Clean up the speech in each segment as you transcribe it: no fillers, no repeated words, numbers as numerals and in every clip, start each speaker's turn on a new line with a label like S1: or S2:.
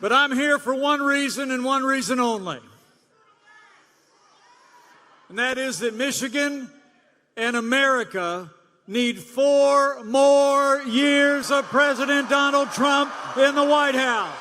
S1: But I'm here for one reason and one reason only. And that is that Michigan and America need 4 more years of President Donald Trump in the White House.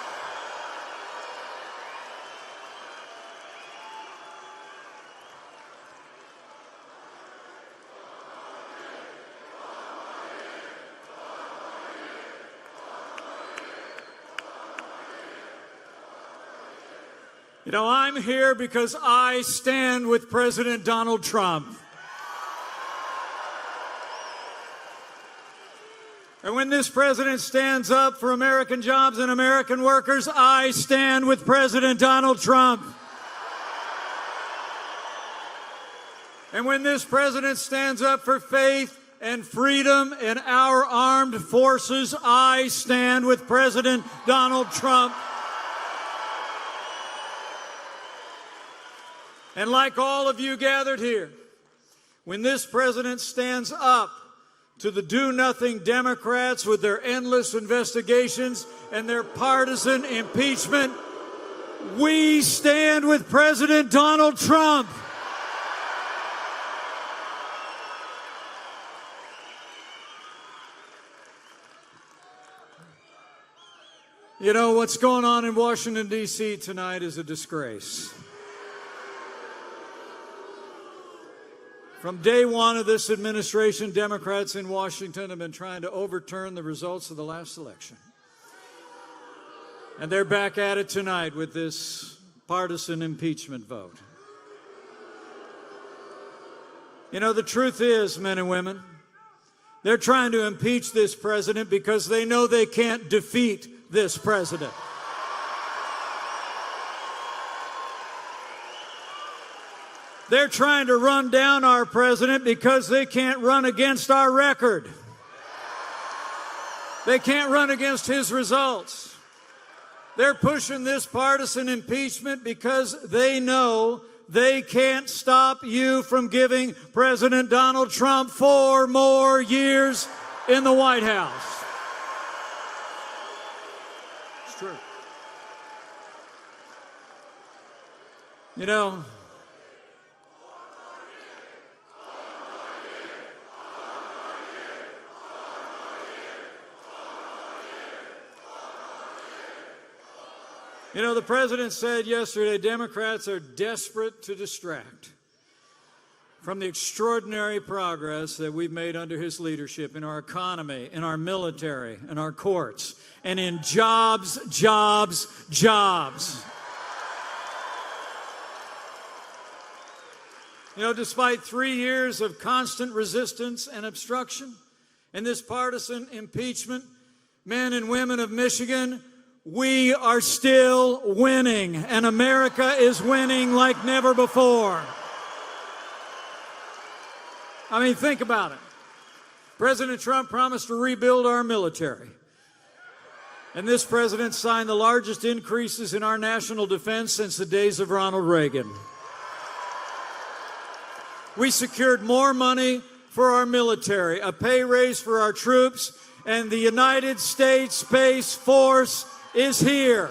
S1: You know, I'm here because I stand with President Donald Trump. And when this president stands up for American jobs and American workers, I stand with President Donald Trump. And when this president stands up for faith and freedom in our armed forces, I stand with President Donald Trump. And like all of you gathered here, when this president stands up to the do-nothing Democrats with their endless investigations and their partisan impeachment, we stand with President Donald Trump. You know, what's going on in Washington, D.C. tonight is a disgrace. From day one of this administration, Democrats in Washington have been trying to overturn the results of the last election. And they're back at it tonight with this partisan impeachment vote. You know, the truth is, men and women, they're trying to impeach this president because they know they can't defeat this president. They're trying to run down our president because they can't run against our record. They can't run against his results. They're pushing this partisan impeachment because they know they can't stop you from giving President Donald Trump 4 more years in the White House. It's true. You know, the president said yesterday, Democrats are desperate to distract from the extraordinary progress that we've made under his leadership in our economy, in our military, in our courts, and in jobs, jobs, jobs. You know, despite 3 years of constant resistance and obstruction in this partisan impeachment, men and women of Michigan, we are still winning, and America is winning like never before. I mean, think about it. President Trump promised to rebuild our military. And this president signed the largest increases in our national defense since the days of Ronald Reagan. We secured more money for our military, a pay raise for our troops, and the United States Space Force is here.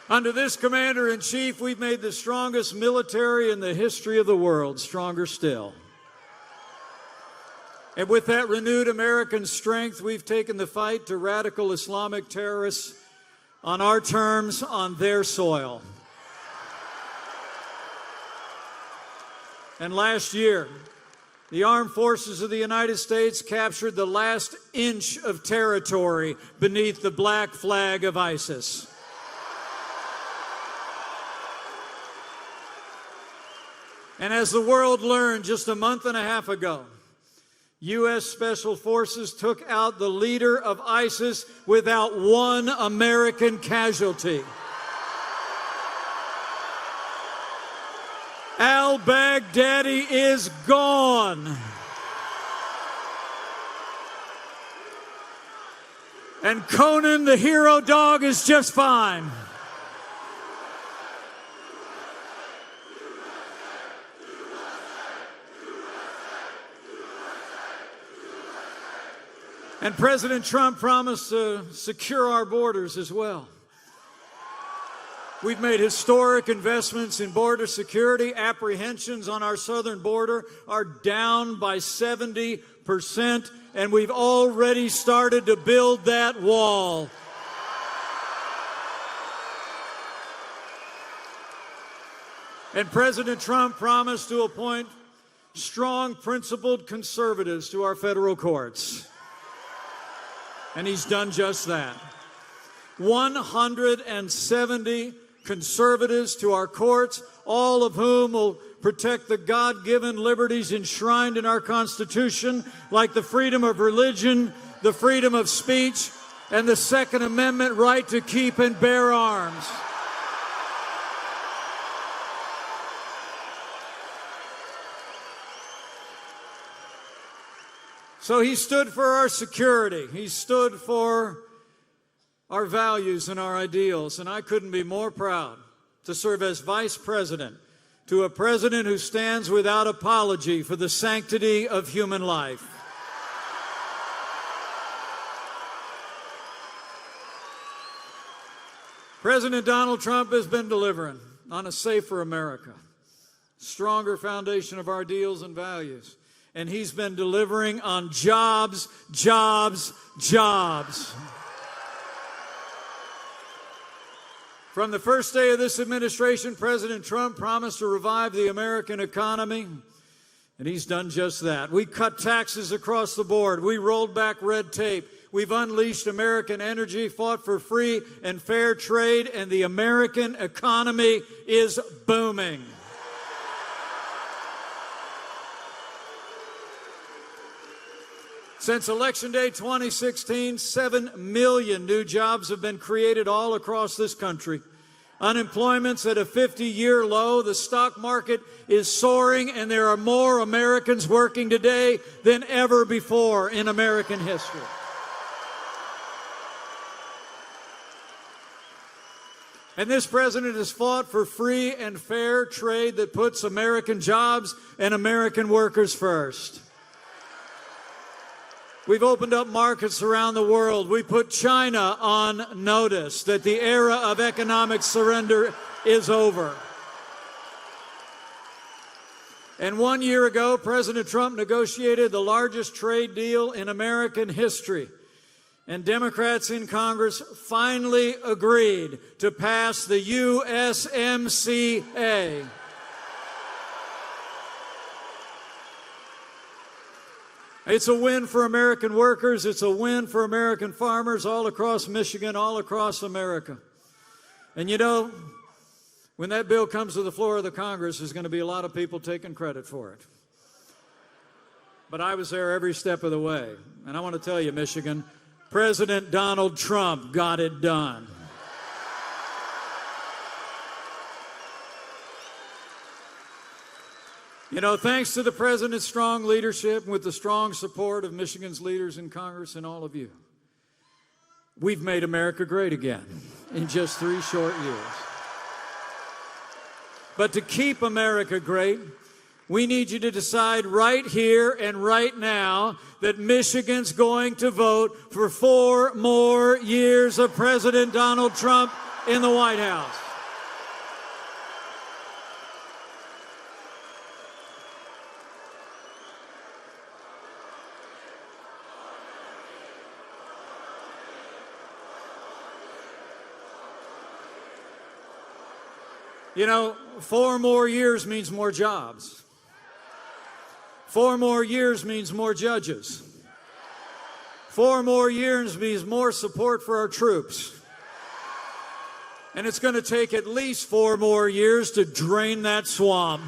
S1: Under this commander-in-chief, we've made the strongest military in the history of the world stronger still. And with that renewed American strength, we've taken the fight to radical Islamic terrorists on our terms, on their soil. And last year, the armed forces of the United States captured the last inch of territory beneath the black flag of ISIS. And as the world learned just a month and a half ago, U.S. Special Forces took out the leader of ISIS without one American casualty. Al-Baghdadi is gone. And Conan the hero dog is just fine. And President Trump promised to secure our borders as well. We've made historic investments in border security. Apprehensions on our southern border are down by 70%, and we've already started to build that wall. And President Trump promised to appoint strong, principled conservatives to our federal courts. And he's done just that. 170 conservatives to our courts, all of whom will protect the God-given liberties enshrined in our Constitution, like the freedom of religion, the freedom of speech, and the Second Amendment right to keep and bear arms. So he stood for our security. He stood for our values and our ideals. And I couldn't be more proud to serve as vice president to a president who stands without apology for the sanctity of human life. President Donald Trump has been delivering on a safer America, stronger foundation of our ideals and values. And he's been delivering on jobs, jobs, jobs. From the first day of this administration, President Trump promised to revive the American economy, and he's done just that. We cut taxes across the board. We rolled back red tape. We've unleashed American energy, fought for free and fair trade, and the American economy is booming. Since Election Day 2016, 7 million new jobs have been created all across this country. Unemployment's at a 50-year low. The stock market is soaring, and there are more Americans working today than ever before in American history. And this president has fought for free and fair trade that puts American jobs and American workers first. We've opened up markets around the world. We put China on notice that the era of economic surrender is over. And 1 year ago, President Trump negotiated the largest trade deal in American history. And Democrats in Congress finally agreed to pass the USMCA. It's a win for American workers. It's a win for American farmers all across Michigan, all across America. And you know, when that bill comes to the floor of the Congress, there's going to be a lot of people taking credit for it. But I was there every step of the way. And I want to tell you, Michigan, President Donald Trump got it done. You know, thanks to the president's strong leadership and with the strong support of Michigan's leaders in Congress and all of you, we've made America great again in just 3 short years. But to keep America great, we need you to decide right here and right now that Michigan's going to vote for 4 more years of President Donald Trump in the White House. You know, 4 more years means more jobs. 4 more years means more judges. 4 more years means more support for our troops. And it's going to take at least 4 more years to drain that swamp.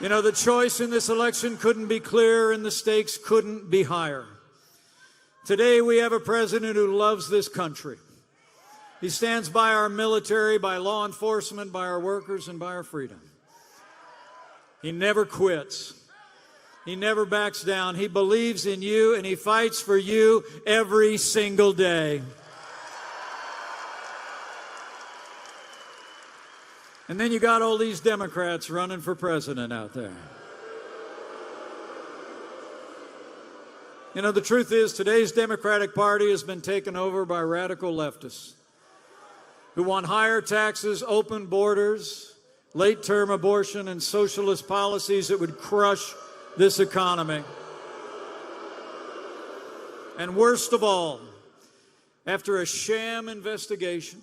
S1: You know, the choice in this election couldn't be clearer and the stakes couldn't be higher. Today we have a president who loves this country. He stands by our military, by law enforcement, by our workers, and by our freedom. He never quits. He never backs down. He believes in you, and he fights for you every single day. And then you got all these Democrats running for president out there. You know, the truth is today's Democratic Party has been taken over by radical leftists who want higher taxes, open borders, late-term abortion, and socialist policies that would crush this economy. And worst of all, after a sham investigation,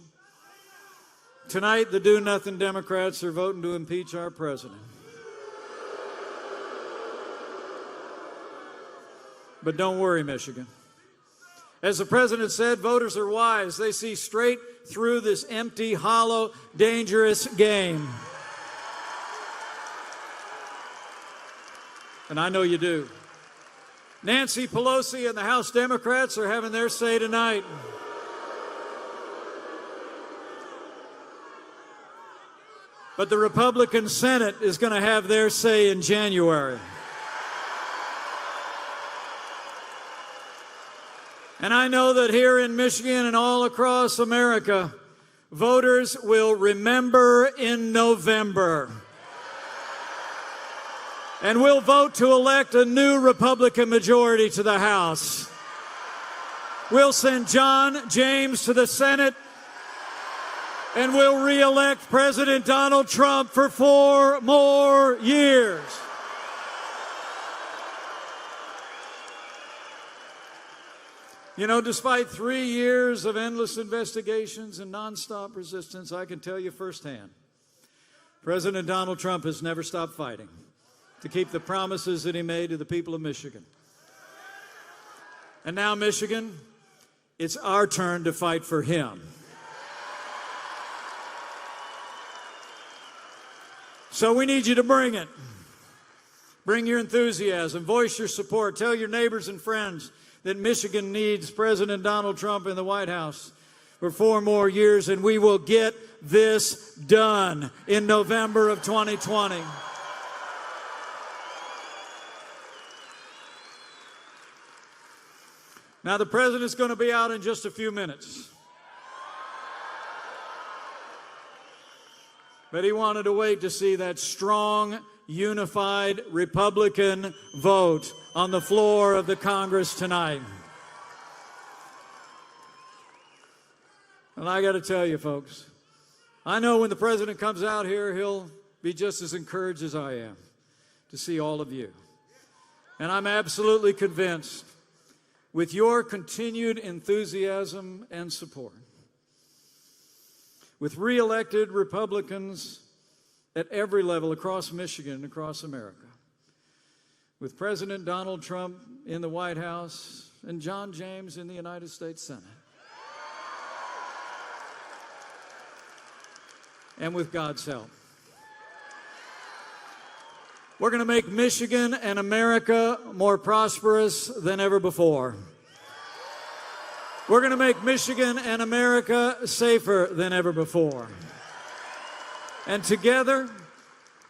S1: tonight the do-nothing Democrats are voting to impeach our president. But don't worry, Michigan. As the president said, voters are wise. They see straight through this empty, hollow, dangerous game. And I know you do. Nancy Pelosi and the House Democrats are having their say tonight. But the Republican Senate is going to have their say in January. And I know that here in Michigan and all across America, voters will remember in November. And we'll vote to elect a new Republican majority to the House. We'll send John James to the Senate, and we'll re-elect President Donald Trump for 4 more years. You know, despite 3 years of endless investigations and nonstop resistance, I can tell you firsthand, President Donald Trump has never stopped fighting to keep the promises that he made to the people of Michigan. And now, Michigan, it's our turn to fight for him. So we need you to bring it. Bring your enthusiasm, voice your support, tell your neighbors and friends that Michigan needs President Donald Trump in the White House for 4 more years, and we will get this done in November of 2020. Now, the president's going to be out in just a few minutes. But he wanted to wait to see that strong, unified Republican vote on the floor of the Congress tonight. And I got to tell you, folks, I know when the president comes out here, he'll be just as encouraged as I am to see all of you. And I'm absolutely convinced, with your continued enthusiasm and support, with re-elected Republicans at every level across Michigan and across America, with President Donald Trump in the White House and John James in the United States Senate, and with God's help, we're going to make Michigan and America more prosperous than ever before. We're going to make Michigan and America safer than ever before. And together,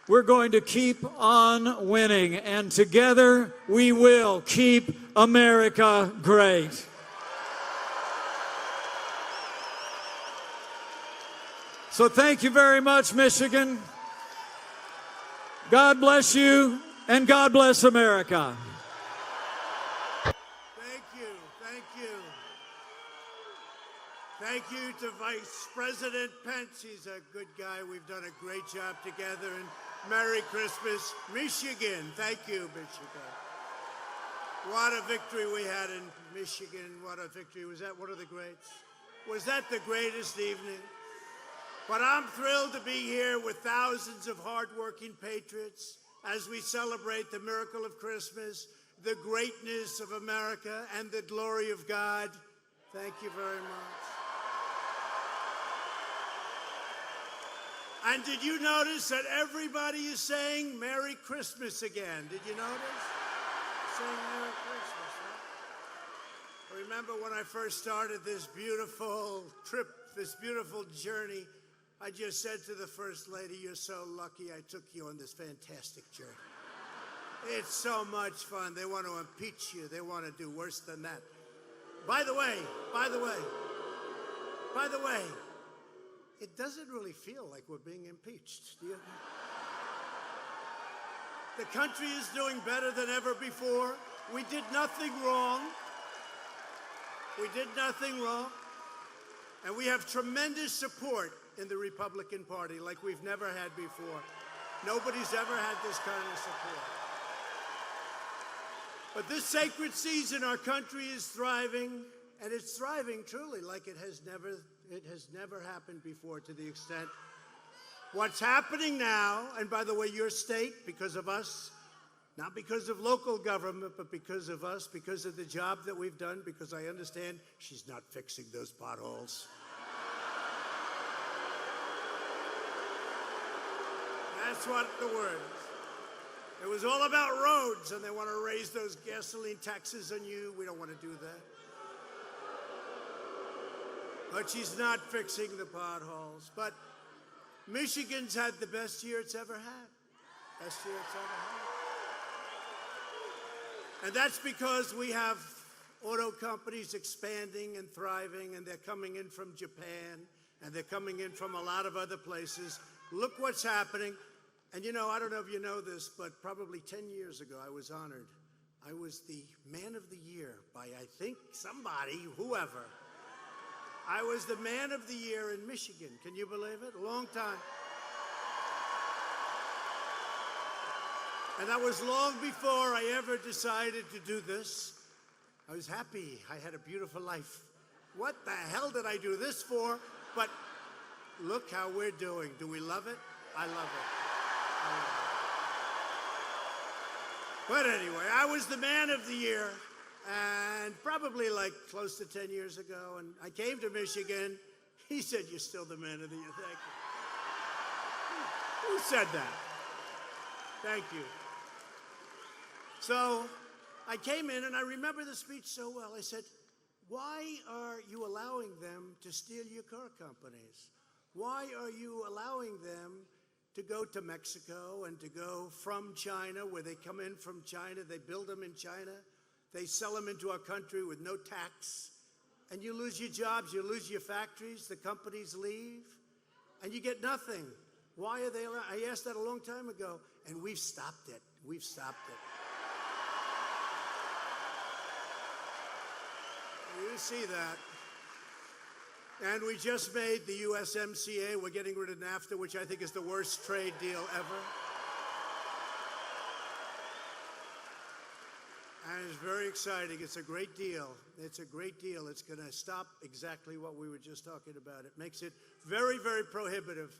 S1: we're going to keep on winning. And together, we will keep America great. So thank you very much, Michigan. God bless you, and God bless America.
S2: Thank you. Thank you. Thank you to Vice President Pence. He's a good guy. We've done a great job together. And Merry Christmas, Michigan. Thank you, Michigan. What a victory we had in Michigan. What a victory. Was that one of the greats? Was that the greatest evening? But I'm thrilled to be here with thousands of hardworking patriots as we celebrate the miracle of Christmas, the greatness of America, and the glory of God. Thank you very much. And did you notice that everybody is saying Merry Christmas again? Did you notice? Saying Merry Christmas, huh? I remember when I first started this beautiful trip, this beautiful journey, I just said to the First Lady, "You're so lucky I took you on this fantastic journey. It's so much fun. They want to impeach you. They want to do worse than that." By the way, it doesn't really feel like we're being impeached, do you? The country is doing better than ever before. We did nothing wrong. We did nothing wrong. And we have tremendous support in the Republican Party like we've never had before. Nobody's ever had this kind of support. But this sacred season, our country is thriving, and it's thriving truly like it has never happened before to the extent. What's happening now, and by the way, your state, because of us, not because of local government, but because of us, because of the job that we've done, because I understand she's not fixing those potholes. That's what the word is. It was all about roads, and they want to raise those gasoline taxes on you. We don't want to do that. But she's not fixing the potholes. But Michigan's had the best year it's ever had. Best year it's ever had. And that's because we have auto companies expanding and thriving, and they're coming in from Japan, and they're coming in from a lot of other places. Look what's happening. And you know, I don't know if you know this, but probably 10 years ago, I was honored. I was the Man of the Year by, I think, somebody, whoever. I was the Man of the Year in Michigan. Can you believe it? A long time. And that was long before I ever decided to do this. I was happy. I had a beautiful life. What the hell did I do this for? But look how we're doing. Do we love it? I love it. I love it. But anyway, I was the Man of the Year. And probably like close to 10 years ago, and I came to Michigan. He said, "You're still the Man of the Year." Thank you. Who said that? Thank you. So I came in, and I remember the speech so well. I said, "Why are you allowing them to steal your car companies? Why are you allowing them to go to Mexico and to go from China, where they come in from China, they build them in China, they sell them into our country with no tax, and you lose your jobs, you lose your factories, the companies leave, and you get nothing. Why are they allowed?" I asked that a long time ago, and we've stopped it. We've stopped it. You see that. And we just made the USMCA. We're getting rid of NAFTA, which I think is the worst trade deal ever. And it's very exciting. It's a great deal. It's a great deal. It's going to stop exactly what we were just talking about. It makes it very, very prohibitive.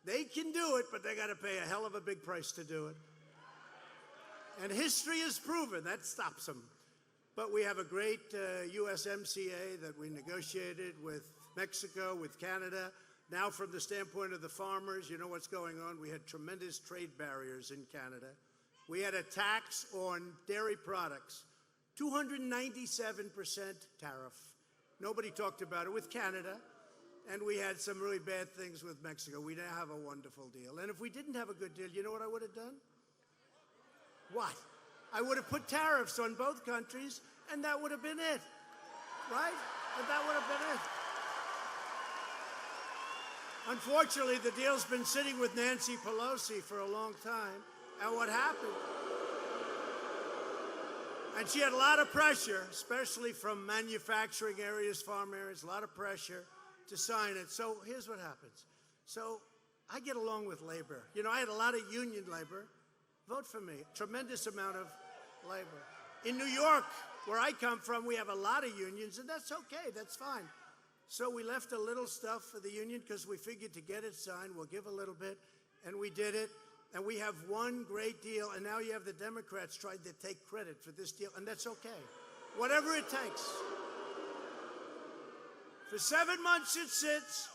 S2: They can do it, but they got to pay a hell of a big price to do it. And history has proven that stops them. But we have a great USMCA that we negotiated with Mexico, with Canada. Now, from the standpoint of the farmers, you know what's going on. We had tremendous trade barriers in Canada. We had a tax on dairy products, 297% tariff. Nobody talked about it with Canada. And we had some really bad things with Mexico. We now have a wonderful deal. And if we didn't have a good deal, you know what I would have done? What? I would have put tariffs on both countries, and that would have been it. Right? And that would have been it. Unfortunately, the deal's been sitting with Nancy Pelosi for a long time. And what happened? And she had a lot of pressure, especially from manufacturing areas, farm areas, a lot of pressure to sign it. So here's what happens. So I get along with labor. You know, I had a lot of union labor vote for me. Tremendous amount of labor. In New York, where I come from, we have a lot of unions, and that's okay. That's fine. So we left a little stuff for the union because we figured to get it signed, we'll give a little bit, and we did it. And we have one great deal, and now you have the Democrats trying to take credit for this deal, and that's okay. Whatever it takes. For 7 months it sits.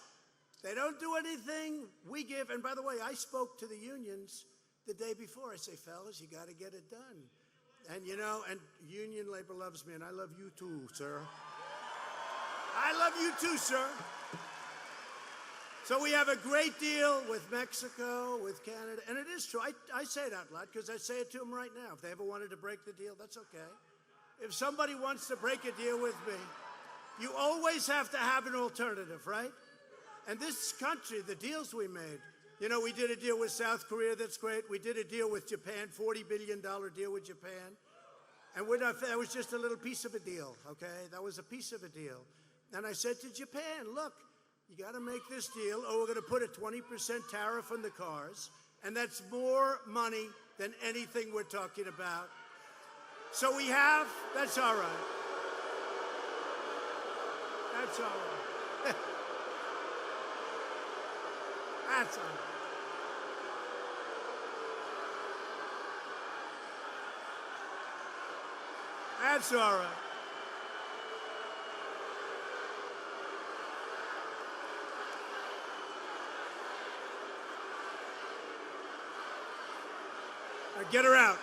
S2: They don't do anything. We give, and by the way, I spoke to the unions the day before. I say, fellas, you got to get it done. And you know, and union labor loves me, and I love you too, sir. I love you too, sir. So we have a great deal with Mexico, with Canada, and it is true. I say it out loud because I say it to them right now. If they ever wanted to break the deal, that's okay. If somebody wants to break a deal with me, you always have to have an alternative, right? And this country, the deals we made, you know, we did a deal with South Korea that's great. We did a deal with Japan, $40 billion deal with Japan. And that was just a little piece of a deal, okay? That was a piece of a deal. And I said to Japan, look, you got to make this deal, or we're going to put a 20% tariff on the cars, and that's more money than anything we're talking about. So we have, that's all right. That's all right. That's all right. That's all right. Now get her out.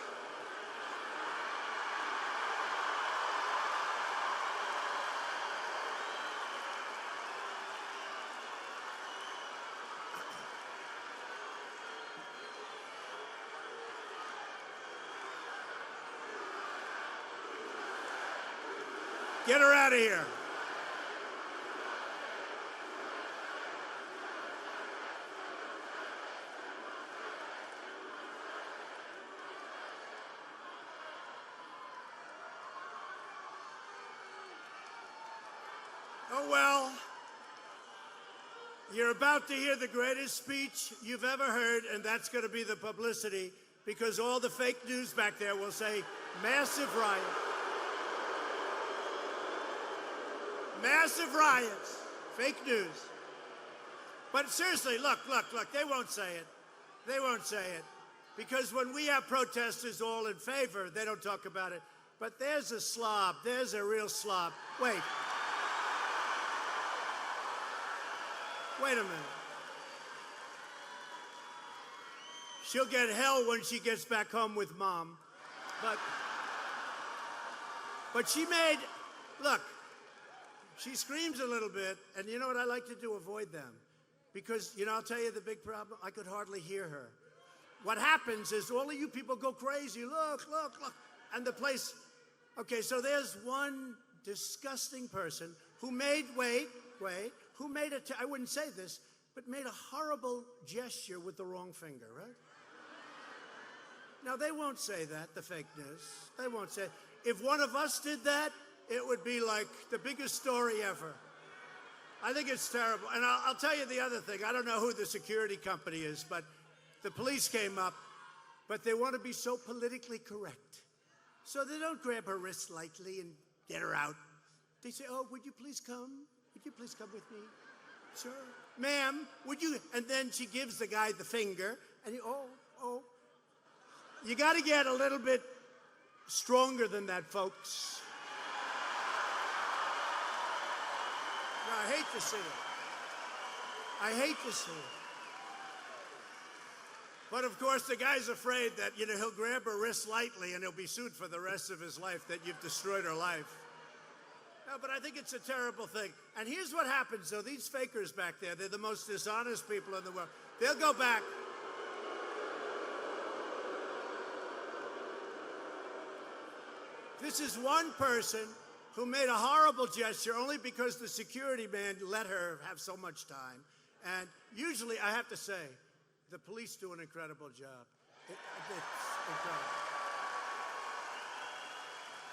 S2: Get her out of here. Oh, well, you're about to hear the greatest speech you've ever heard, and that's going to be the publicity, because all the fake news back there will say, massive riot. Massive riots. Fake news. But seriously, look, they won't say it. They won't say it. Because when we have protesters all in favor, they don't talk about it. But there's a slob. There's a real slob. Wait. Wait a minute. She'll get hell when she gets back home with Mom. But she made, look, she screams a little bit, and you know what I like to do? Avoid them. Because, you know, I'll tell you the big problem. I could hardly hear her. What happens is all of you people go crazy. Look. And the place, okay, so there's one disgusting person who made, who made I wouldn't say this, but made a horrible gesture with the wrong finger, right? Now, they won't say that, the fake news. They won't say, if one of us did that, it would be like the biggest story ever. I think it's terrible. And I'll tell you the other thing. I don't know who the security company is, but the police came up, but they want to be so politically correct. So they don't grab her wrist lightly and get her out. They say, oh, would you please come? Would you please come with me? Sure. Ma'am, would you? And then she gives the guy the finger, and oh. You got to get a little bit stronger than that, folks. No, I hate to see it. I hate to see it. But of course, the guy's afraid that, you know, he'll grab her wrist lightly and he'll be sued for the rest of his life, that you've destroyed her life. No, but I think it's a terrible thing. And here's what happens, though. These fakers back there, they're the most dishonest people in the world. They'll go back. This is one person who made a horrible gesture only because the security man let her have so much time. And usually, I have to say, the police do an incredible job. It's incredible.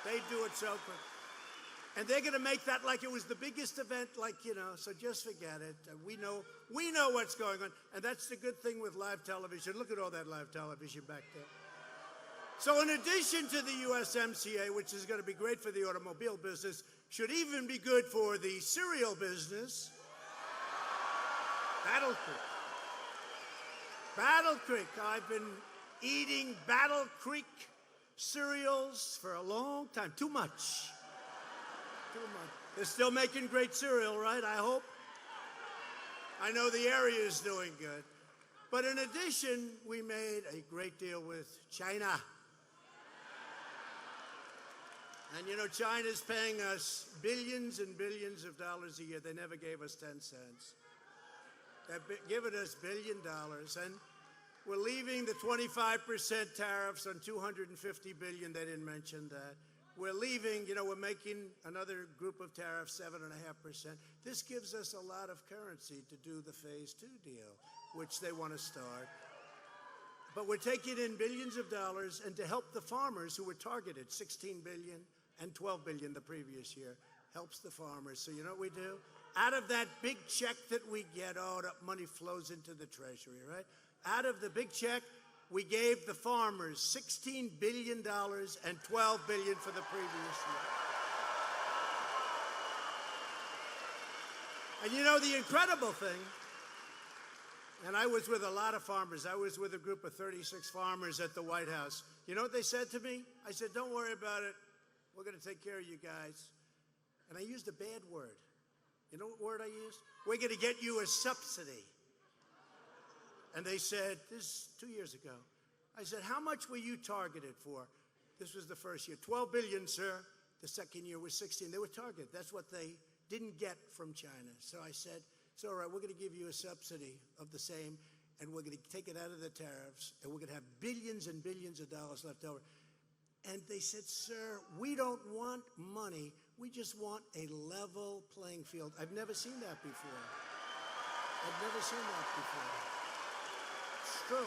S2: They do it so quick. And they're going to make that like it was the biggest event, like, you know, so just forget it. We know what's going on. And that's the good thing with live television. Look at all that live television back there. So in addition to the USMCA, which is going to be great for the automobile business, should even be good for the cereal business, Battle Creek. Battle Creek. I've been eating Battle Creek cereals for a long time. Too much. They're still making great cereal, right? I hope. I know the area is doing good. But in addition, we made a great deal with China. And you know, China's paying us billions and billions of dollars a year. They never gave us 10 cents. They're giving us $1 billion. And we're leaving the 25% tariffs on $250 billion. They didn't mention that. we're leaving, we're making another group of tariffs, 7.5%. This gives us a lot of currency to do the phase 2 deal, which they want to start. But we're taking in billions of dollars, and to help the farmers who were targeted, 16 billion and 12 billion the previous year, helps the farmers. So you know what we do? Out of that big check that we get, that money flows into the Treasury, right? Out of the big check, we gave the farmers $16 billion and $12 billion for the previous year. And the incredible thing, and I was with a lot of farmers. I was with a group of 36 farmers at the White House. You know what they said to me? I said, don't worry about it. We're going to take care of you guys. And I used a bad word. You know what word I used? We're going to get you a subsidy. And they said, this is 2 years ago. I said, how much were you targeted for? This was the first year. 12 billion, sir. The second year was 16. They were targeted. That's what they didn't get from China. So I said, it's all right, we're going to give you a subsidy of the same, and we're going to take it out of the tariffs, and we're going to have billions and billions of dollars left over. And they said, sir, we don't want money. We just want a level playing field. I've never seen that before. I've never seen that before. It's true.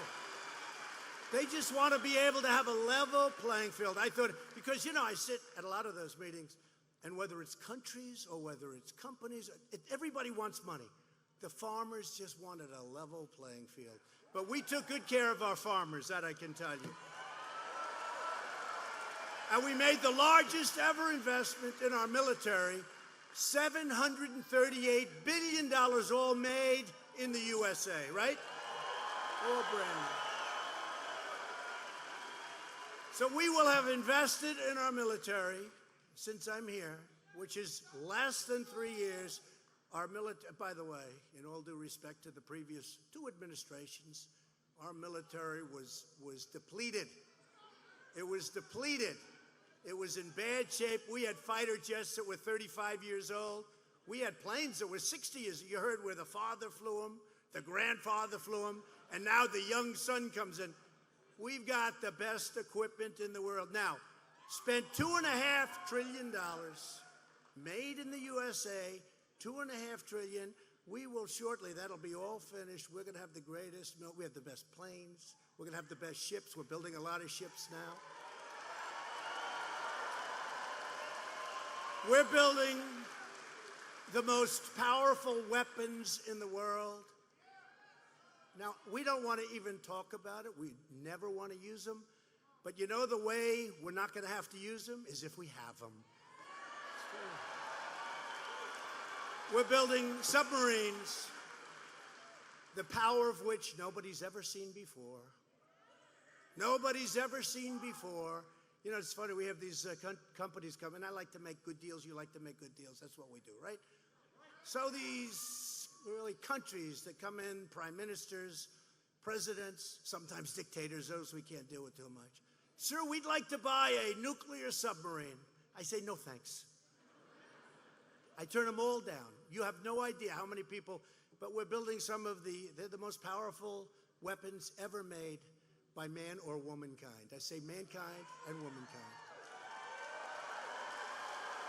S2: They just want to be able to have a level playing field. I thought, because, I sit at a lot of those meetings, and whether it's countries or whether it's companies, everybody wants money. The farmers just wanted a level playing field. But we took good care of our farmers, that I can tell you. And we made the largest ever investment in our military, $738 billion, all made in the USA, right? All brand new. So we will have invested in our military since I'm here, which is less than 3 years. Our military, by the way, in all due respect to the previous 2 administrations, our military was depleted. It was depleted. It was in bad shape. We had fighter jets that were 35 years old. We had planes that were 60 years. You heard where the father flew them, the grandfather flew them, and now the young son comes in. We've got the best equipment in the world. Now, spent $2.5 trillion, made in the USA, $2.5 trillion. We will shortly, that'll be all finished. We're going to have the greatest, we have the best planes. We're going to have the best ships. We're building a lot of ships now. We're building the most powerful weapons in the world. Now, we don't want to even talk about it. We never want to use them. But the way we're not going to have to use them is if we have them. We're building submarines, the power of which nobody's ever seen before. Nobody's ever seen before. It's funny, we have these companies come, and I like to make good deals, you like to make good deals. That's what we do, right? So these really countries that come in, prime ministers, presidents, sometimes dictators, those we can't deal with too much. Sir, we'd like to buy a nuclear submarine. I say, no thanks. I turn them all down. You have no idea how many people, but we're building they're the most powerful weapons ever made by man or womankind. I say mankind and womankind.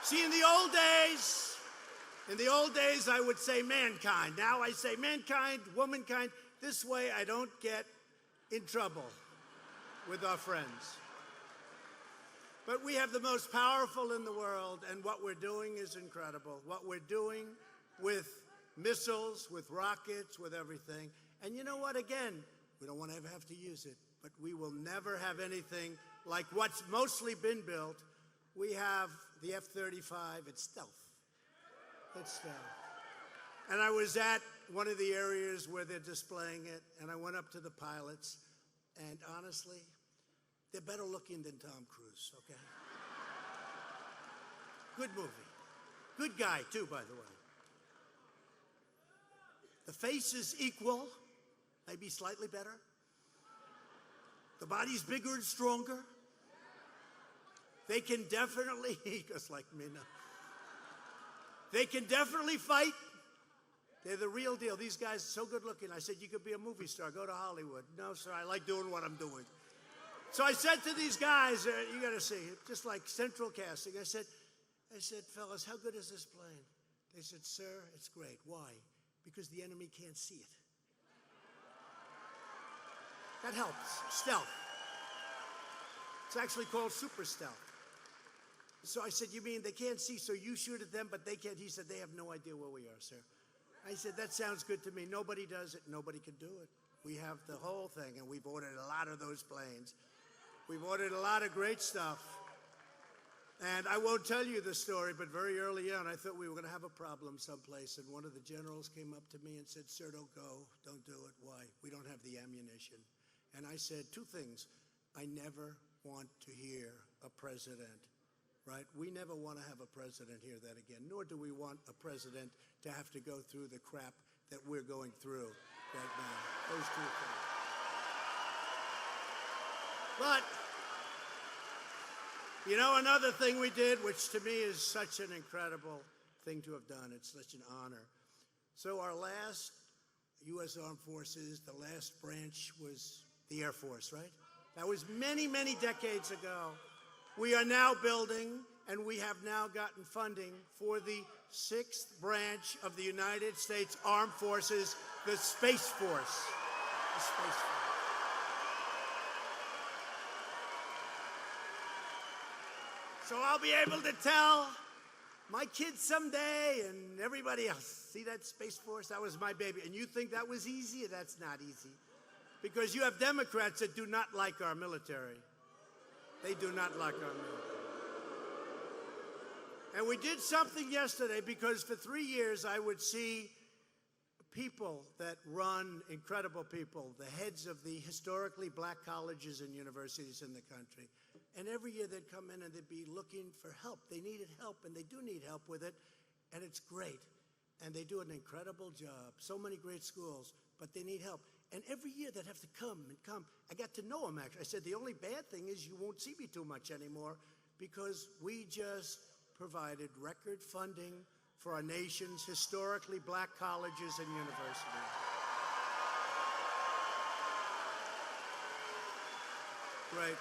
S2: See, in the old days, I would say mankind. Now I say mankind, womankind. This way I don't get in trouble with our friends. But we have the most powerful in the world, and what we're doing is incredible. What we're doing with missiles, with rockets, with everything. And you know what? Again, we don't want to ever have to use it, but we will never have anything like what's mostly been built. We have the F-35. It's stealth. It's stealth. And I was at one of the areas where they're displaying it, and I went up to the pilots, and honestly, they're better looking than Tom Cruise, okay? Good movie. Good guy, too, by the way. The face is equal, maybe slightly better. The body's bigger and stronger. They can definitely, he goes like me now. They can definitely fight. They're the real deal. These guys are so good looking. I said, you could be a movie star. Go to Hollywood. No, sir, I like doing what I'm doing. So I said to these guys, you got to see, just like central casting, I said, fellas, how good is this plane? They said, sir, it's great. Why? Because the enemy can't see it. That helps. Stealth. It's actually called super stealth. So I said, you mean they can't see, so you shoot at them, but they can't? He said, they have no idea where we are, sir. I said, that sounds good to me. Nobody does it. Nobody can do it. We have the whole thing, and we've ordered a lot of those planes. We've ordered a lot of great stuff. And I won't tell you the story, but very early on, I thought we were going to have a problem someplace. And one of the generals came up to me and said, sir, don't go. Don't do it. Why? We don't have the ammunition. And I said two things. I never want to hear a president, right? We never want to have a president hear that again, nor do we want a president to have to go through the crap that we're going through right now. Those two things. But, you know, another thing we did, which to me is such an incredible thing to have done, it's such an honor. So our last U.S. Armed Forces, the last branch was the Air Force, right? That was many, many decades ago. We are now building, and we have now gotten funding for the 6th branch of the United States Armed Forces, the Space Force. The Space Force. So I'll be able to tell my kids someday and everybody else, see that Space Force? That was my baby. And you think that was easy? That's not easy. Because you have Democrats that do not like our military. They do not like our military. And we did something yesterday because for 3 years I would see people that run, incredible people, the heads of the historically black colleges and universities in the country. And every year they'd come in and they'd be looking for help. They needed help, and they do need help with it, and it's great. And they do an incredible job. So many great schools, but they need help. And every year they'd have to come and come. I got to know them, actually. I said, the only bad thing is you won't see me too much anymore because we just provided record funding for our nation's historically black colleges and universities. Right.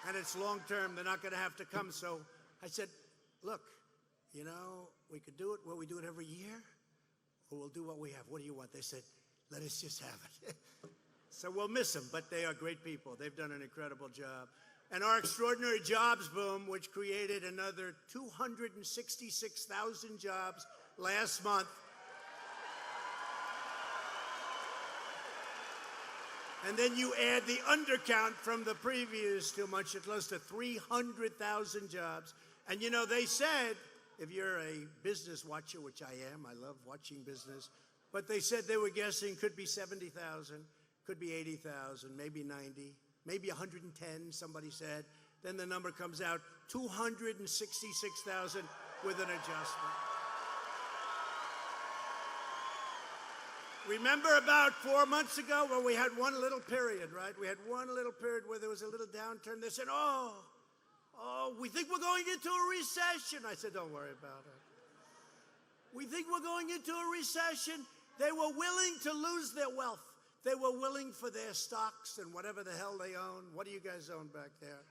S2: And it's long term. They're not going to have to come. So I said, look, you know, we could do it where we do it every year, or we'll do what we have. What do you want? They said, let us just have it. So we'll miss them, but they are great people. They've done an incredible job. And our extraordinary jobs boom, which created another 266,000 jobs last month. And then you add the undercount from the previous 2 months, you're close to 300,000 jobs. And you know, they said, if you're a business watcher, which I am, I love watching business, but they said they were guessing could be 70,000, could be 80,000, maybe 90, maybe 110, somebody said. Then the number comes out, 266,000 with an adjustment. Remember about 4 months ago when we had one little period, right? We had one little period where there was a little downturn. They said, oh, we think we're going into a recession. I said, don't worry about it. We think we're going into a recession. They were willing to lose their wealth. They were willing for their stocks and whatever the hell they own. What do you guys own back there?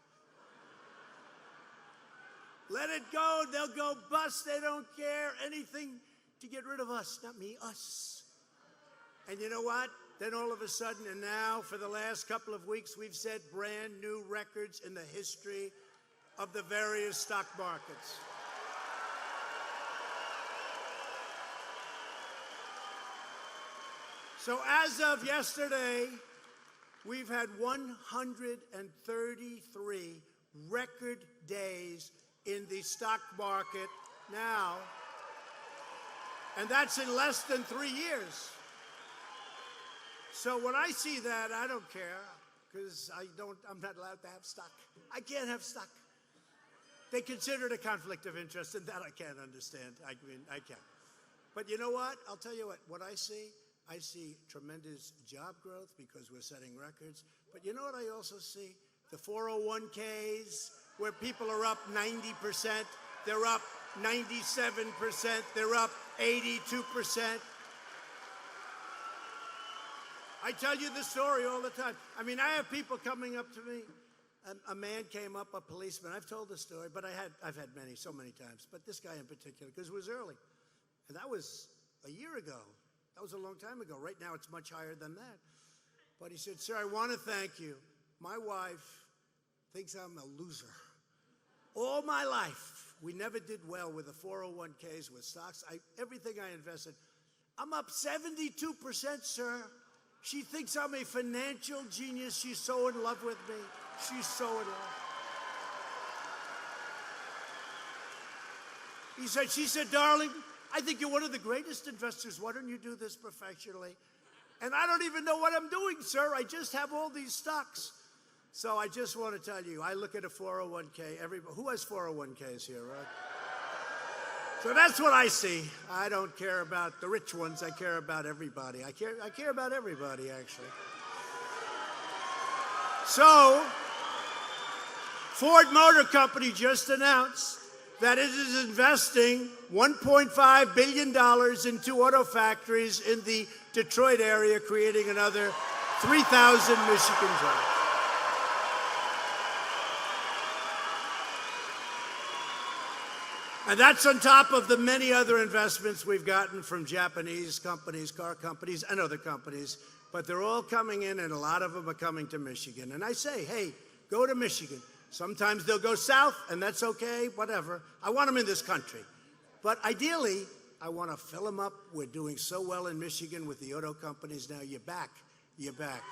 S2: Let it go. They'll go bust. They don't care. Anything to get rid of us. Not me, us. And you know what? Then all of a sudden, and now for the last couple of weeks, we've set brand new records in the history of the various stock markets. So as of yesterday, we've had 133 record days in the stock market now, and that's in less than 3 years. So when I see that, I don't care, because I'm not allowed to have stock. I can't have stock. They consider it a conflict of interest, and that I can't understand. I mean, I can't. But you know what? I'll tell you what I see tremendous job growth because we're setting records. But you know what I also see? The 401ks, where people are up 90%, they're up 97%, they're up 82%. I tell you the story all the time. I mean, I have people coming up to me. A man came up, a policeman. I've told the story, but I've had many, so many times. But this guy in particular, because it was early. And that was a year ago. That was a long time ago. Right now, it's much higher than that. But he said, sir, I want to thank you. My wife thinks I'm a loser. All my life, we never did well with the 401ks, with stocks. Everything I invested, I'm up 72%, sir. She thinks I'm a financial genius. She's so in love with me. She's so in love. She said, darling, I think you're one of the greatest investors. Why don't you do this professionally? And I don't even know what I'm doing, sir. I just have all these stocks. So I just want to tell you, I look at a 401k. Who has 401ks here, right? So that's what I see. I don't care about the rich ones. I care about everybody. I care about everybody, actually. So, Ford Motor Company just announced that it is investing $1.5 billion in 2 auto factories in the Detroit area, creating another 3,000 Michigan jobs. And that's on top of the many other investments we've gotten from Japanese companies, car companies, and other companies. But they're all coming in, and a lot of them are coming to Michigan. And I say, hey, go to Michigan. Sometimes they'll go south, and that's okay, whatever. I want them in this country. But ideally, I want to fill them up. We're doing so well in Michigan with the auto companies. Now you're back. You're back.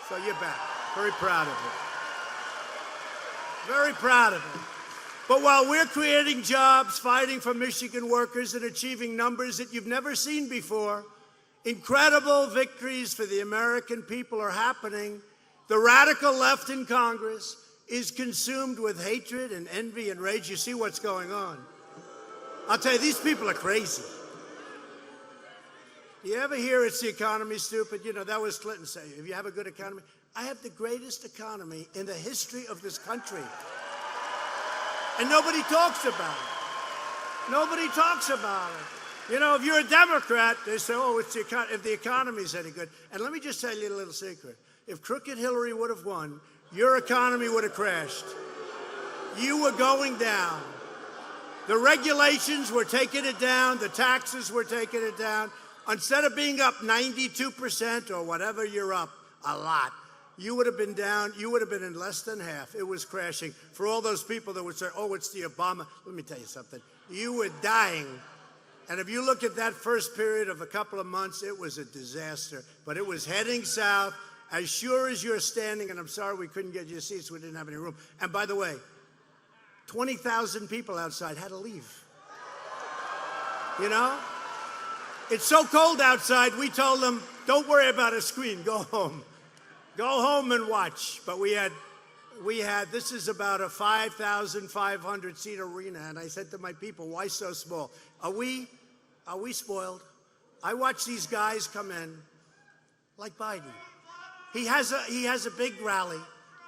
S2: So you're back. Very proud of it. Very proud of it. But while we're creating jobs, fighting for Michigan workers, and achieving numbers that you've never seen before, incredible victories for the American people are happening. The radical left in Congress is consumed with hatred and envy and rage. You see what's going on. I'll tell you, these people are crazy. You ever hear it's the economy, stupid? You know, that was Clinton saying, if you have a good economy. I have the greatest economy in the history of this country. And nobody talks about it. Nobody talks about it. You know, if you're a Democrat, they say, oh, it's if the economy's any good. And let me just tell you a little secret. If crooked Hillary would have won, your economy would have crashed. You were going down. The regulations were taking it down. The taxes were taking it down. Instead of being up 92% or whatever you're up, a lot, you would have been down. You would have been in less than half. It was crashing. For all those people that would say, oh, it's the Obama. Let me tell you something. You were dying. And if you look at that first period of a couple of months, it was a disaster. But it was heading south. As sure as you're standing, and I'm sorry we couldn't get you seats, we didn't have any room. And by the way, 20,000 people outside had to leave. You know? It's so cold outside, we told them, don't worry about a screen, go home. Go home and watch. But we had, this is about a 5,500 seat arena. And I said to my people, why so small? Are we spoiled? I watch these guys come in like Biden. He has a big rally,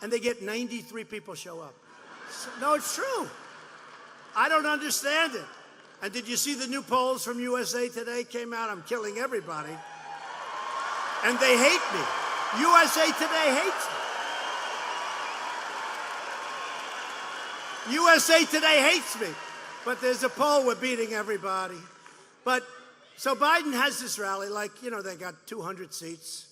S2: and they get 93 people show up. No, it's true. I don't understand it. And did you see the new polls from USA Today came out? I'm killing everybody. And they hate me. USA Today hates me. USA Today hates me. But there's a poll, we're beating everybody. But, so Biden has this rally, like, you know, they got 200 seats.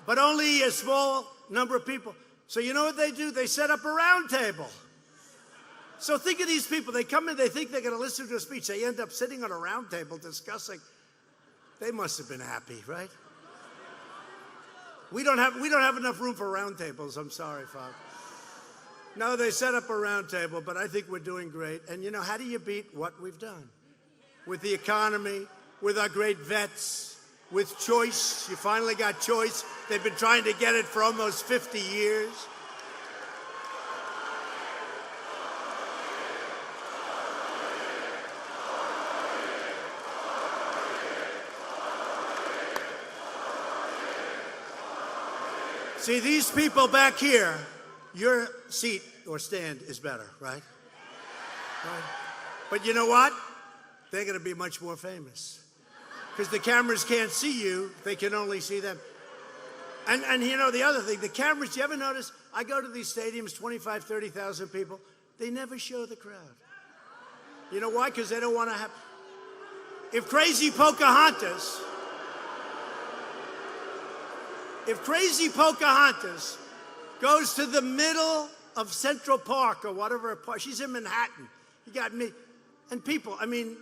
S2: But only a small number of people. So you know what they do? They set up a round table. So think of these people. They come in, they think they're going to listen to a speech. They end up sitting on a round table discussing. They must have been happy, right? We don't have enough room for round tables. I'm sorry, Father. No, they set up a round table, but I think we're doing great. And you know, how do you beat what we've done? With the economy, with our great vets, with choice. You finally got choice. They've been trying to get it for almost 50 years. See, these people back here, your seat or stand is better, right? Right? But you know what? They're going to be much more famous. because the cameras can't see you. They can only see them. And you know, the other thing, the cameras, you ever notice, I go to these stadiums, 25, 30,000 people, they never show the crowd. You know why? Because they don't want to have... If crazy Pocahontas goes to the middle of Central Park or whatever park, she's in Manhattan, you got me, and people, I mean,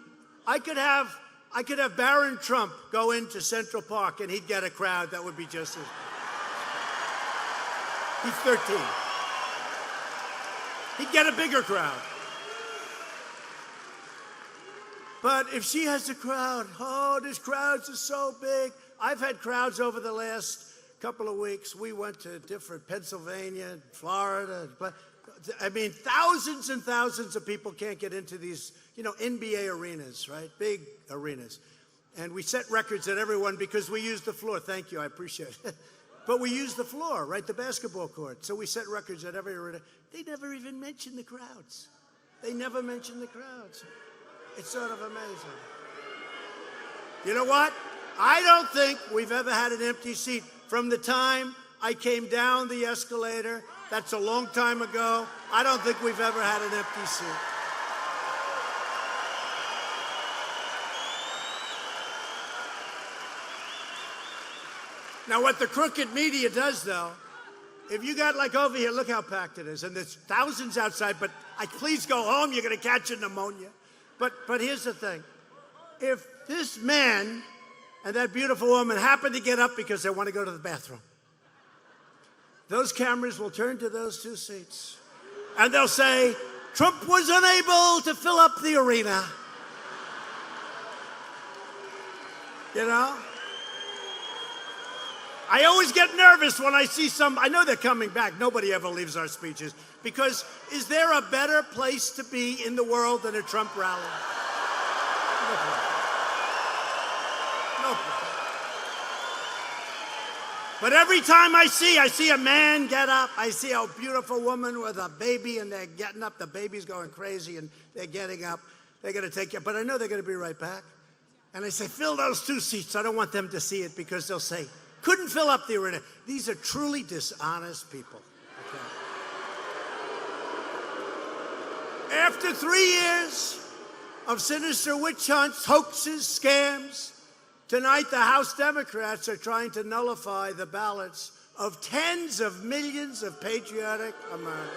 S2: I could have Barron Trump go into Central Park and he'd get a crowd that would be just as... He's 13. He'd get a bigger crowd. But if she has a crowd, oh, these crowds are so big. I've had crowds over the last couple of weeks. We went to different Pennsylvania, Florida. I mean, thousands and thousands of people can't get into these, you know, NBA arenas, right? Big arenas. And we set records at everyone because we used the floor. Thank you, I appreciate it. But we used the floor, right? The basketball court. So we set records at every arena. They never even mention the crowds. They never mention the crowds. It's sort of amazing. You know what? I don't think we've ever had an empty seat. From the time I came down the escalator, that's a long time ago, I don't think we've ever had an empty seat. Now, what the crooked media does, though, if you got, like, over here, look how packed it is, and there's thousands outside, but please go home, you're going to catch a pneumonia. But here's the thing. If this man and that beautiful woman happen to get up because they want to go to the bathroom, those cameras will turn to those two seats, and they'll say, Trump was unable to fill up the arena. You know? I always get nervous when I see I know they're coming back. Nobody ever leaves our speeches. Because is there a better place to be in the world than a Trump rally? No place. No place. But every time I see a man get up, I see a beautiful woman with a baby, and they're getting up. The baby's going crazy, and they're getting up. They're going to take it. But I know they're going to be right back. And I say, fill those two seats. I don't want them to see it because they'll say, couldn't fill up the arena. These are truly dishonest people. Okay. After 3 years of sinister witch hunts, hoaxes, scams, tonight the House Democrats are trying to nullify the ballots of tens of millions of patriotic Americans.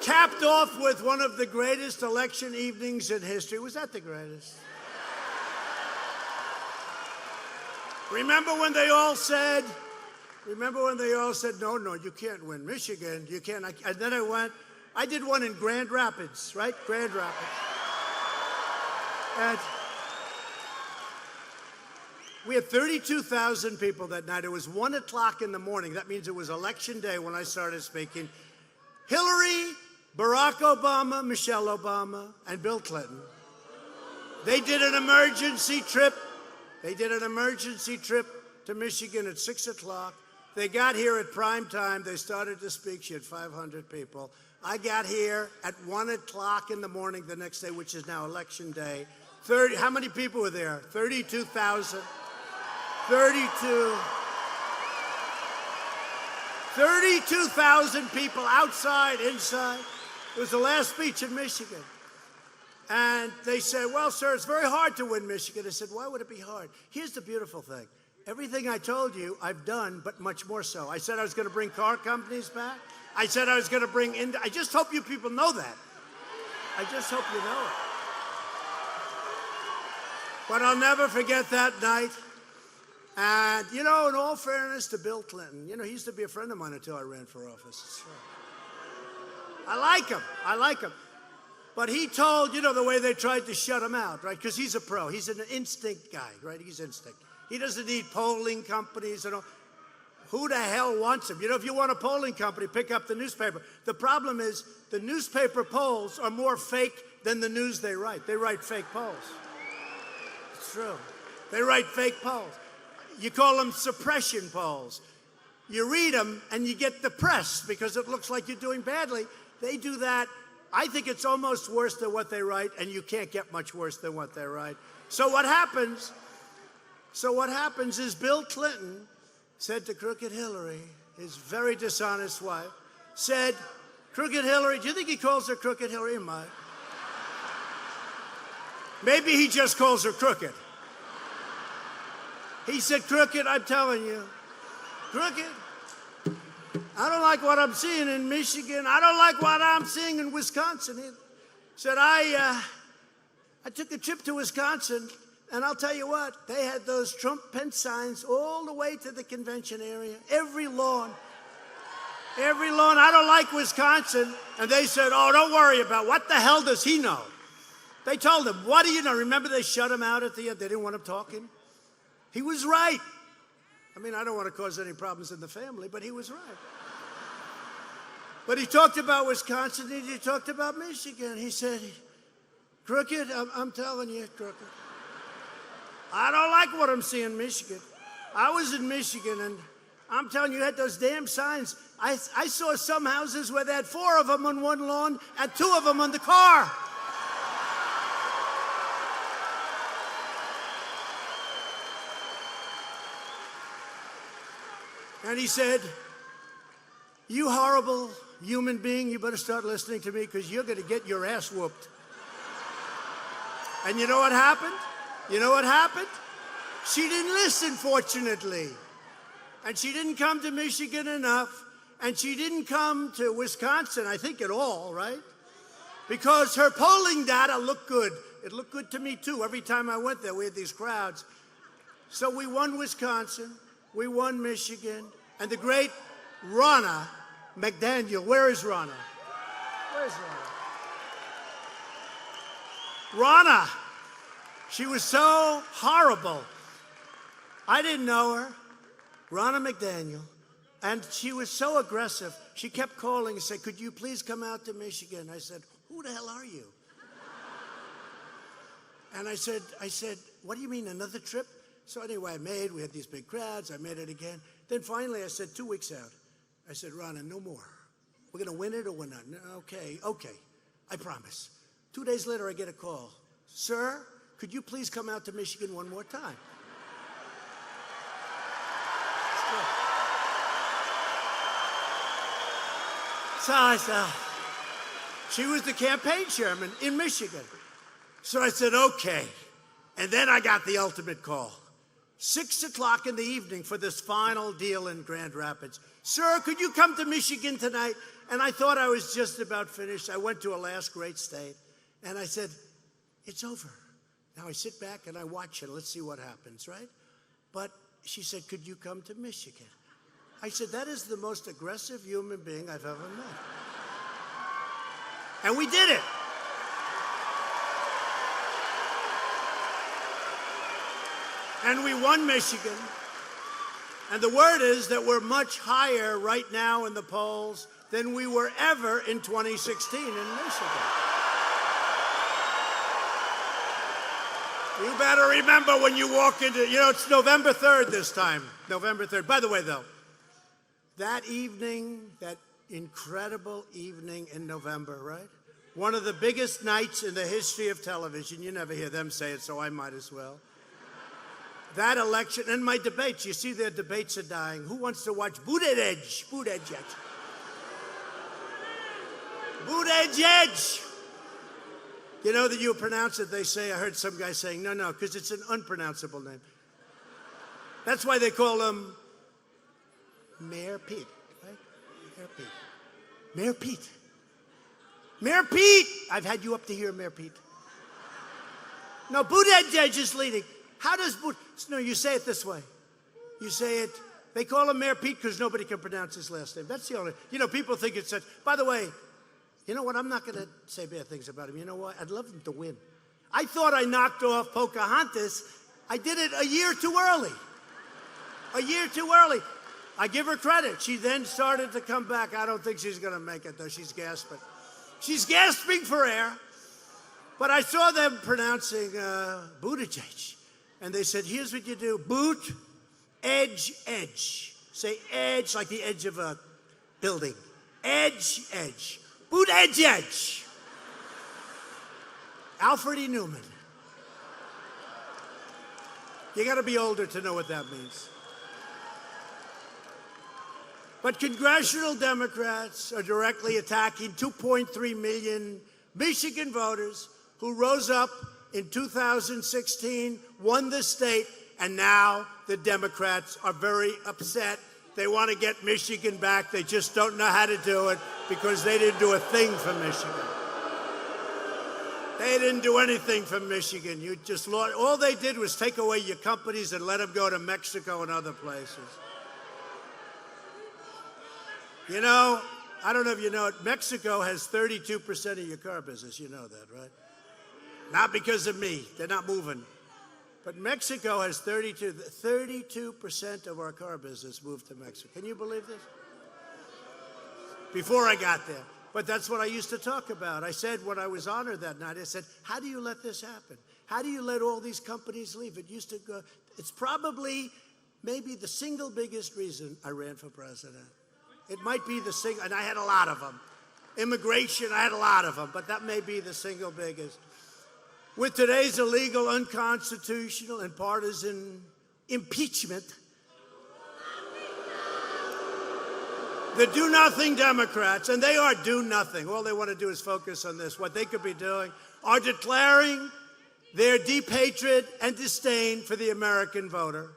S2: Capped off with one of the greatest election evenings in history. Was that the greatest? Remember when they all said, no, you can't win Michigan, you can't. And then I did one in Grand Rapids, right? Grand Rapids. And we had 32,000 people that night. It was 1 o'clock in the morning. That means it was election day when I started speaking. Hillary, Barack Obama, Michelle Obama, and Bill Clinton, they did an emergency trip. They did an emergency trip to Michigan at 6 o'clock. They got here at prime time. They started to speak. She had 500 people. I got here at 1 o'clock in the morning the next day, which is now election day. How many people were there? 32,000. 32,000 people outside, inside. It was the last speech in Michigan. And they said, well, sir, it's very hard to win Michigan. I said, why would it be hard? Here's the beautiful thing. Everything I told you, I've done, but much more so. I said I was going to bring car companies back. I said I was going to bring in. I just hope you people know that. I just hope you know it. But I'll never forget that night. And, you know, in all fairness to Bill Clinton, you know, he used to be a friend of mine until I ran for office. I like him. But he told, you know, the way they tried to shut him out, right? Because he's a pro. He's an instinct guy, right? He's instinct. He doesn't need polling companies and all. Who the hell wants him? You know, if you want a polling company, pick up the newspaper. The problem is the newspaper polls are more fake than the news they write. They write fake polls. It's true. They write fake polls. You call them suppression polls. You read them and you get depressed because it looks like you're doing badly. They do that I think it's almost worse than what they write, and you can't get much worse than what they write. So what happens is Bill Clinton said to Crooked Hillary, his very dishonest wife, said, Crooked Hillary, do you think he calls her Crooked Hillary? He might. Maybe he just calls her crooked. He said, Crooked, I'm telling you, Crooked, I don't like what I'm seeing in Michigan. I don't like what I'm seeing in Wisconsin either. Said, I took a trip to Wisconsin, and I'll tell you what, they had those Trump-Pence signs all the way to the convention area, every lawn. I don't like Wisconsin. And they said, oh, don't worry about it. What the hell does he know? They told him, what do you know? Remember they shut him out at the end? They didn't want him talking. He was right. I mean, I don't want to cause any problems in the family, but he was right. But he talked about Wisconsin, and he talked about Michigan. He said, Crooked, I'm telling you, Crooked, I don't like what I'm seeing in Michigan. I was in Michigan, and I'm telling you, you had those damn signs. I saw some houses where they had 4 of them on one lawn and 2 of them on the car. And he said, you horrible human being, you better start listening to me because you're going to get your ass whooped. And you know what happened? You know what happened? She didn't listen, fortunately. And she didn't come to Michigan enough. And she didn't come to Wisconsin, I think, at all, right? Because her polling data looked good. It looked good to me, too. Every time I went there, we had these crowds. So we won Wisconsin. We won Michigan. And the great Ronna McDaniel. Where is Ronna? Where's Ronna? Ronna. She was so horrible. I didn't know her. Ronna McDaniel. And she was so aggressive. She kept calling and said, could you please come out to Michigan? I said, who the hell are you? And I said, what do you mean, another trip? So anyway, we had these big crowds. I made it again. Then finally I said, 2 weeks out, I said, Ronna, no more. We're going to win it or we're not. No, okay, I promise. 2 days later, I get a call. Sir, could you please come out to Michigan one more time? So I said, she was the campaign chairman in Michigan. So I said, okay. And then I got the ultimate call. 6 o'clock in the evening for this final deal in Grand Rapids. Sir, could you come to Michigan tonight? And I thought I was just about finished. I went to a last great state. And I said, it's over. Now I sit back and I watch it. Let's see what happens, right? But she said, could you come to Michigan? I said, that is the most aggressive human being I've ever met. And we did it. And we won Michigan. And the word is that we're much higher right now in the polls than we were ever in 2016 in Michigan. You better remember when you walk into, it's November 3rd this time. November 3rd. By the way, though, that evening, that incredible evening in November, right? One of the biggest nights in the history of television. You never hear them say it, so I might as well. That election, and my debates, you see their debates are dying. Who wants to watch Buttigieg? Buttigieg. You know that you pronounce it, they say, I heard some guy saying, no, because it's an unpronounceable name. That's why they call him Mayor Pete, right? Mayor Pete. Mayor Pete. Mayor Pete! I've had you up to here, Mayor Pete. No, Buttigieg is leading. How does no, you say it this way. You say it, they call him Mayor Pete because nobody can pronounce his last name. That's the only, people think it's such. By the way, you know what? I'm not going to say bad things about him. You know what? I'd love him to win. I thought I knocked off Pocahontas. I did it a year too early. A year too early. I give her credit. She then started to come back. I don't think she's going to make it, though. She's gasping. She's gasping for air. But I saw them pronouncing Buttigieg. And they said, here's what you do. Boot, edge, edge. Say edge like the edge of a building. Edge, edge. Boot, edge, edge. Alfred E. Newman. You got to be older to know what that means. But congressional Democrats are directly attacking 2.3 million Michigan voters who rose up in 2016, won the state, and now the Democrats are very upset. They want to get Michigan back. They just don't know how to do it because they didn't do a thing for Michigan. They didn't do anything for Michigan. You just lost. All they did was take away your companies and let them go to Mexico and other places. You know, I don't know if you know it, Mexico has 32% of your car business. You know that, right? Not because of me. They're not moving. But Mexico has 32% of our car business moved to Mexico. Can you believe this? Before I got there. But that's what I used to talk about. I said when I was honored that night, I said, how do you let this happen? How do you let all these companies leave? It used to go, it's probably maybe the single biggest reason I ran for president. It might be the single, and I had a lot of them. Immigration, I had a lot of them, but that may be the single biggest. With today's illegal, unconstitutional, and partisan impeachment, the do-nothing Democrats, and they are do-nothing, all they want to do is focus on this, what they could be doing, are declaring their deep hatred and disdain for the American voter.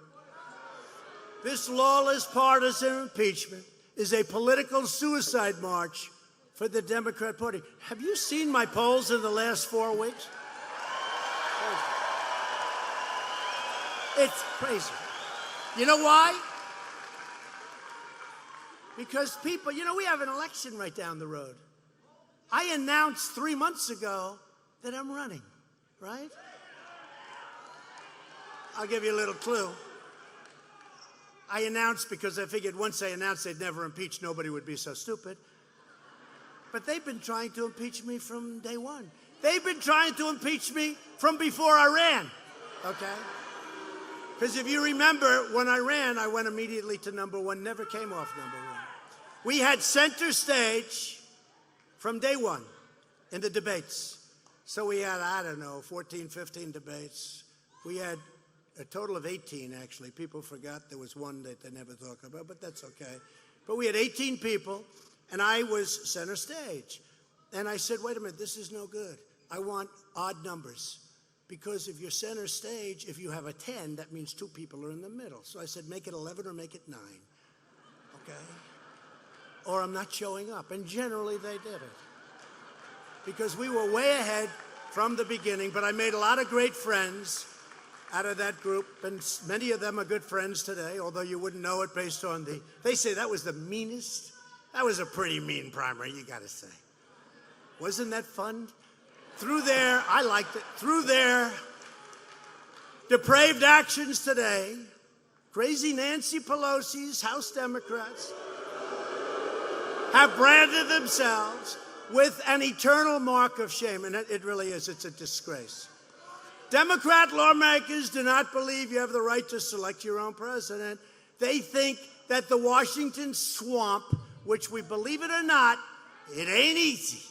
S2: This lawless partisan impeachment is a political suicide march for the Democrat Party. Have you seen my polls in the last 4 weeks? It's crazy. You know why? Because people, you know, we have an election right down the road. I announced 3 months ago that I'm running, right? I'll give you a little clue. I announced because I figured once I announced they'd never impeach, nobody would be so stupid. But they've been trying to impeach me from day one. They've been trying to impeach me from before I ran, okay? Because if you remember, when I ran, I went immediately to number one, never came off number one. We had center stage from day one in the debates. So we had, I don't know, 14, 15 debates. We had a total of 18, actually. People forgot there was one that they never talk about, but that's okay. But we had 18 people, and I was center stage. And I said, wait a minute, this is no good. I want odd numbers. Because if you're center stage, if you have a 10, that means 2 people are in the middle. So I said, make it 11 or make it 9, okay? Or I'm not showing up. And generally they did it. Because we were way ahead from the beginning, but I made a lot of great friends out of that group, and many of them are good friends today, although you wouldn't know it based on they say that was the meanest. That was a pretty mean primary, you gotta say. Wasn't that fun? Through their, I liked it, through their depraved actions today, crazy Nancy Pelosi's House Democrats have branded themselves with an eternal mark of shame, and it really is, it's a disgrace. Democrat lawmakers do not believe you have the right to select your own president. They think that the Washington swamp, which we believe it or not, it ain't easy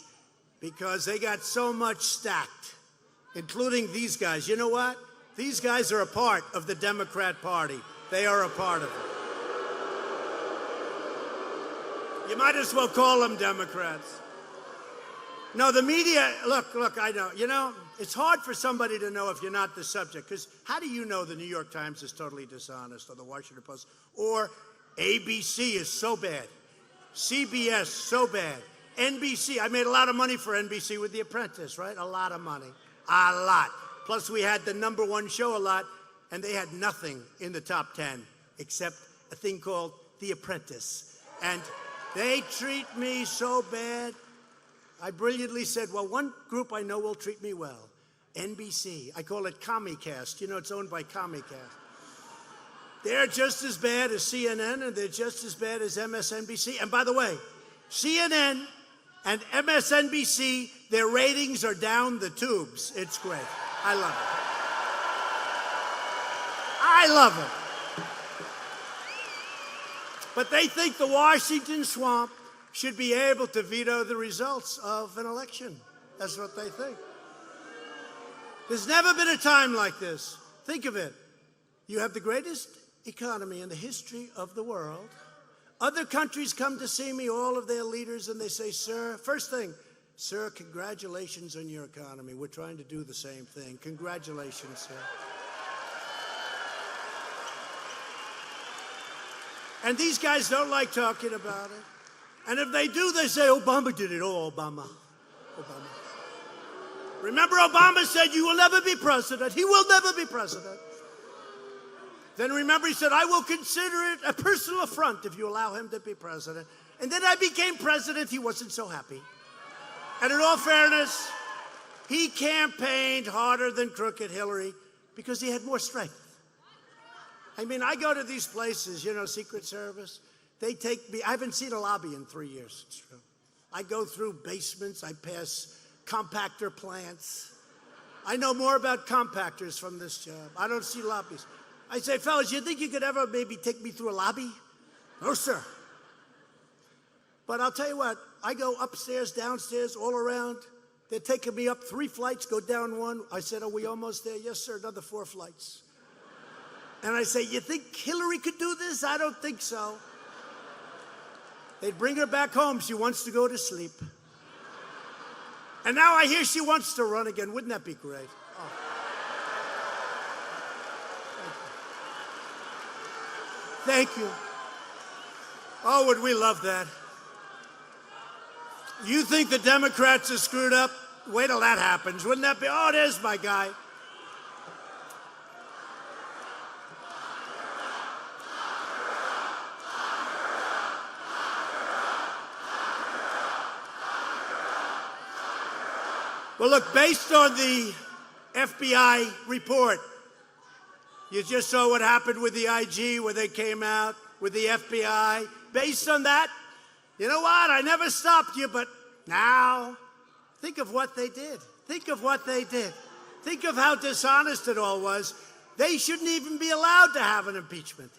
S2: because they got so much stacked, including these guys. You know what? These guys are a part of the Democrat Party. They are a part of it. You might as well call them Democrats. No, the media, look, I know. You know, it's hard for somebody to know if you're not the subject, because how do you know the New York Times is totally dishonest, or the Washington Post, or ABC is so bad, CBS so bad, NBC, I made a lot of money for NBC with The Apprentice, right? A lot of money, a lot. Plus we had the #1 show a lot, and they had nothing in the top 10 except a thing called The Apprentice. And they treat me so bad. I brilliantly said, well, one group I know will treat me well, NBC. I call it Comcast. You know, it's owned by Comcast. They're just as bad as CNN, and they're just as bad as MSNBC. And by the way, CNN and MSNBC, their ratings are down the tubes. It's great. I love it. I love it. But they think the Washington swamp should be able to veto the results of an election. That's what they think. There's never been a time like this. Think of it. You have the greatest economy in the history of the world. Other countries come to see me, all of their leaders, and they say, sir, first thing, sir, congratulations on your economy. We're trying to do the same thing. Congratulations, sir. And these guys don't like talking about it. And if they do, they say, Obama did it. Oh, Obama. Obama. Remember, Obama said, you will never be president. He will never be president. Then remember, he said, I will consider it a personal affront if you allow him to be president. And then I became president. He wasn't so happy. And in all fairness, he campaigned harder than crooked Hillary because he had more strength. I mean, I go to these places, you know, Secret Service. They take me. I haven't seen a lobby in 3 years. It's true. I go through basements. I pass compactor plants. I know more about compactors from this job. I don't see lobbies. I say, fellas, you think you could ever maybe take me through a lobby? No, sir. But I'll tell you what, I go upstairs, downstairs, all around. They're taking me up 3 flights, go down 1. I said, are we almost there? Yes, sir, another 4 flights. And I say, you think Hillary could do this? I don't think so. They'd bring her back home. She wants to go to sleep. And now I hear she wants to run again. Wouldn't that be great? Oh. Thank you. Oh, would we love that? You think the Democrats are screwed up? Wait till that happens. Wouldn't that be? Oh, there's my guy. Well, look, based on the FBI report, you just saw what happened with the IG where they came out with the FBI. Based on that, you know what? I never stopped you, but now think of what they did. Think of what they did. Think of how dishonest it all was. They shouldn't even be allowed to have an impeachment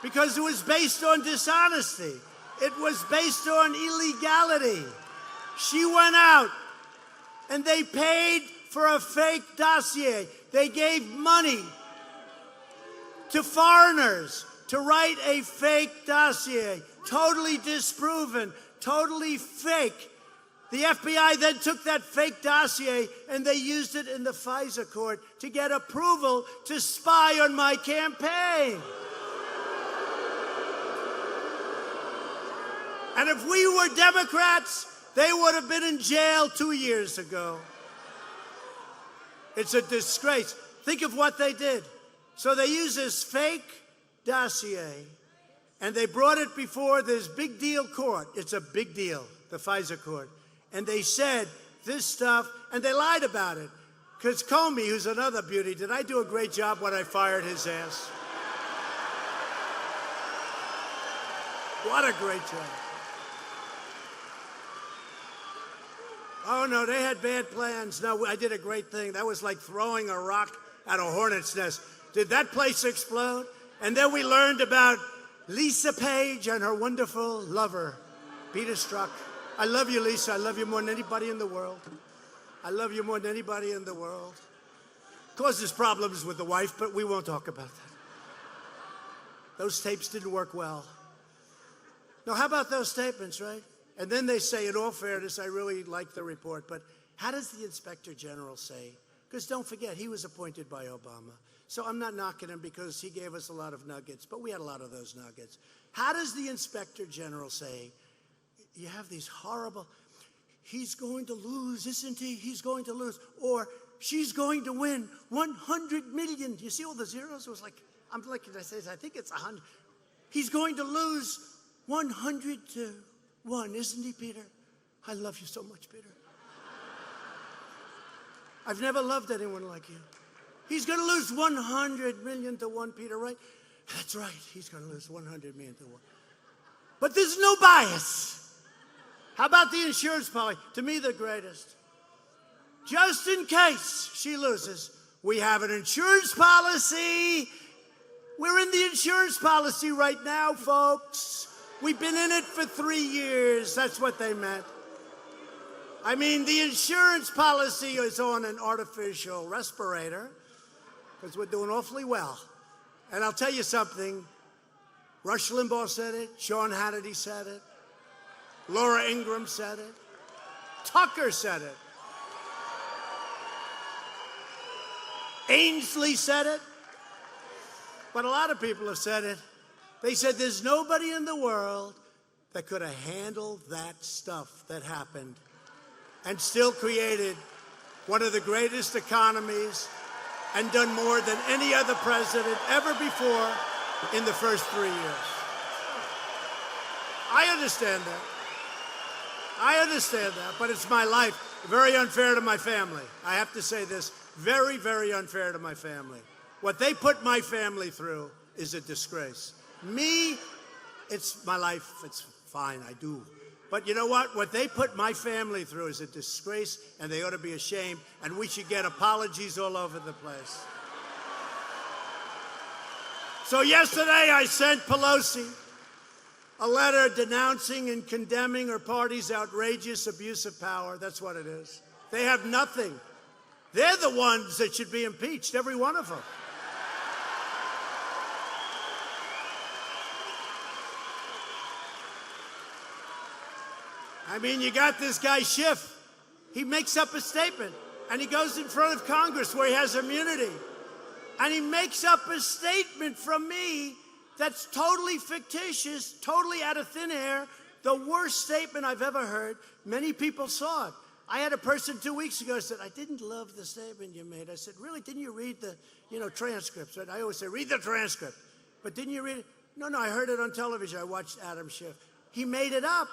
S2: because it was based on dishonesty. It was based on illegality. She went out and they paid for a fake dossier. They gave money to foreigners to write a fake dossier, totally disproven, totally fake. The FBI then took that fake dossier and they used it in the FISA court to get approval to spy on my campaign. And if we were Democrats, they would have been in jail 2 years ago. It's a disgrace. Think of what they did. So they used this fake dossier, and they brought it before this big deal court. It's a big deal, the FISA court. And they said this stuff, and they lied about it. Because Comey, who's another beauty, did I do a great job when I fired his ass? What a great job. Oh, no, they had bad plans. No, I did a great thing. That was like throwing a rock at a hornet's nest. Did that place explode? And then we learned about Lisa Page and her wonderful lover, Peter Strzok. I love you, Lisa. I love you more than anybody in the world. I love you more than anybody in the world. Causes problems with the wife, but we won't talk about that. Those tapes didn't work well. Now, how about those statements, right? And then they say, in all fairness, I really like the report, but how does the Inspector General say? Because don't forget, he was appointed by Obama. So I'm not knocking him because he gave us a lot of nuggets, but we had a lot of those nuggets. How does the Inspector General say, you have these horrible, he's going to lose, isn't he? He's going to lose. Or she's going to win 100 million. Do you see all the zeros? It was like, I'm looking, I think it's 100. He's going to lose 100-1, isn't he, Peter? I love you so much, Peter. I've never loved anyone like you. He's going to lose 100 million to 1, Peter, right? That's right. He's going to lose 100 million to 1. But there's no bias. How about the insurance policy? To me, the greatest. Just in case she loses, we have an insurance policy. We're in the insurance policy right now, folks. We've been in it for 3 years. That's what they meant. I mean, the insurance policy is on an artificial respirator because we're doing awfully well. And I'll tell you something. Rush Limbaugh said it. Sean Hannity said it. Laura Ingraham said it. Tucker said it. Ainsley said it. But a lot of people have said it. They said there's nobody in the world that could have handled that stuff that happened and still created one of the greatest economies and done more than any other president ever before in the first 3 years. I understand that. I understand that, but it's my life. Very unfair to my family. I have to say this. Very, very unfair to my family. What they put my family through is a disgrace. Me, it's my life. It's fine, I do. But you know what? What they put my family through is a disgrace, and they ought to be ashamed, and we should get apologies all over the place. So yesterday I sent Pelosi a letter denouncing and condemning her party's outrageous abuse of power. That's what it is. They have nothing. They're the ones that should be impeached, every one of them. I mean, you got this guy Schiff. He makes up a statement, and he goes in front of Congress where he has immunity, and he makes up a statement from me that's totally fictitious, totally out of thin air, the worst statement I've ever heard. Many people saw it. I had a person 2 weeks ago said, I didn't love the statement you made. I said, really? Didn't you read the, transcripts? Right? I always say, read the transcript. But didn't you read it? No, I heard it on television. I watched Adam Schiff. He made it up.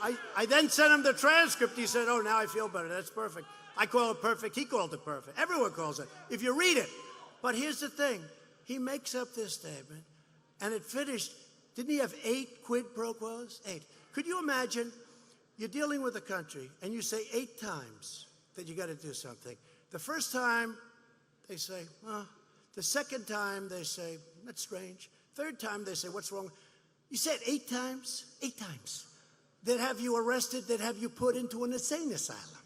S2: I then sent him the transcript. He said, oh, now I feel better. That's perfect. I call it perfect. He called it perfect. Everyone calls it, if you read it. But here's the thing. He makes up this statement, and it finished. Didn't he have 8 quid pro quos? 8. Could you imagine you're dealing with a country, and you say 8 times that you got to do something. The first time, they say, well. The second time, they say, that's strange. Third time, they say, what's wrong? You said 8 times? 8 times. They'd have you arrested, they'd have you put into an insane asylum.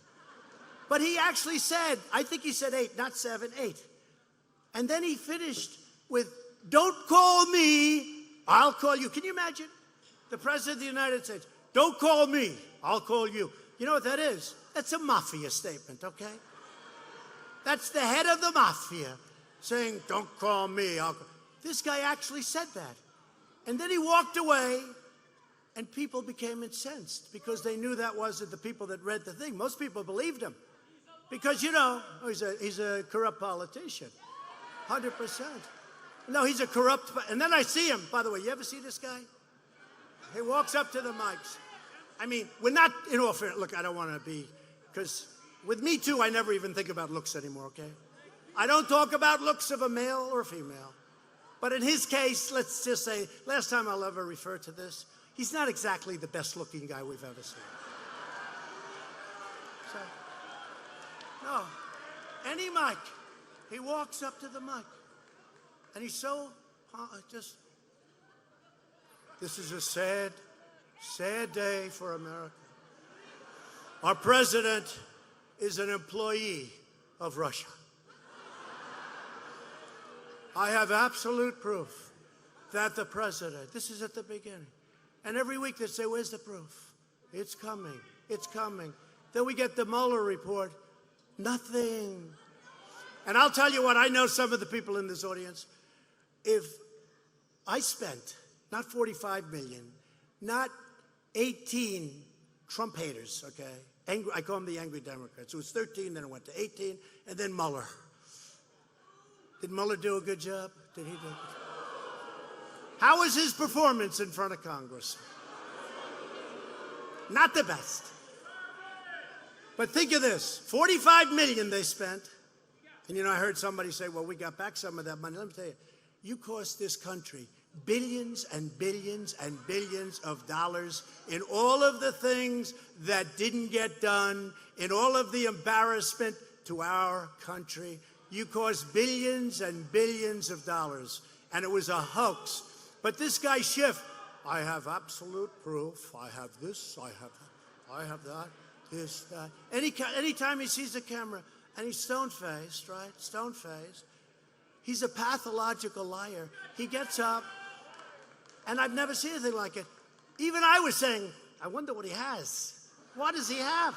S2: But he actually said, I think he said 8, not 7, 8. And then he finished with, don't call me, I'll call you. Can you imagine? The President of the United States, don't call me, I'll call you. You know what that is? That's a mafia statement, okay? That's the head of the mafia saying, don't call me, I'll call. This guy actually said that. And then he walked away. And people became incensed because they knew that wasn't the people that read the thing. Most people believed him because, he's a corrupt politician, 100%. No, he's a corrupt. And then I see him. By the way, you ever see this guy? He walks up to the mics. I mean, we're not, in all fairness, look, I don't want to be, because with Me Too, I never even think about looks anymore, okay? I don't talk about looks of a male or a female. But in his case, let's just say, last time I'll ever refer to this, he's not exactly the best-looking guy we've ever seen. So, no, any mic, he walks up to the mic, and he's so this is a sad, sad day for America. Our president is an employee of Russia. I have absolute proof that the president, this is at the beginning, and every week they say, where's the proof? It's coming. It's coming. Then we get the Mueller report. Nothing. And I'll tell you what, I know some of the people in this audience. If I spent, not 45 million, not 18 Trump haters, okay? I call them the angry Democrats. It was 13, then it went to 18, and then Mueller. Did Mueller do a good job? Did he do a good job? How was his performance in front of Congress? Not the best. But think of this, 45 million they spent. And I heard somebody say, well, we got back some of that money. Let me tell you, you cost this country billions and billions and billions of dollars in all of the things that didn't get done, in all of the embarrassment to our country. You cost billions and billions of dollars, and it was a hoax. But this guy Schiff, I have absolute proof. I have this, I have that. this guy. Anytime he sees a camera, and he's stone-faced, right? Stone-faced. He's a pathological liar. He gets up, and I've never seen anything like it. Even I was saying, I wonder what he has. What does he have?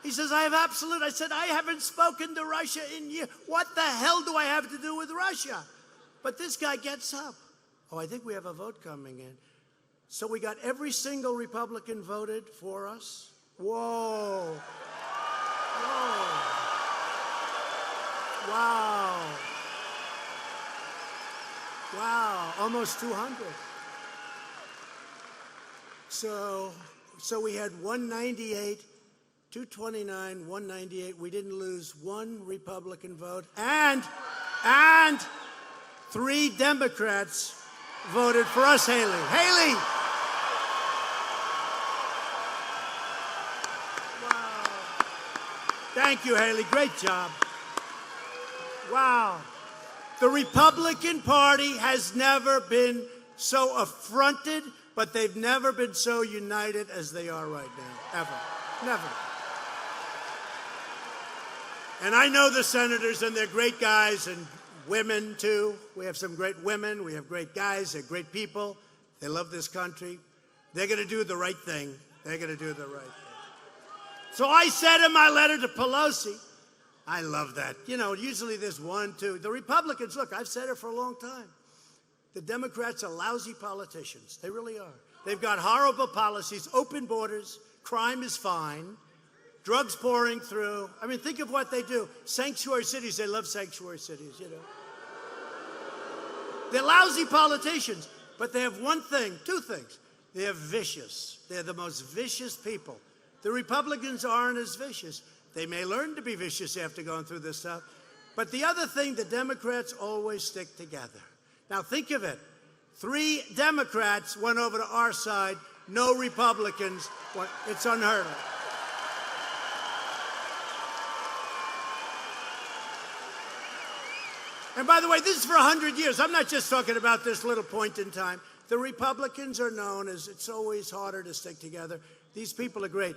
S2: He says, I have absolute. I said, I haven't spoken to Russia in years. What the hell do I have to do with Russia? But this guy gets up. Oh, I think we have a vote coming in. So we got every single Republican voted for us. Whoa. Whoa. Wow. Wow, almost 200. So we had 198, 229, 198. We didn't lose one Republican vote. And 3 Democrats voted for us, Haley. Haley! Wow. Thank you, Haley. Great job. Wow. The Republican Party has never been so affronted, but they've never been so united as they are right now, ever. Never. And I know the senators, and they're great guys, and women, too. We have some great women. We have great guys. They're great people. They love this country. They're going to do the right thing. They're going to do the right thing. So I said in my letter to Pelosi, I love that. You know, usually there's 1, 2. The Republicans, look, I've said it for a long time. The Democrats are lousy politicians. They really are. They've got horrible policies, open borders, crime is fine, drugs pouring through. I mean, think of what they do. Sanctuary cities, they love sanctuary cities, you know. They're lousy politicians, but they have one thing, 2 things. They're vicious. They're the most vicious people. The Republicans aren't as vicious. They may learn to be vicious after going through this stuff. But the other thing, the Democrats always stick together. Now think of it. 3 Democrats went over to our side. No Republicans. It's unheard of. And by the way, this is for 100 years. I'm not just talking about this little point in time. The Republicans are known as it's always harder to stick together. These people are great.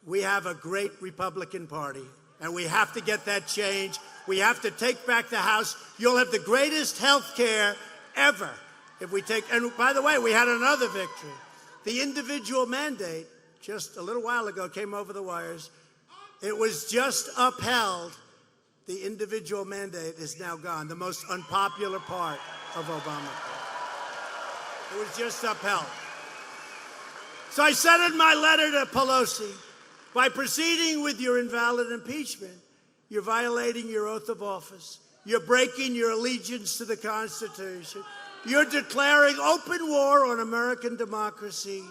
S2: We have a great Republican Party, and we have to get that change. We have to take back the House. You'll have the greatest health care ever if we take, and by the way, we had another victory. The individual mandate, just a little while ago, came over the wires. It was just upheld. The individual mandate is now gone, the most unpopular part of Obamacare. It was just upheld. So I said in my letter to Pelosi, by proceeding with your invalid impeachment, you're violating your oath of office. You're breaking your allegiance to the Constitution. You're declaring open war on American democracy.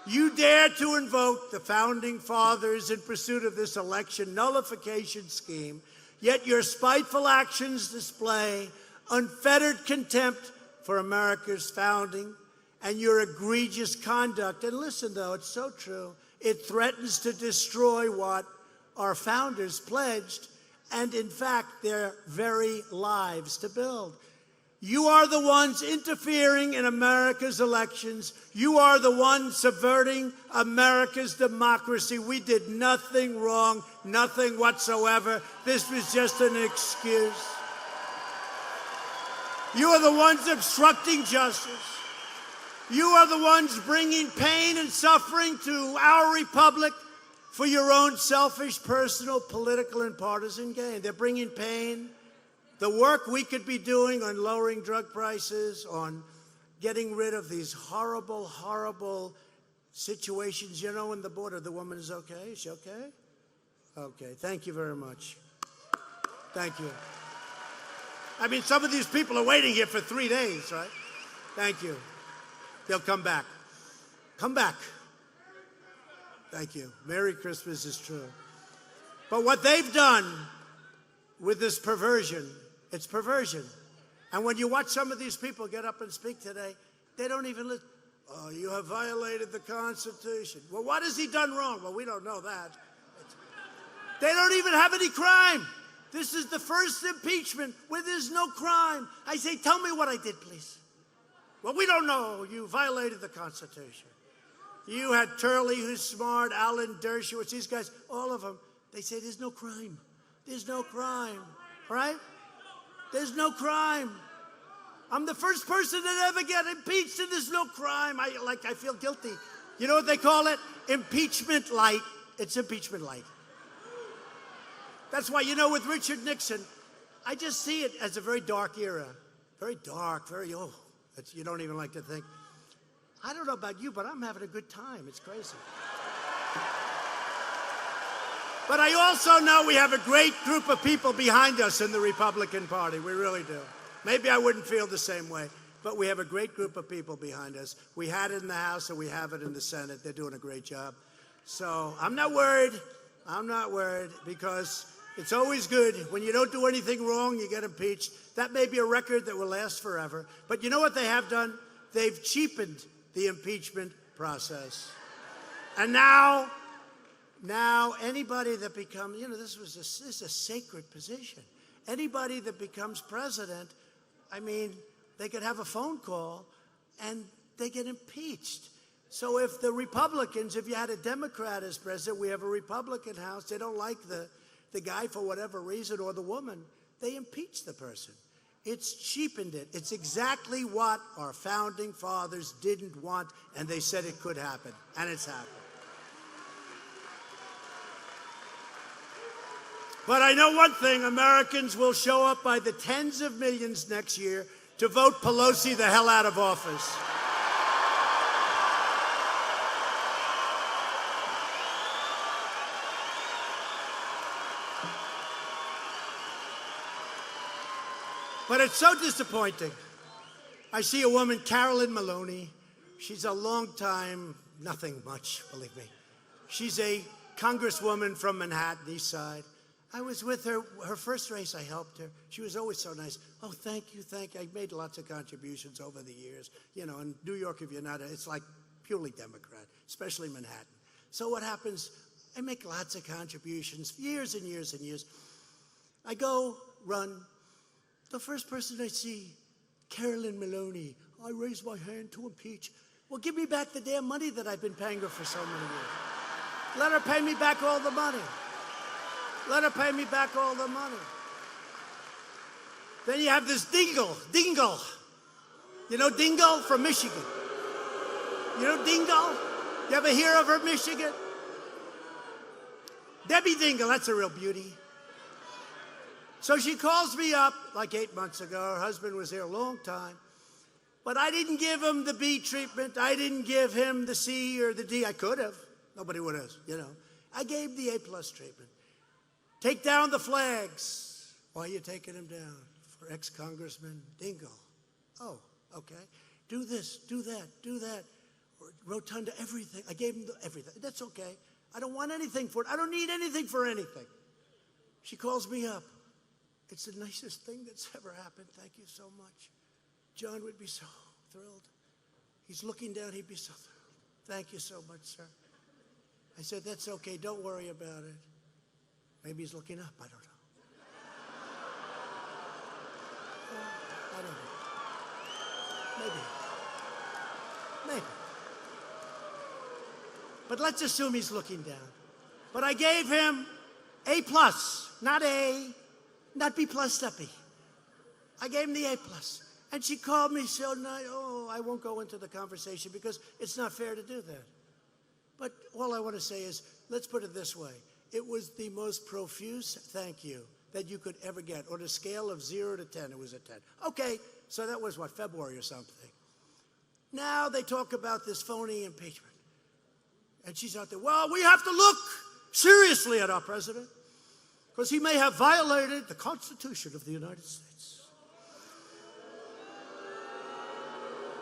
S2: You dare to invoke the Founding Fathers in pursuit of this election nullification scheme, yet your spiteful actions display unfettered contempt for America's founding and your egregious conduct. And listen, though, it's so true. It threatens to destroy what our founders pledged and, in fact, their very lives to build. You are the ones interfering in America's elections. You are the ones subverting America's democracy. We did nothing wrong, nothing whatsoever. This was just an excuse. You are the ones obstructing justice. You are the ones bringing pain and suffering to our republic for your own selfish, personal, political, and partisan gain. They're bringing pain. The work we could be doing on lowering drug prices, on getting rid of these horrible, horrible situations. You know, in the border, the woman is okay. Is she okay? Okay. Thank you very much. Thank you. I mean, some of these people are waiting here for 3 days, right? Thank you. They'll come back. Come back. Thank you. Merry Christmas is true. But what they've done with this perversion, it's perversion. And when you watch some of these people get up and speak today, they don't even listen. Oh, you have violated the Constitution. Well, what has he done wrong? Well, we don't know that. They don't even have any crime. This is the first impeachment where there's no crime. I say, tell me what I did, please. Well, we don't know. You violated the Constitution. You had Turley, who's smart, Alan Dershowitz, these guys, all of them. They say there's no crime. There's no crime, right? There's no crime. I'm the first person to ever get impeached, and there's no crime. I feel guilty. You know what they call it? Impeachment light. It's impeachment light. That's why, you know, with Richard Nixon, I just see it as a very dark era. Very dark, you don't even like to think. I don't know about you, but I'm having a good time. It's crazy. But I also know we have a great group of people behind us in the Republican Party. We really do. Maybe I wouldn't feel the same way, but we have a great group of people behind us. We had it in the House and we have it in the Senate. They're doing a great job. So I'm not worried. I'm not worried because it's always good. When you don't do anything wrong, you get impeached. That may be a record that will last forever. But you know what they have done? They've cheapened the impeachment process. And now anybody that becomes, this is a sacred position. Anybody that becomes president, I mean, they could have a phone call and they get impeached. So if the Republicans, if you had a Democrat as president, we have a Republican House, they don't like the guy for whatever reason or the woman, they impeach the person. It's cheapened it. It's exactly what our founding fathers didn't want, and they said it could happen, and it's happened. But I know one thing, Americans will show up by the tens of millions next year to vote Pelosi the hell out of office. But it's so disappointing. I see a woman, Carolyn Maloney. She's a long time, nothing much, believe me. She's a congresswoman from Manhattan, East Side. I was with her, her first race, I helped her. She was always so nice. Oh, thank you, thank you. I made lots of contributions over the years. You know, in New York, if you're not, it's like purely Democrat, especially Manhattan. So what happens, I make lots of contributions, years and years and years. I go run. The first person I see, Carolyn Maloney. I raise my hand to impeach. Well, give me back the damn money that I've been paying her for so many years. Let her pay me back all the money. Let her pay me back all the money. Then you have this Dingle. You know Dingle from Michigan? You know Dingle? You ever hear of her, Michigan? Debbie Dingle, that's a real beauty. So she calls me up like 8 months ago. Her husband was here a long time. But I didn't give him the B treatment. I didn't give him the C or the D. I could have. Nobody would have, you know. I gave the A+ treatment. Take down the flags. Why are you taking them down? For ex-Congressman Dingle. Oh, okay. Do this, do that. Rotunda, everything. I gave him everything. That's okay. I don't want anything for it. I don't need anything for anything. She calls me up. It's the nicest thing that's ever happened. Thank you so much. John would be so thrilled. He's looking down. He'd be so thrilled. Thank you so much, sir. I said, that's okay. Don't worry about it. Maybe he's looking up. I don't know. I don't know. Maybe. But let's assume he's looking down. But I gave him A+, not A, not B+, not B. I gave him the A+. And she called me so nice. Oh, I won't go into the conversation because it's not fair to do that. But all I want to say is, let's put it this way. It was the most profuse thank you that you could ever get. On a scale of 0 to 10, it was a 10. Okay, so that was, what, February or something. Now they talk about this phony impeachment. And she's out there, well, we have to look seriously at our president because he may have violated the Constitution of the United States.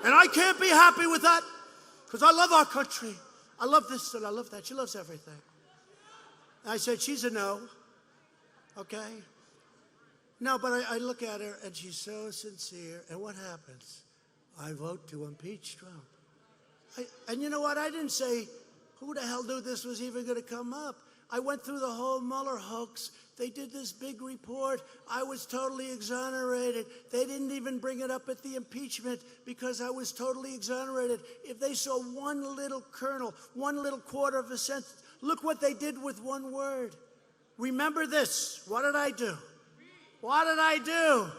S2: And I can't be happy with that because I love our country. I love this and I love that. She loves everything. I said, she's a no, okay? No, but I look at her, and she's so sincere, and what happens? I vote to impeach Trump. And you know what? I didn't say, who the hell knew this was even going to come up? I went through the whole Mueller hoax. They did this big report. I was totally exonerated. They didn't even bring it up at the impeachment because I was totally exonerated. If they saw one little kernel, one little quarter of a sentence, look what they did with one word. Remember this. What did I do? What did I do?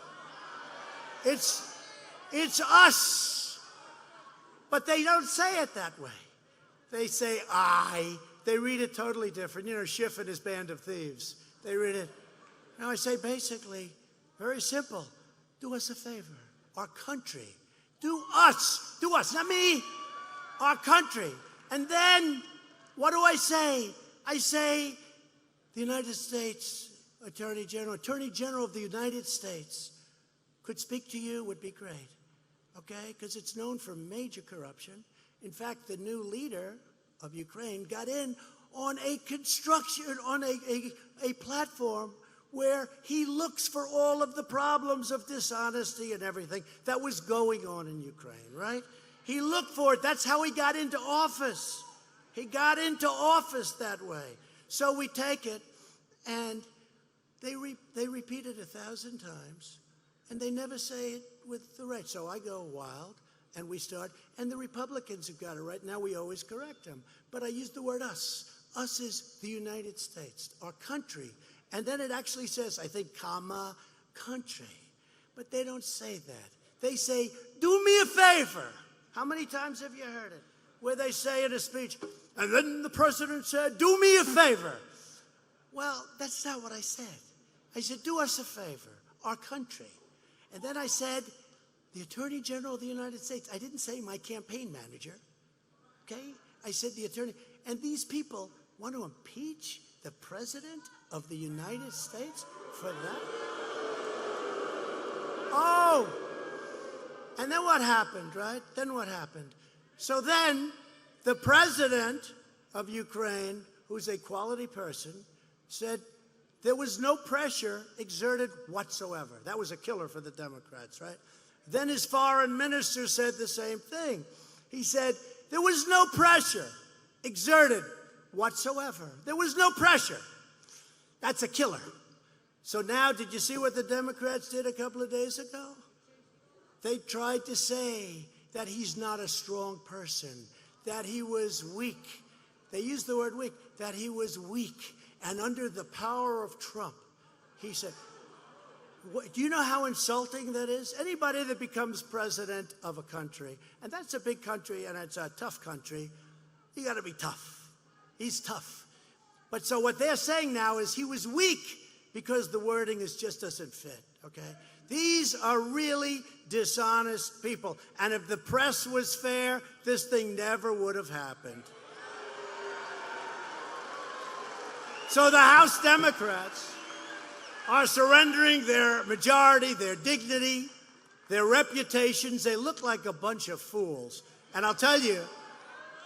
S2: It's us. But they don't say it that way. They say I. They read it totally different. You know, Schiff and his band of thieves. They read it. Now I say basically, very simple, do us a favor. Our country. Do us, not me. Our country. And then, what do I say? I say, the United States Attorney General of the United States could speak to you, would be great. Okay? Because it's known for major corruption. In fact, the new leader of Ukraine got in on a platform where he looks for all of the problems of dishonesty and everything that was going on in Ukraine, right? He looked for it. That's how he got into office. He got into office that way. So we take it, and they repeat it 1,000 times, and they never say it with the right. So I go wild. And we start, and the Republicans have got it right. Now we always correct them. But I use the word us. Us is the United States, our country. And then it actually says, I think, comma, country. But they don't say that. They say, do me a favor. How many times have you heard it? Where they say in a speech, and then the president said, do me a favor. Well, that's not what I said. I said, do us a favor, our country. And then I said, the Attorney General of the United States. I didn't say my campaign manager, okay? I said the attorney. And these people want to impeach the President of the United States for that? Oh! And then what happened, right? Then what happened? So then the President of Ukraine, who's a quality person, said there was no pressure exerted whatsoever. That was a killer for the Democrats, right? Then his foreign minister said the same thing. He said, there was no pressure exerted whatsoever. There was no pressure. That's a killer. So now, did you see what the Democrats did a couple of days ago? They tried to say that he's not a strong person, that he was weak. They used the word weak, that he was weak. And under the power of Trump, he said, do you know how insulting that is? Anybody that becomes president of a country, and that's a big country and it's a tough country, you got to be tough. He's tough. But so what they're saying now is he was weak because the wording just doesn't fit, okay? These are really dishonest people. And if the press was fair, this thing never would have happened. So the House Democrats are surrendering their majority, their dignity, their reputations. They look like a bunch of fools. And I'll tell you,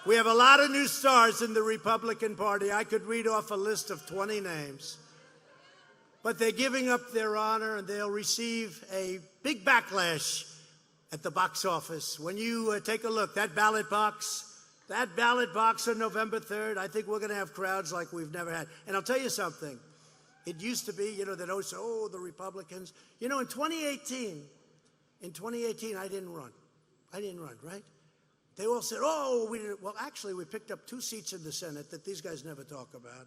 S2: we have a lot of new stars in the Republican Party. I could read off a list of 20 names. But they're giving up their honor, and they'll receive a big backlash at the box office. When you take a look, that ballot box on November 3rd, I think we're going to have crowds like we've never had. And I'll tell you something. It used to be, they'd always say, oh, the Republicans. In 2018, I didn't run. Right? They all said, oh, we didn't. Well, actually, we picked up 2 seats in the Senate that these guys never talk about.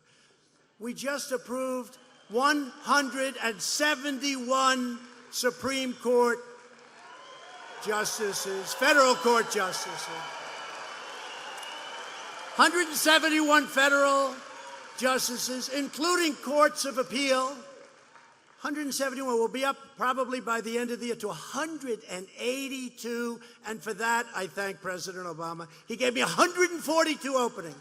S2: We just approved 171 Supreme Court justices, federal court justices. 171 federal justices, including courts of appeal. 171 will be up probably by the end of the year to 182. And for that, I thank President Obama. He gave me 142 openings.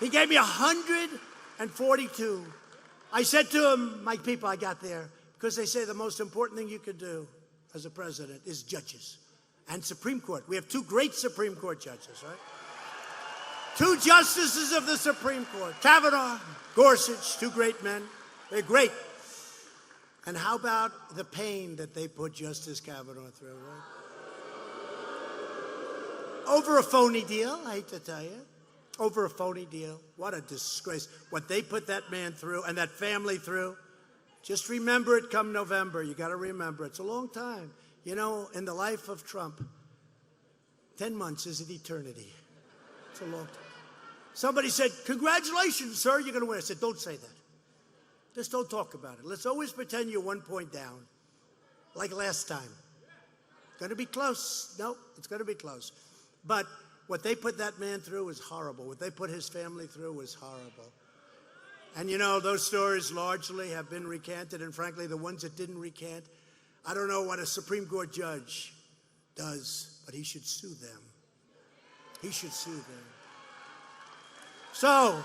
S2: He gave me 142. I said to him, my people, I got there, because they say the most important thing you could do as a president is judges and Supreme Court. We have 2 great Supreme Court judges, right? 2 justices of the Supreme Court, Kavanaugh, Gorsuch, 2 great men. They're great. And how about the pain that they put Justice Kavanaugh through, right? Over a phony deal, I hate to tell you. over a phony deal. What a disgrace. What they put that man through and that family through. Just remember it come November. You got to remember. It's a long time. You know, in the life of Trump, 10 months is an eternity. It's a long time. Somebody said, congratulations, sir, you're going to win. I said, don't say that. Just don't talk about it. Let's always pretend you're 1 point down, like last time. It's going to be close. No, it's going to be close. But what they put that man through was horrible. What they put his family through was horrible. And, you know, those stories largely have been recanted, and frankly, the ones that didn't recant, I don't know what a Supreme Court judge does, but he should sue them. He should sue them. So,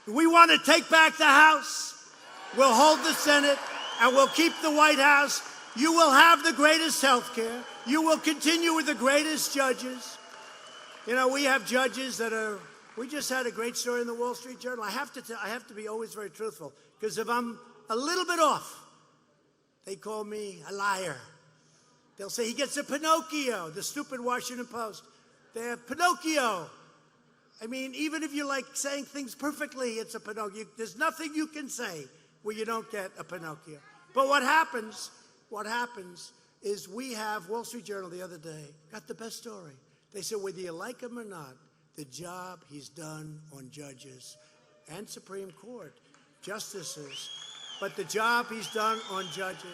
S2: we want to take back the House. We'll hold the Senate, and we'll keep the White House. You will have the greatest health care. You will continue with the greatest judges. You know, we have judges that are, we just had a great story in the Wall Street Journal. I have to be always very truthful, because if I'm a little bit off, they call me a liar. They'll say he gets a Pinocchio, the stupid Washington Post. They have Pinocchio. I mean, even if you like saying things perfectly, it's a Pinocchio. There's nothing you can say where you don't get a Pinocchio. But what happens is we have, Wall Street Journal the other day got the best story. They said, whether you like him or not, the job he's done on judges and Supreme Court justices, but the job he's done on judges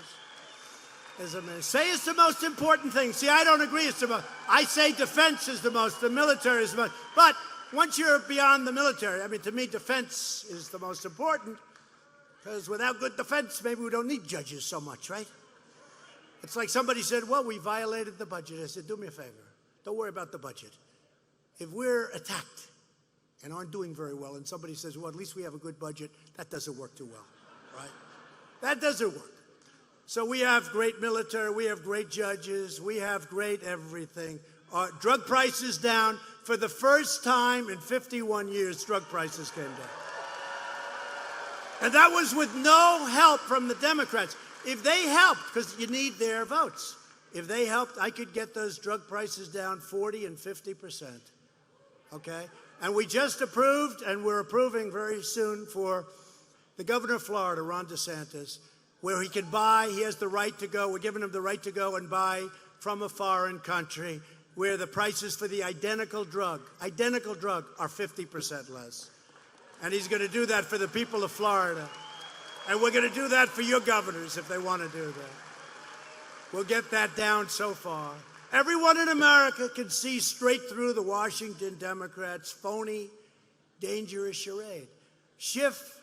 S2: is amazing. Say it's the most important thing. See, I don't agree it's the most. I say defense is the most, the military is the most. But once you're beyond the military, I mean, to me, defense is the most important, because without good defense, maybe we don't need judges so much, right? It's like somebody said, well, we violated the budget. I said, do me a favor. Don't worry about the budget. If we're attacked and aren't doing very well, and somebody says, well, at least we have a good budget, that doesn't work too well, right? That doesn't work. So we have great military, we have great judges, we have great everything. Drug prices down. For the first time in 51 years, drug prices came down. And that was with no help from the Democrats. If they helped, because you need their votes, if they helped, I could get those drug prices down 40 and 50%. Okay? And we just approved, and we're approving very soon for the governor of Florida, Ron DeSantis, where he can buy, he has the right to go, we're giving him the right to go and buy from a foreign country, where the prices for the identical drug are 50% less. And he's going to do that for the people of Florida. And we're going to do that for your governors if they want to do that. We'll get that down so far. Everyone in America can see straight through the Washington Democrats' phony, dangerous charade. Schiff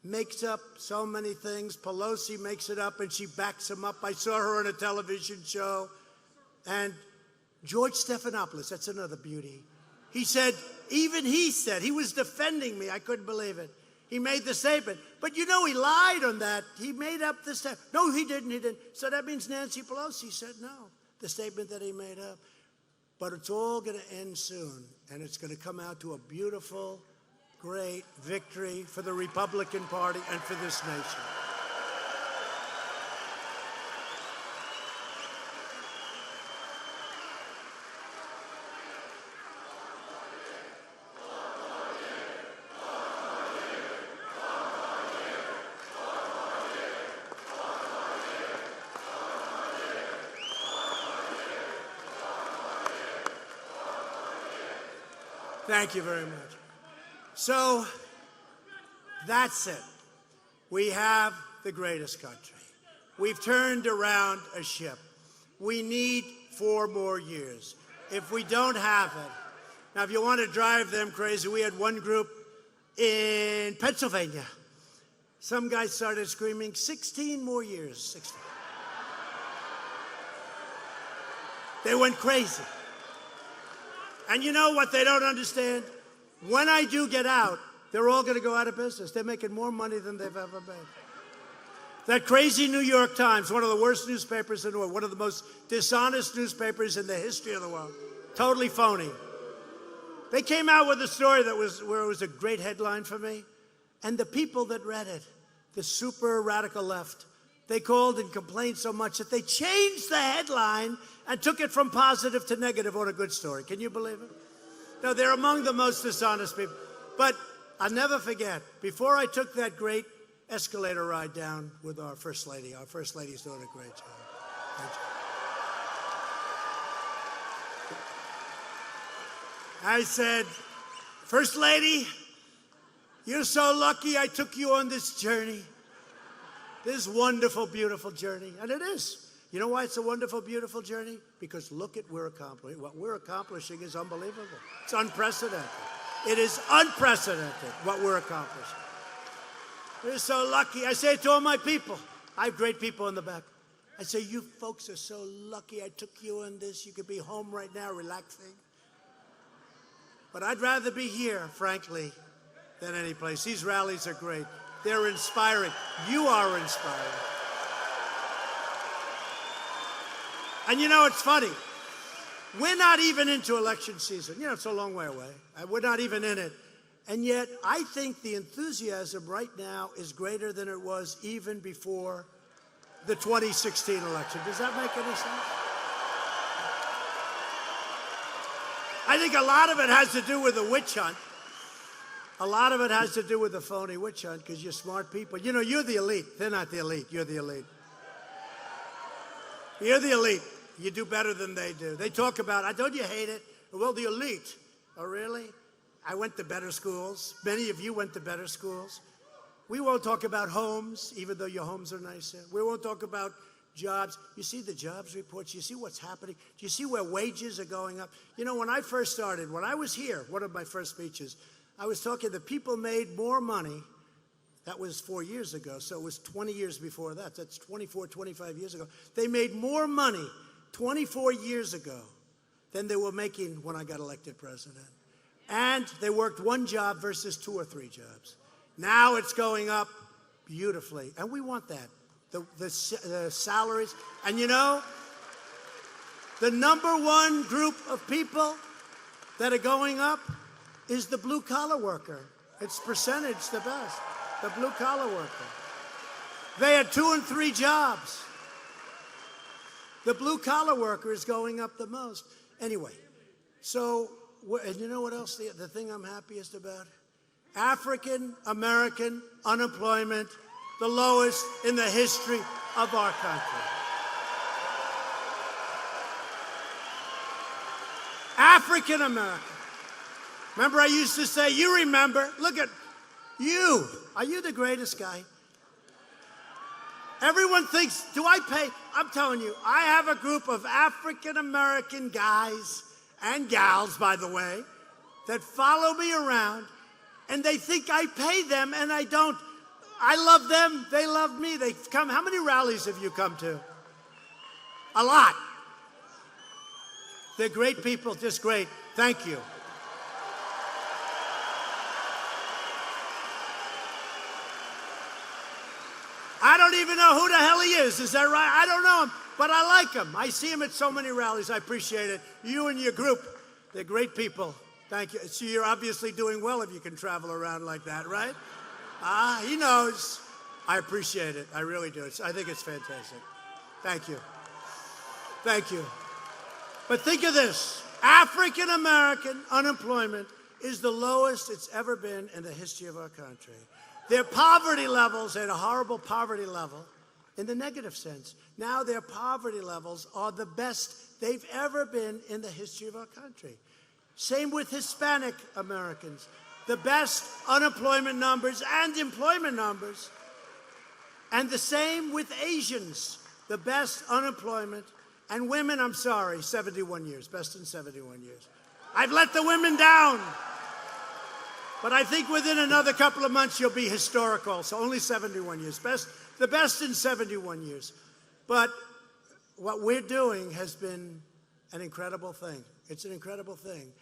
S2: makes up so many things. Pelosi makes it up, and she backs him up. I saw her on a television show. And George Stephanopoulos, that's another beauty. He said, even he said, he was defending me. I couldn't believe it. He made the statement. But you know, he lied on that. He made up the statement. No, he didn't. So that means Nancy Pelosi said no, the statement that he made up. But it's all going to end soon, and it's going to come out to a beautiful, great victory for the Republican Party and for this nation. Thank you very much. So that's it. We have the greatest country. We've turned around a ship. We need 4 more years. If we don't have it, now if you want to drive them crazy, we had one group in Pennsylvania. Some guy started screaming, 16 more years, 16. They went crazy. And you know what they don't understand? When I do get out, they're all going to go out of business. They're making more money than they've ever made. That crazy New York Times, one of the worst newspapers in the world, one of the most dishonest newspapers in the history of the world, totally phony. They came out with a story where it was a great headline for me. And the people that read it, the super radical left, they called and complained so much that they changed the headline and took it from positive to negative on a good story. Can you believe it? No, they're among the most dishonest people. But I'll never forget, before I took that great escalator ride down with our First Lady's doing a great job. Great job. I said, First Lady, you're so lucky I took you on this journey. This wonderful, beautiful journey. And it is. You know why it's a wonderful, beautiful journey? Because look at what we're accomplishing is unbelievable. It's unprecedented. It is unprecedented what we're accomplishing. We're so lucky. I say it to all my people. I have great people in the back. I say, you folks are so lucky I took you on this. You could be home right now relaxing. But I'd rather be here, frankly, than any place. These rallies are great. They're inspiring. You are inspiring. And you know, it's funny. We're not even into election season. You know, it's a long way away. We're not even in it. And yet, I think the enthusiasm right now is greater than it was even before the 2016 election. Does that make any sense? I think a lot of it has to do with the witch hunt. A lot of it has to do with the phony witch hunt because you're smart people. You know, you're the elite. They're not the elite. You're the elite. You're the elite. You do better than they do. They talk about, I told you hate it. Well, the elite. Oh, really? I went to better schools. Many of you went to better schools. We won't talk about homes, even though your homes are nicer. We won't talk about jobs. You see the jobs reports. You see what's happening. Do you see where wages are going up? You know, when I first started, when I was here, one of my first speeches, I was talking that people made more money. That was 4 years ago, so it was 20 years before that. That's 24, 25 years ago. They made more money 24 years ago than they were making when I got elected president. And they worked one job versus 2 or 3 jobs. Now it's going up beautifully, and we want that. The salaries. And you know, the #1 group of people that are going up is the blue-collar worker. It's percentage the best. The blue-collar worker. They had 2 and 3 jobs. The blue-collar worker is going up the most. Anyway, so, and you know what else the thing I'm happiest about? African-American unemployment, the lowest in the history of our country. African-American. Remember I used to say, you remember, look at you. Are you the greatest guy? Everyone thinks, do I pay? I'm telling you, I have a group of African-American guys and gals, by the way, that follow me around, and they think I pay them, and I don't. I love them. They love me. They come. How many rallies have you come to? A lot. They're great people, just great. Thank you. I don't even know who the hell he is. Is that right? I don't know him, but I like him. I see him at so many rallies. I appreciate it. You and your group, they're great people. Thank you. So you're obviously doing well if you can travel around like that, right? He knows. I appreciate it. I really do. I think it's fantastic. Thank you. Thank you. But think of this. African-American unemployment is the lowest it's ever been in the history of our country. Their poverty levels at a horrible poverty level in the negative sense. Now their poverty levels are the best they've ever been in the history of our country. Same with Hispanic Americans. The best unemployment numbers and employment numbers. And the same with Asians. The best unemployment. And women, I'm sorry, 71 years. Best in 71 years. I've let the women down. But I think within another couple of months, you'll be historical. So only 71 years. The best in 71 years. But what we're doing has been an incredible thing. It's an incredible thing.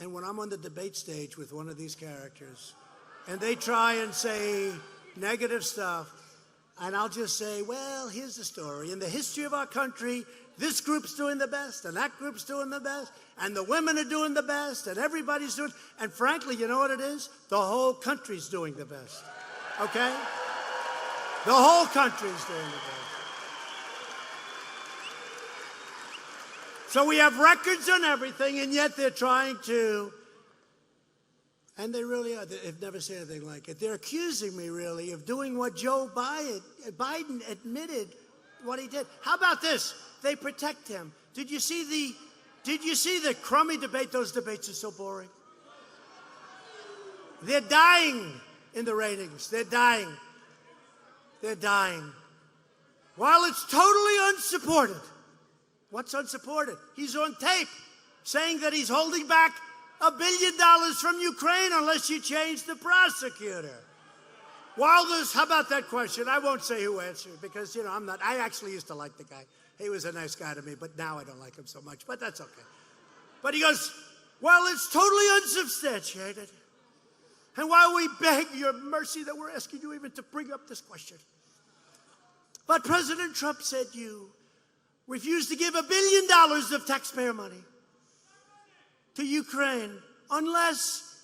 S2: And when I'm on the debate stage with one of these characters, and they try and say negative stuff, and I'll just say, well, here's the story. In the history of our country, this group's doing the best, and that group's doing the best, and the women are doing the best, and everybody's doing, and frankly, you know what it is? The whole country's doing the best, okay? The whole country's doing the best. So we have records on everything, and yet they're trying to And they really are. They've never said anything like it. They're accusing me, really, of doing what Joe Biden admitted what he did. How about this? They protect him. Did you see the crummy debate? Those debates are so boring. They're dying in the ratings. They're dying. They're dying. While it's totally unsupported. What's unsupported? He's on tape saying that he's holding back $1 billion from Ukraine unless you change the prosecutor. While this, how about that question? I won't say who answered because, I actually used to like the guy. He was a nice guy to me, but now I don't like him so much, but that's okay. But he goes, well, it's totally unsubstantiated. And while we beg your mercy that we're asking you even to bring up this question. But President Trump said you refused to give $1 billion of taxpayer money to Ukraine unless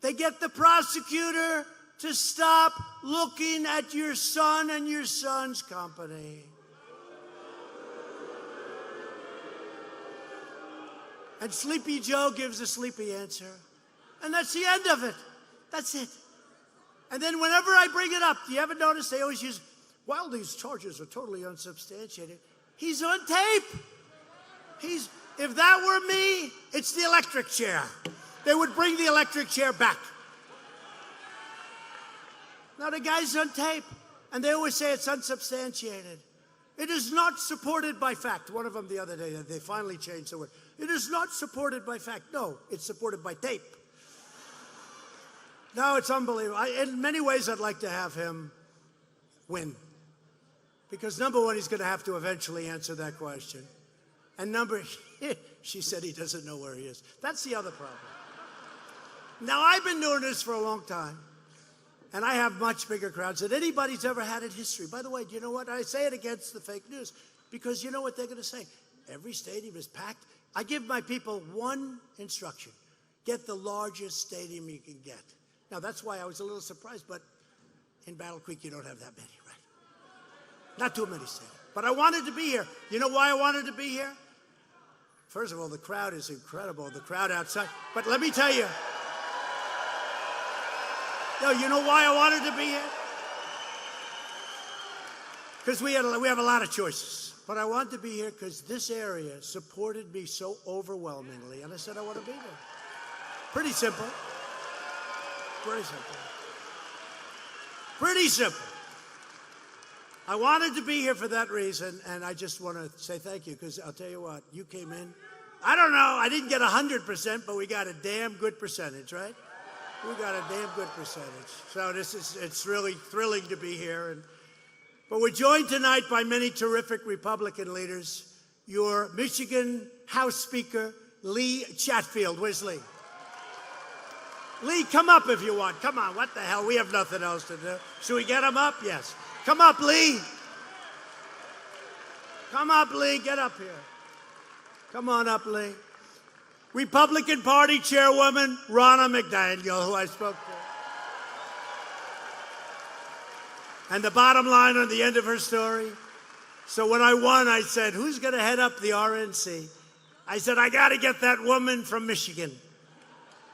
S2: they get the prosecutor to stop looking at your son and your son's company. And Sleepy Joe gives a sleepy answer. And that's the end of it. That's it. And then whenever I bring it up, do you ever notice they always use, well, these charges are totally unsubstantiated. He's on tape. If that were me, it's the electric chair. They would bring the electric chair back. Now the guy's on tape, and they always say it's unsubstantiated. It is not supported by fact. One of them the other day, they finally changed the word. It is not supported by fact. No, it's supported by tape. No, it's unbelievable. In many ways, I'd like to have him win. Because number one, he's going to have to eventually answer that question. And she said he doesn't know where he is. That's the other problem. Now, I've been doing this for a long time. And I have much bigger crowds than anybody's ever had in history. By the way, do you know what? I say it against the fake news. Because you know what they're going to say? Every stadium is packed. I give my people one instruction. Get the largest stadium you can get. Now, that's why I was a little surprised. But in Battle Creek, you don't have that many, right? Not too many stadiums. But I wanted to be here. You know why I wanted to be here? First of all, the crowd is incredible. The crowd outside. But let me tell you. No, you know why I wanted to be here? Because we have a lot of choices. But I wanted to be here because this area supported me so overwhelmingly. And I said I want to be there. Pretty simple. Pretty simple. Pretty simple. I wanted to be here for that reason, and I just want to say thank you, because I'll tell you what, you came in. I don't know, I didn't get 100%, but we got a damn good percentage, right? We got a damn good percentage. So it's really thrilling to be here. But we're joined tonight by many terrific Republican leaders. Your Michigan House Speaker, Lee Chatfield. Where's Lee? Lee, come up if you want. Come on, what the hell? We have nothing else to do. Should we get him up? Yes. Come up, Lee. Come up, Lee. Get up here. Come on up, Lee. Republican Party Chairwoman Ronna McDaniel, who I spoke to. And the bottom line on the end of her story. So when I won, I said, who's going to head up the RNC? I said, I got to get that woman from Michigan.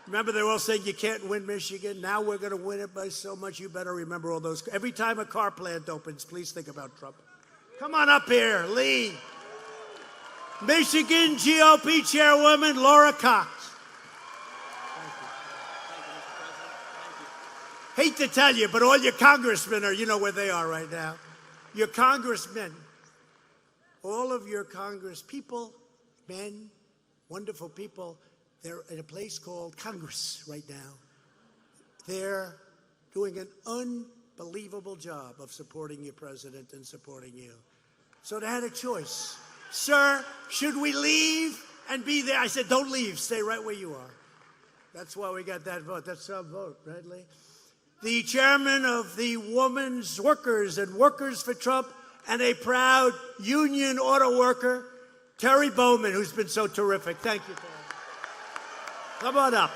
S2: Remember, they were all saying you can't win Michigan. Now we're going to win it by so much. You better remember all those. Every time a car plant opens, please think about Trump. Come on up here, Lee. Michigan GOP Chairwoman Laura Cox. Thank you. Thank you, Mr. President. Thank you. Hate to tell you, but all your congressmen are, you know where they are right now. Your congressmen, all of your congresspeople, men, wonderful people, they're at a place called Congress right now. They're doing an unbelievable job of supporting your president and supporting you. So they had a choice. Sir, should we leave and be there? I said, don't leave. Stay right where you are. That's why we got that vote. That's our vote, right, Lee? The chairman of the Women's Workers and Workers for Trump and a proud union auto worker, Terry Bowman, who's been so terrific. Thank you, Terry. Come on up.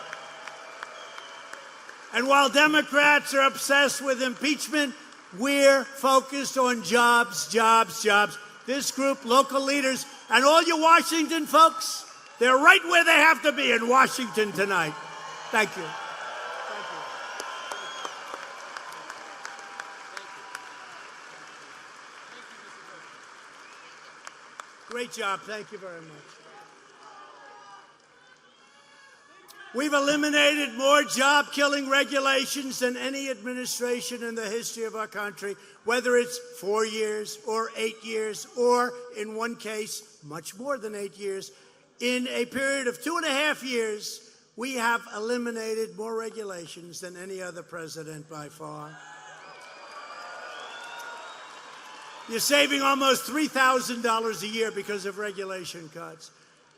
S2: And while Democrats are obsessed with impeachment, we're focused on jobs, jobs, jobs. This group, local leaders, and all you Washington folks, they're right where they have to be in Washington tonight. Thank you. Great job. Thank you very much. We've eliminated more job-killing regulations than any administration in the history of our country, whether it's 4 years or 8 years, or in one case, much more than 8 years. In a period of 2.5 years, we have eliminated more regulations than any other president by far. You're saving almost $3,000 a year because of regulation cuts.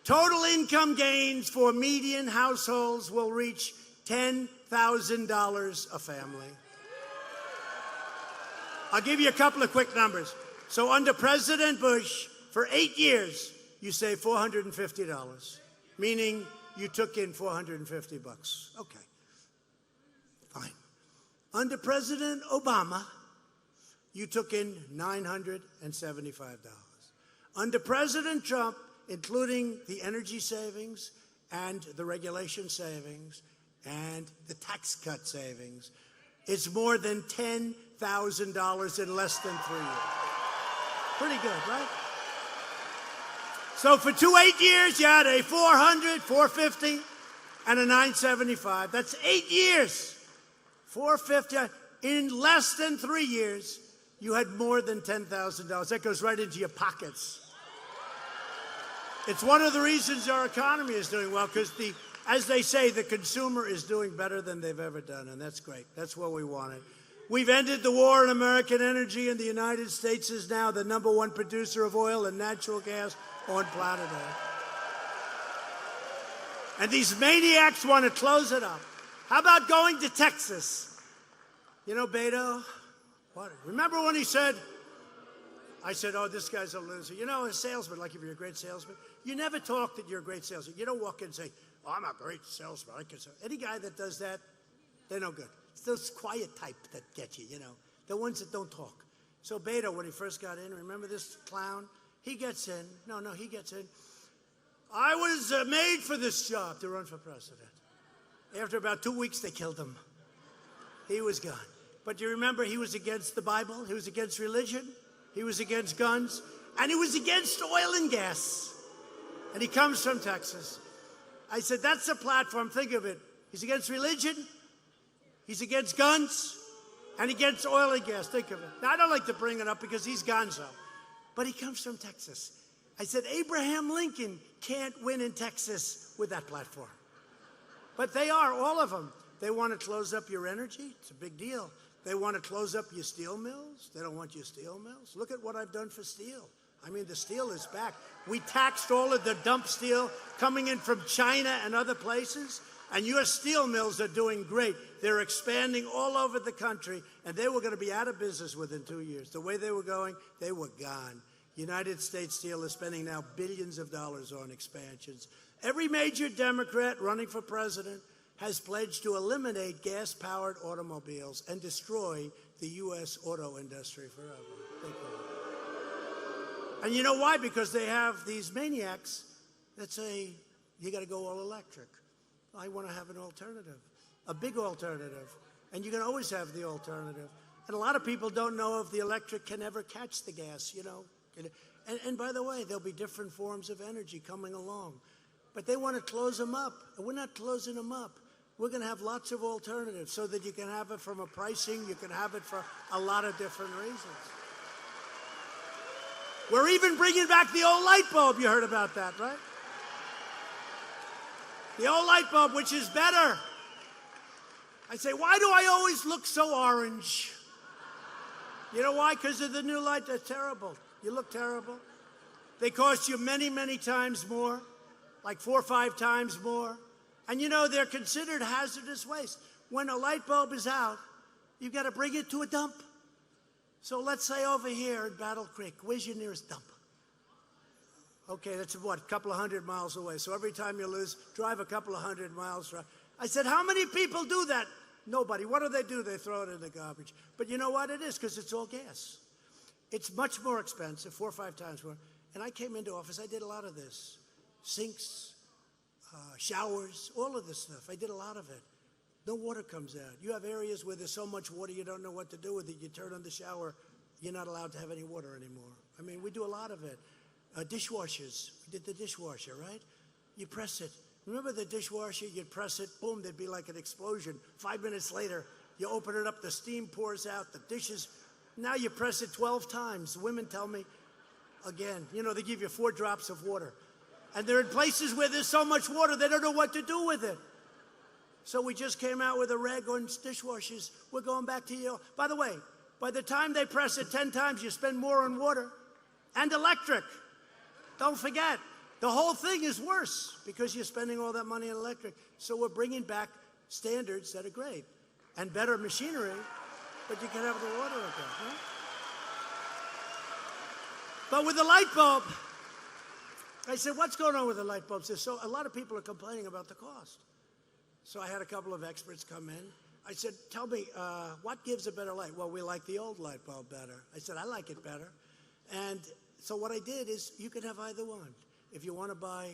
S2: Total income gains for median households will reach $10,000 a family. I'll give you a couple of quick numbers. So under President Bush, for 8 years, you saved $450, meaning you took in $450. Okay, fine. Under President Obama, you took in $975. Under President Trump, including the energy savings and the regulation savings and the tax cut savings, it's more than $10,000 in less than 3 years. Pretty good, right? So for 8 years, you had a $400, $450, and a $975. That's 8 years. $450. In less than 3 years, you had more than $10,000. That goes right into your pockets. It's one of the reasons our economy is doing well, because as they say, the consumer is doing better than they've ever done, and that's great. That's what we wanted. We've ended the war on American energy, and the United States is now the #1 producer of oil and natural gas on planet Earth. And these maniacs want to close it up. How about going to Texas? You know, Beto, what? Remember when he said, I said, oh, this guy's a loser. You know, a salesman, like if you're a great salesman, you never talk that you're a great salesman. You don't walk in and say, oh, I'm a great salesman. I can sell. Any guy that does that, they're no good. It's those quiet type that get you, you know, the ones that don't talk. So Beto, when he first got in, remember this clown? He gets in. No, he gets in. I was made for this job, to run for president. After about 2 weeks, they killed him. He was gone. But you remember, he was against the Bible. He was against religion. He was against guns. And he was against oil and gas. And he comes from Texas. I said, that's the platform. Think of it. He's against religion. He's against guns. And against oil and gas. Think of it. Now, I don't like to bring it up because he's gonzo. But he comes from Texas. I said, Abraham Lincoln can't win in Texas with that platform. But they are, all of them. They want to close up your energy. It's a big deal. They want to close up your steel mills. They don't want your steel mills. Look at what I've done for steel. I mean, the steel is back. We taxed all of the dump steel coming in from China and other places, and your steel mills are doing great. They're expanding all over the country, and they were going to be out of business within 2 years. The way they were going, they were gone. United States Steel is spending now billions of dollars on expansions. Every major Democrat running for president has pledged to eliminate gas-powered automobiles and destroy the U.S. auto industry forever. Think of it. And you know why? Because they have these maniacs that say, you got to go all electric. I want to have an alternative, a big alternative. And you can always have the alternative. And a lot of people don't know if the electric can ever catch the gas, you know. And by the way, there'll be different forms of energy coming along. But they want to close them up. And we're not closing them up. We're going to have lots of alternatives so that you can have it from a pricing, you can have it for a lot of different reasons. We're even bringing back the old light bulb. You heard about that, right? The old light bulb, which is better. I say, why do I always look so orange? You know why? Because of the new light. They're terrible. You look terrible. They cost you many, many times more, like 4 or 5 times more. And you know, they're considered hazardous waste. When a light bulb is out, you've got to bring it to a dump. So let's say over here in Battle Creek, where's your nearest dump? Okay, that's what, a couple of 100 miles away. So every time you lose, drive a couple of 100 miles. I said, how many people do that? Nobody. What do? They throw it in the garbage. But you know what it is? Because it's all gas. It's much more expensive, 4 or 5 times more. And I came into office, I did a lot of this. Sinks, showers, all of this stuff. I did a lot of it. No water comes out. You have areas where there's so much water you don't know what to do with it. You turn on the shower, you're not allowed to have any water anymore. I mean, we do a lot of it. Dishwashers. We did the dishwasher, right? You press it. Remember the dishwasher? You'd press it, boom, there'd be like an explosion. 5 minutes later, you open it up, the steam pours out, the dishes. Now you press it 12 times. Women tell me, again, you know, they give you 4 drops of water. And they're in places where there's so much water, they don't know what to do with it. So we just came out with a reg on dishwashers. We're going back to you. By the way, by the time they press it 10 times, you spend more on water and electric. Don't forget, the whole thing is worse because you're spending all that money on electric. So we're bringing back standards that are great and better machinery, but you can have the water again. Huh? But with the light bulb, I said, what's going on with the light bulbs? So a lot of people are complaining about the cost. So I had a couple of experts come in. I said, tell me, what gives a better light? Well, we like the old light bulb better. I said, I like it better. And so what I did is you can have either one. If you want to buy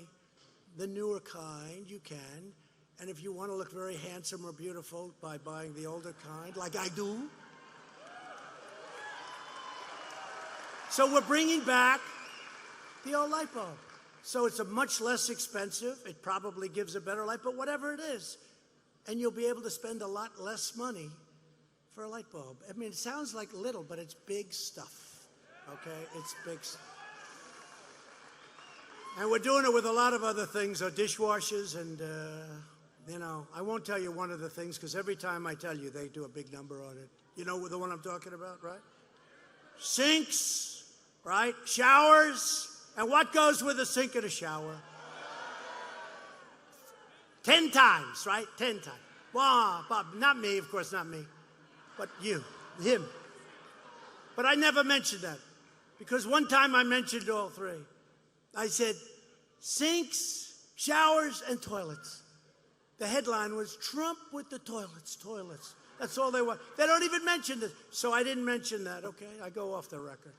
S2: the newer kind, you can. And if you want to look very handsome or beautiful by buying the older kind, like I do. So we're bringing back the old light bulb. So it's a much less expensive. It probably gives a better light, but whatever it is. And you'll be able to spend a lot less money for a light bulb. I mean, it sounds like little, but it's big stuff, okay? It's big stuff. And we're doing it with a lot of other things, dishwashers, and, you know, I won't tell you one of the things, because every time I tell you, they do a big number on it. You know the one I'm talking about, right? Sinks, right? Showers. And what goes with a sink and a shower? 10 times, right? 10 times. Wow, Bob, not me, of course, not me. But you, him. But I never mentioned that. Because one time I mentioned all 3. I said, sinks, showers, and toilets. The headline was, Trump with the toilets, toilets. That's all they want. They don't even mention this. So I didn't mention that, okay? I go off the record.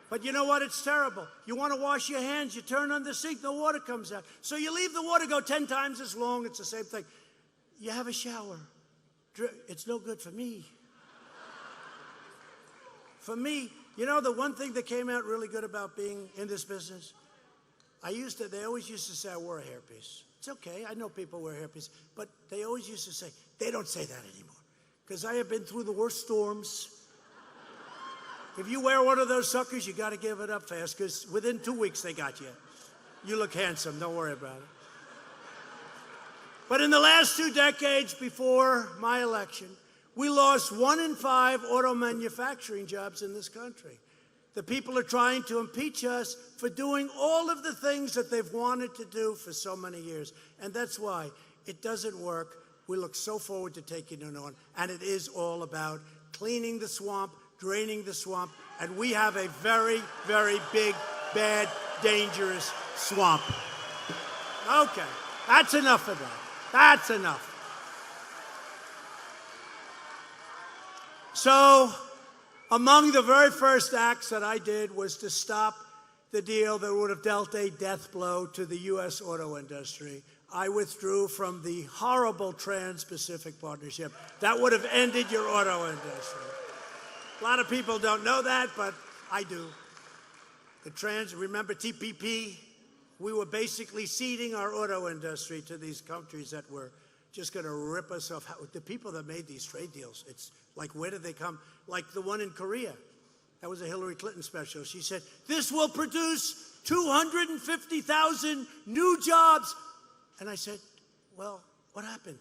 S2: But you know what? It's terrible. You want to wash your hands, you turn on the sink, no water comes out. So you leave the water go 10 times as long. It's the same thing. You have a shower. It's no good for me. For me, you know the one thing that came out really good about being in this business? They always used to say I wore a hairpiece. It's okay. I know people wear hairpiece. But they always used to say, they don't say that anymore. Because I have been through the worst storms. If you wear one of those suckers, you got to give it up fast, because within 2 weeks, they got you. You look handsome. Don't worry about it. But in the last 2 decades before my election, we lost 1 in 5 auto manufacturing jobs in this country. The people are trying to impeach us for doing all of the things that they've wanted to do for so many years. And that's why it doesn't work. We look so forward to taking it on. And it is all about cleaning the swamp, draining the swamp, and we have a very, very big, bad, dangerous swamp. Okay, that's enough of that. That's enough. So, among the very first acts that I did was to stop the deal that would have dealt a death blow to the U.S. auto industry. I withdrew from the horrible Trans-Pacific Partnership. That would have ended your auto industry. A lot of people don't know that, but I do. Remember TPP? We were basically ceding our auto industry to these countries that were just going to rip us off. The people that made these trade deals, it's like, where did they come? Like the one in Korea. That was a Hillary Clinton special. She said, this will produce 250,000 new jobs. And I said, well, what happened?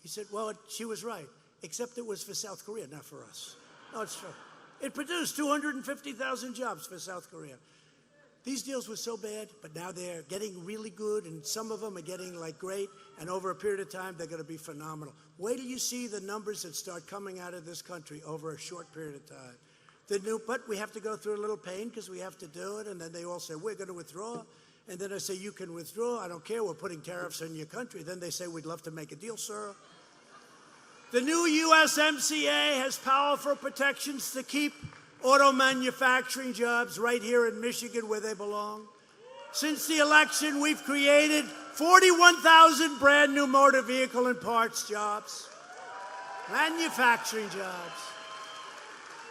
S2: He said, well, she was right, except it was for South Korea, not for us. No, it's true. It produced 250,000 jobs for South Korea. These deals were so bad, but now they're getting really good, and some of them are getting like great, and over a period of time, they're going to be phenomenal. Wait till you see the numbers that start coming out of this country over a short period of time. But we have to go through a little pain because we have to do it, and then they all say, we're going to withdraw. And then I say, you can withdraw. I don't care. We're putting tariffs on your country. Then they say, we'd love to make a deal, sir. The new USMCA has powerful protections to keep auto manufacturing jobs right here in Michigan where they belong. Since the election, we've created 41,000 brand new motor vehicle and parts jobs, manufacturing jobs.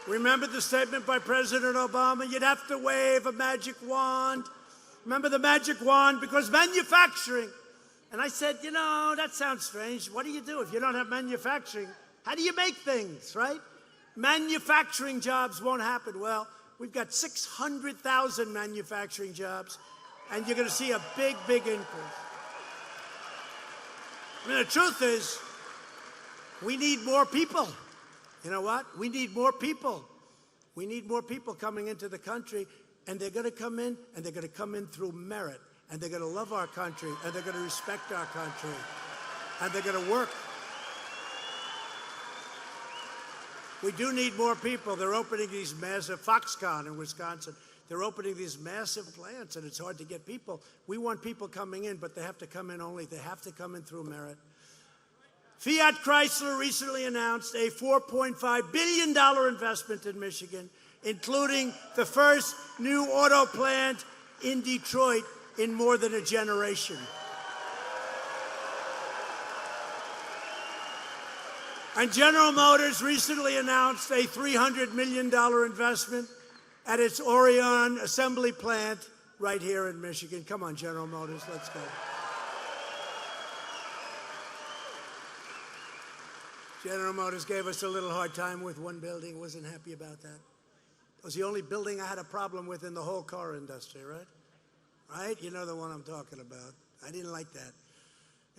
S2: Remember the statement by President Obama? You'd have to wave a magic wand. Remember the magic wand? Because manufacturing. And I said, you know, that sounds strange. What do you do if you don't have manufacturing? How do you make things, right? Manufacturing jobs won't happen. Well, we've got 600,000 manufacturing jobs, and you're going to see a big, big increase. I mean, the truth is, we need more people. You know what? We need more people. We need more people coming into the country, and they're going to come in, and they're going to come in through merit, and they're going to love our country, and they're going to respect our country, and they're going to work. We do need more people. They're opening these massive, Foxconn in Wisconsin, they're opening these massive plants, and it's hard to get people. We want people coming in, but they have to come in they have to come in through merit. Fiat Chrysler recently announced a $4.5 billion investment in Michigan, including the first new auto plant in Detroit in more than a generation. And General Motors recently announced a $300 million investment at its Orion assembly plant right here in Michigan. Come on, General Motors, let's go. General Motors gave us a little hard time with one building. Wasn't happy about that. It was the only building I had a problem with in the whole car industry, right? Right? You know the one I'm talking about. I didn't like that.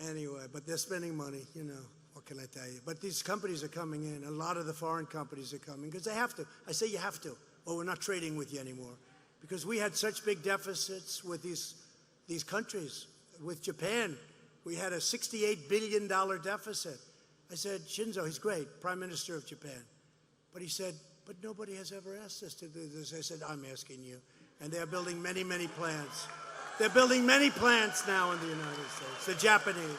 S2: Anyway, but they're spending money, you know. What can I tell you? But these companies are coming in. A lot of the foreign companies are coming because they have to. I say you have to, or we're not trading with you anymore. Because we had such big deficits with these countries. With Japan, we had a $68 billion deficit. I said, Shinzo, he's great, Prime Minister of Japan. But he said, but nobody has ever asked us to do this. I said, I'm asking you. And they're building many, many plants. They're building many plants now in the United States, the Japanese.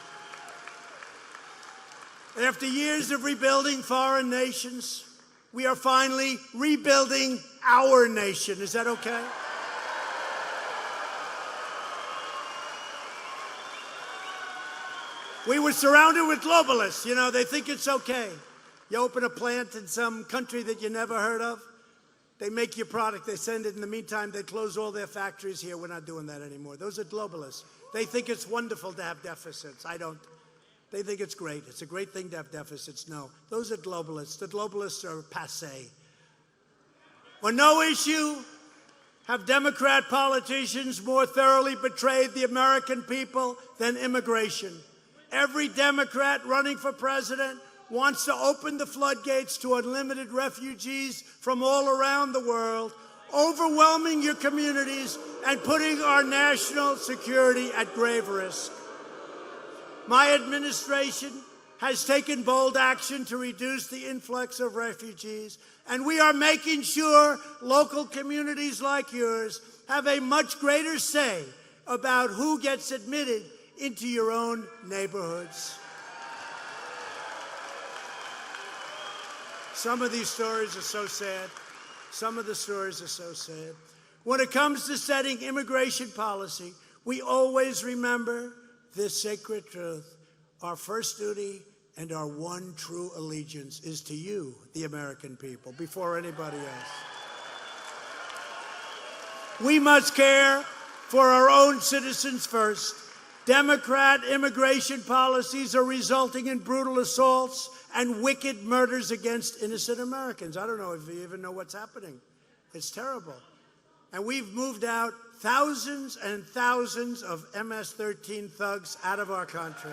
S2: After years of rebuilding foreign nations, we are finally rebuilding our nation. Is that okay? We were surrounded with globalists. You know, they think it's okay. You open a plant in some country that you never heard of, they make your product, they send it. In the meantime, they close all their factories here. We're not doing that anymore. Those are globalists. They think it's wonderful to have deficits. I don't. They think it's great. It's a great thing to have deficits. No, those are globalists. The globalists are passé. On no issue have Democrat politicians more thoroughly betrayed the American people than immigration. Every Democrat running for president wants to open the floodgates to unlimited refugees from all around the world, overwhelming your communities and putting our national security at grave risk. My administration has taken bold action to reduce the influx of refugees, and we are making sure local communities like yours have a much greater say about who gets admitted into your own neighborhoods. Some of these stories are so sad. Some of the stories are so sad. When it comes to setting immigration policy, we always remember this sacred truth. Our first duty and our one true allegiance is to you, the American people, before anybody else. We must care for our own citizens first. Democrat immigration policies are resulting in brutal assaults and wicked murders against innocent Americans. I don't know if you even know what's happening. It's terrible. And we've moved out thousands and thousands of MS-13 thugs out of our country.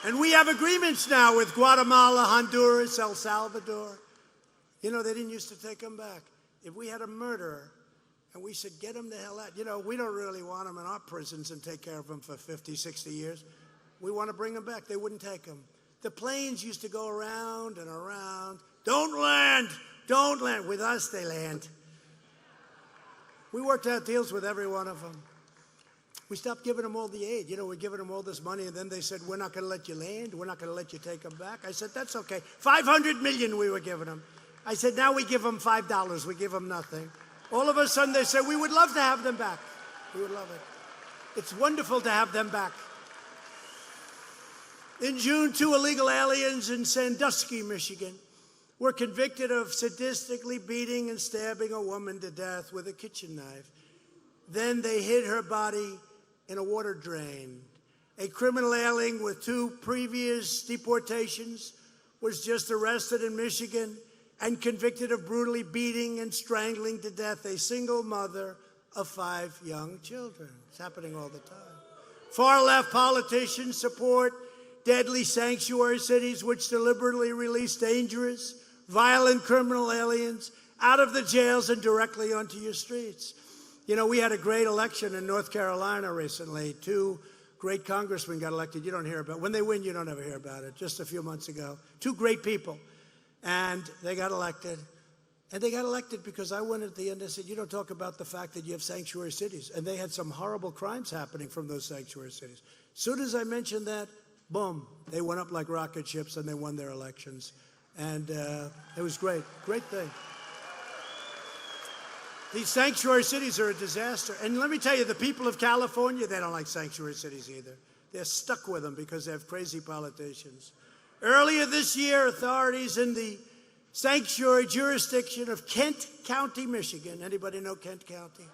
S2: And we have agreements now with Guatemala, Honduras, El Salvador. You know, they didn't used to take them back. If we had a murderer and we said, get him the hell out. You know, we don't really want him in our prisons and take care of him for 50, 60 years. We want to bring him back. They wouldn't take him. The planes used to go around and around. Don't land. Don't land. With us, they land. We worked out deals with every one of them. We stopped giving them all the aid. You know, we're giving them all this money, and then they said, we're not going to let you land. We're not going to let you take them back. I said, that's okay. $500 million we were giving them. I said, now we give them $5. We give them nothing. All of a sudden, they said, we would love to have them back. We would love it. It's wonderful to have them back. In June, 2 illegal aliens in Sandusky, Michigan, were convicted of sadistically beating and stabbing a woman to death with a kitchen knife. Then they hid her body in a water drain. A criminal alien with 2 previous deportations was just arrested in Michigan and convicted of brutally beating and strangling to death a single mother of 5 young children. It's happening all the time. Far-left politicians support deadly sanctuary cities which deliberately release dangerous, violent criminal aliens out of the jails and directly onto your streets. You know, we had a great election in North Carolina recently. 2 great congressmen got elected. You don't hear about it. When they win, you don't ever hear about it. Just a few months ago. 2 great people. And they got elected. And they got elected because I went at the end and said, you don't talk about the fact that you have sanctuary cities. And they had some horrible crimes happening from those sanctuary cities. As soon as I mentioned that, boom, they went up like rocket ships and they won their elections. And it was great. Great thing. These sanctuary cities are a disaster. And let me tell you, the people of California, they don't like sanctuary cities either. They're stuck with them because they have crazy politicians. Earlier this year, authorities in the sanctuary jurisdiction of Kent County, Michigan, anybody know Kent County?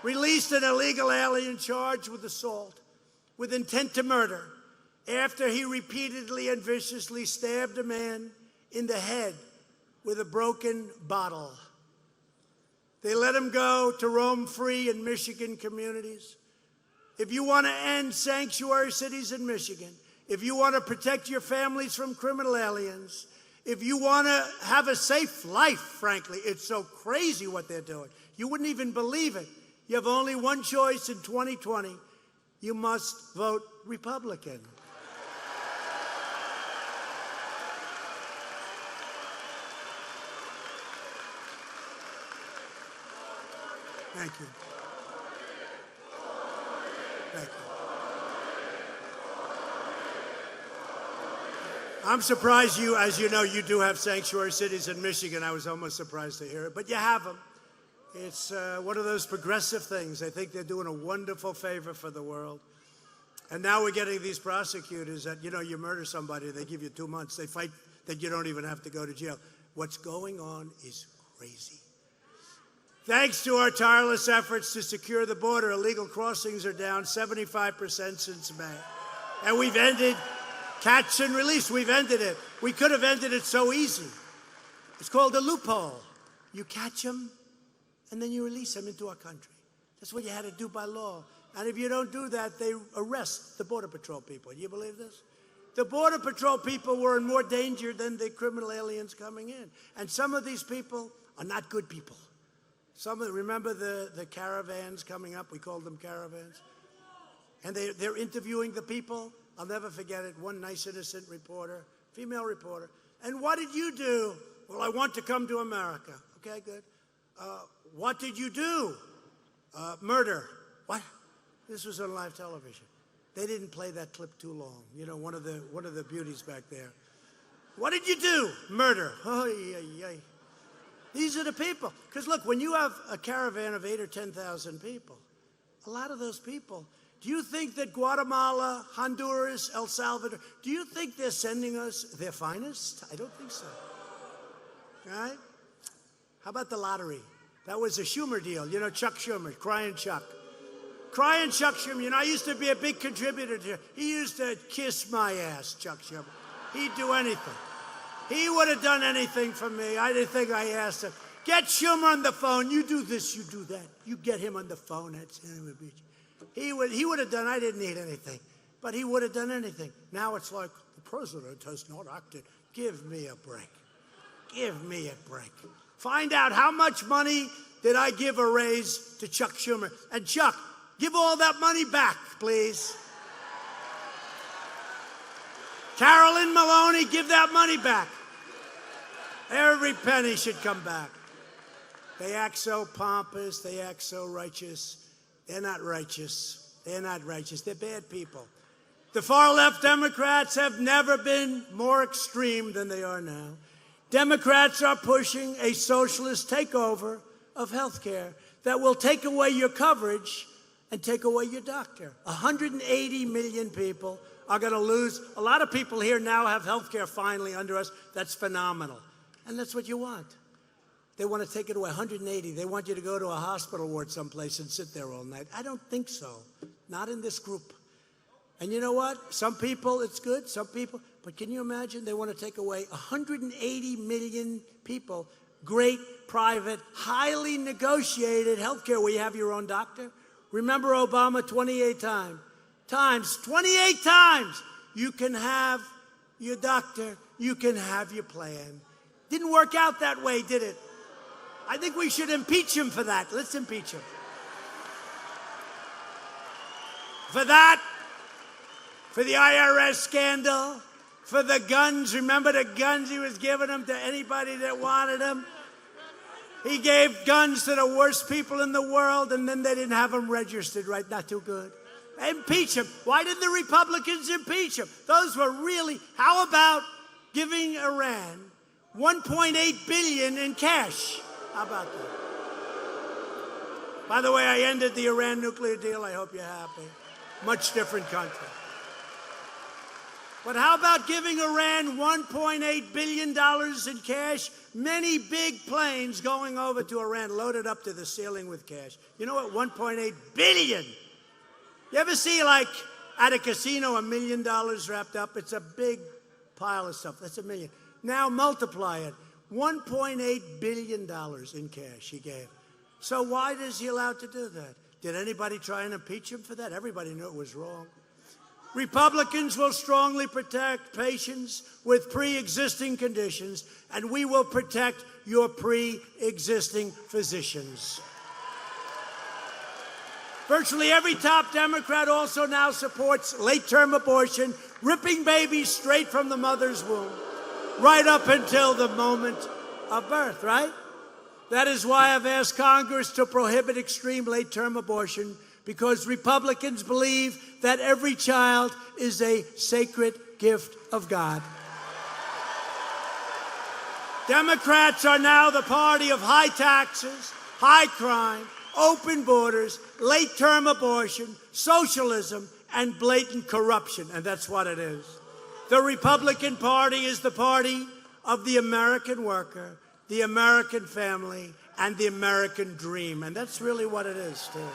S2: Released an illegal alien charged with assault with intent to murder after he repeatedly and viciously stabbed a man in the head with a broken bottle. They let him go to roam free in Michigan communities. If you want to end sanctuary cities in Michigan, if you want to protect your families from criminal aliens, if you want to have a safe life, frankly, it's so crazy what they're doing. You wouldn't even believe it. You have only one choice in 2020. You must vote Republican. Thank you. Thank you. I'm surprised you, as you know, you do have sanctuary cities in Michigan. I was almost surprised to hear it, but you have them. It's one of those progressive things. I think they're doing a wonderful favor for the world. And now we're getting these prosecutors that, you know, you murder somebody, they give you 2 months. They fight that you don't even have to go to jail. What's going on is crazy. Thanks to our tireless efforts to secure the border, illegal crossings are down 75% since May. And we've ended catch and release. We've ended it. We could have ended it so easy. It's called a loophole. You catch them, and then you release them into our country. That's what you had to do by law. And if you don't do that, they arrest the Border Patrol people. Do you believe this? The Border Patrol people were in more danger than the criminal aliens coming in. And some of these people are not good people. Some of them, remember the caravans coming up? We called them caravans. And they're interviewing the people. I'll never forget it. One nice, innocent reporter, female reporter. And what did you do? Well, I want to come to America. Okay, good. What did you do? Murder. What? This was on live television. They didn't play that clip too long. You know, one of the beauties back there. What did you do? Murder. Oh, yeah. These are the people. Because look, when you have a caravan of 8,000 or 10,000 people, a lot of those people, do you think that Guatemala, Honduras, El Salvador, do you think they're sending us their finest? I don't think so. Right? How about the lottery? That was a Schumer deal. You know, Chuck Schumer, Crying Chuck. Crying Chuck Schumer. You know, I used to be a big contributor to him. He used to kiss my ass, Chuck Schumer. He'd do anything. He would have done anything for me. I didn't think I asked him. Get Schumer on the phone. You do this, you do that. You get him on the phone at Santa Beach. He would have done, I didn't need anything, but he would have done anything. Now it's like, the president has not acted. Give me a break. Give me a break. Find out how much money did I give a raise to Chuck Schumer. And Chuck, give all that money back, please. Carolyn Maloney, give that money back. Every penny should come back. They act so pompous. They act so righteous. They're not righteous. They're not righteous. They're bad people. The far-left Democrats have never been more extreme than they are now. Democrats are pushing a socialist takeover of health care that will take away your coverage and take away your doctor. 180 million people
S3: are going to lose. A lot of people here now have health care finally under us. That's phenomenal. And that's what you want. They want to take it to 180. They want you to go to a hospital ward someplace and sit there all night. I don't think so. Not in this group. And you know what? Some people, it's good. Some people. But can you imagine? They want to take away 180 million people. Great, private, highly negotiated health care where you have your own doctor. Remember Obama 28 times. 28 times. You can have your doctor. You can have your plan. Didn't work out that way, did it? I think we should impeach him for that. Let's impeach him. For that, for the IRS scandal, for the guns. Remember the guns he was giving them to anybody that wanted them? He gave guns to the worst people in the world, and then they didn't have them registered right. Not too good. Impeach him. Why didn't the Republicans impeach him? Those were really. How about giving Iran $1.8 billion in cash? How about that? By the way, I ended the Iran nuclear deal. I hope you're happy. Much different country. But how about giving Iran $1.8 billion in cash? Many big planes going over to Iran, loaded up to the ceiling with cash. You know what? $1.8 billion. You ever see, like, at a casino, $1 million wrapped up? It's a big pile of stuff. That's $1 million. Now multiply it. $1.8 billion in cash he gave. So why is he allowed to do that? Did anybody try and impeach him for that? Everybody knew it was wrong. Republicans will strongly protect patients with pre-existing conditions, and we will protect your pre-existing physicians. Virtually every top Democrat also now supports late-term abortion, ripping babies straight from the mother's womb, right up until the moment of birth, right? That is why I've asked Congress to prohibit extreme late-term abortion, because Republicans believe that every child is a sacred gift of God. Democrats are now the party of high taxes, high crime, open borders, late-term abortion, socialism, and blatant corruption, and that's what it is. The Republican Party is the party of the American worker, the American family, and the American dream, and that's really what it is, too.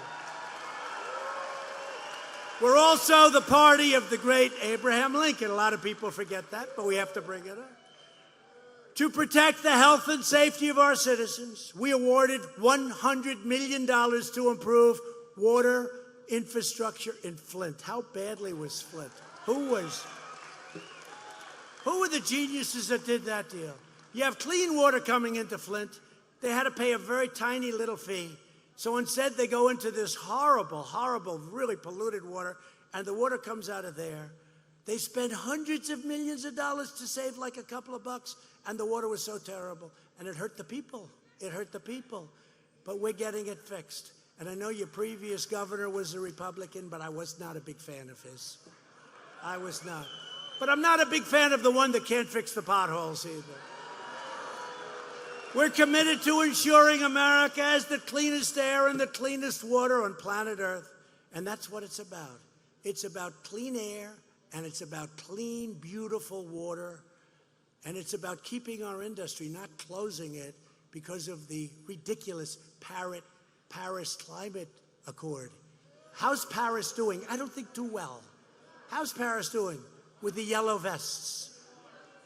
S3: We're also the party of the great Abraham Lincoln. A lot of people forget that, but we have to bring it up. To protect the health and safety of our citizens, we awarded $100 million to improve water infrastructure in Flint. How badly was Flint? Who were the geniuses that did that deal? You have clean water coming into Flint. They had to pay a very tiny little fee. So instead, they go into this horrible, horrible, really polluted water, and the water comes out of there. They spend hundreds of millions of dollars to save like a couple of bucks, and the water was so terrible, and it hurt the people. It hurt the people. But we're getting it fixed. And I know your previous governor was a Republican, but I was not a big fan of his. I was not. But I'm not a big fan of the one that can't fix the potholes either. We're committed to ensuring America has the cleanest air and the cleanest water on planet Earth. And that's what it's about. It's about clean air, and it's about clean, beautiful water. And it's about keeping our industry, not closing it because of the ridiculous Paris Climate Accord. How's Paris doing? I don't think too well. How's Paris doing with the yellow vests?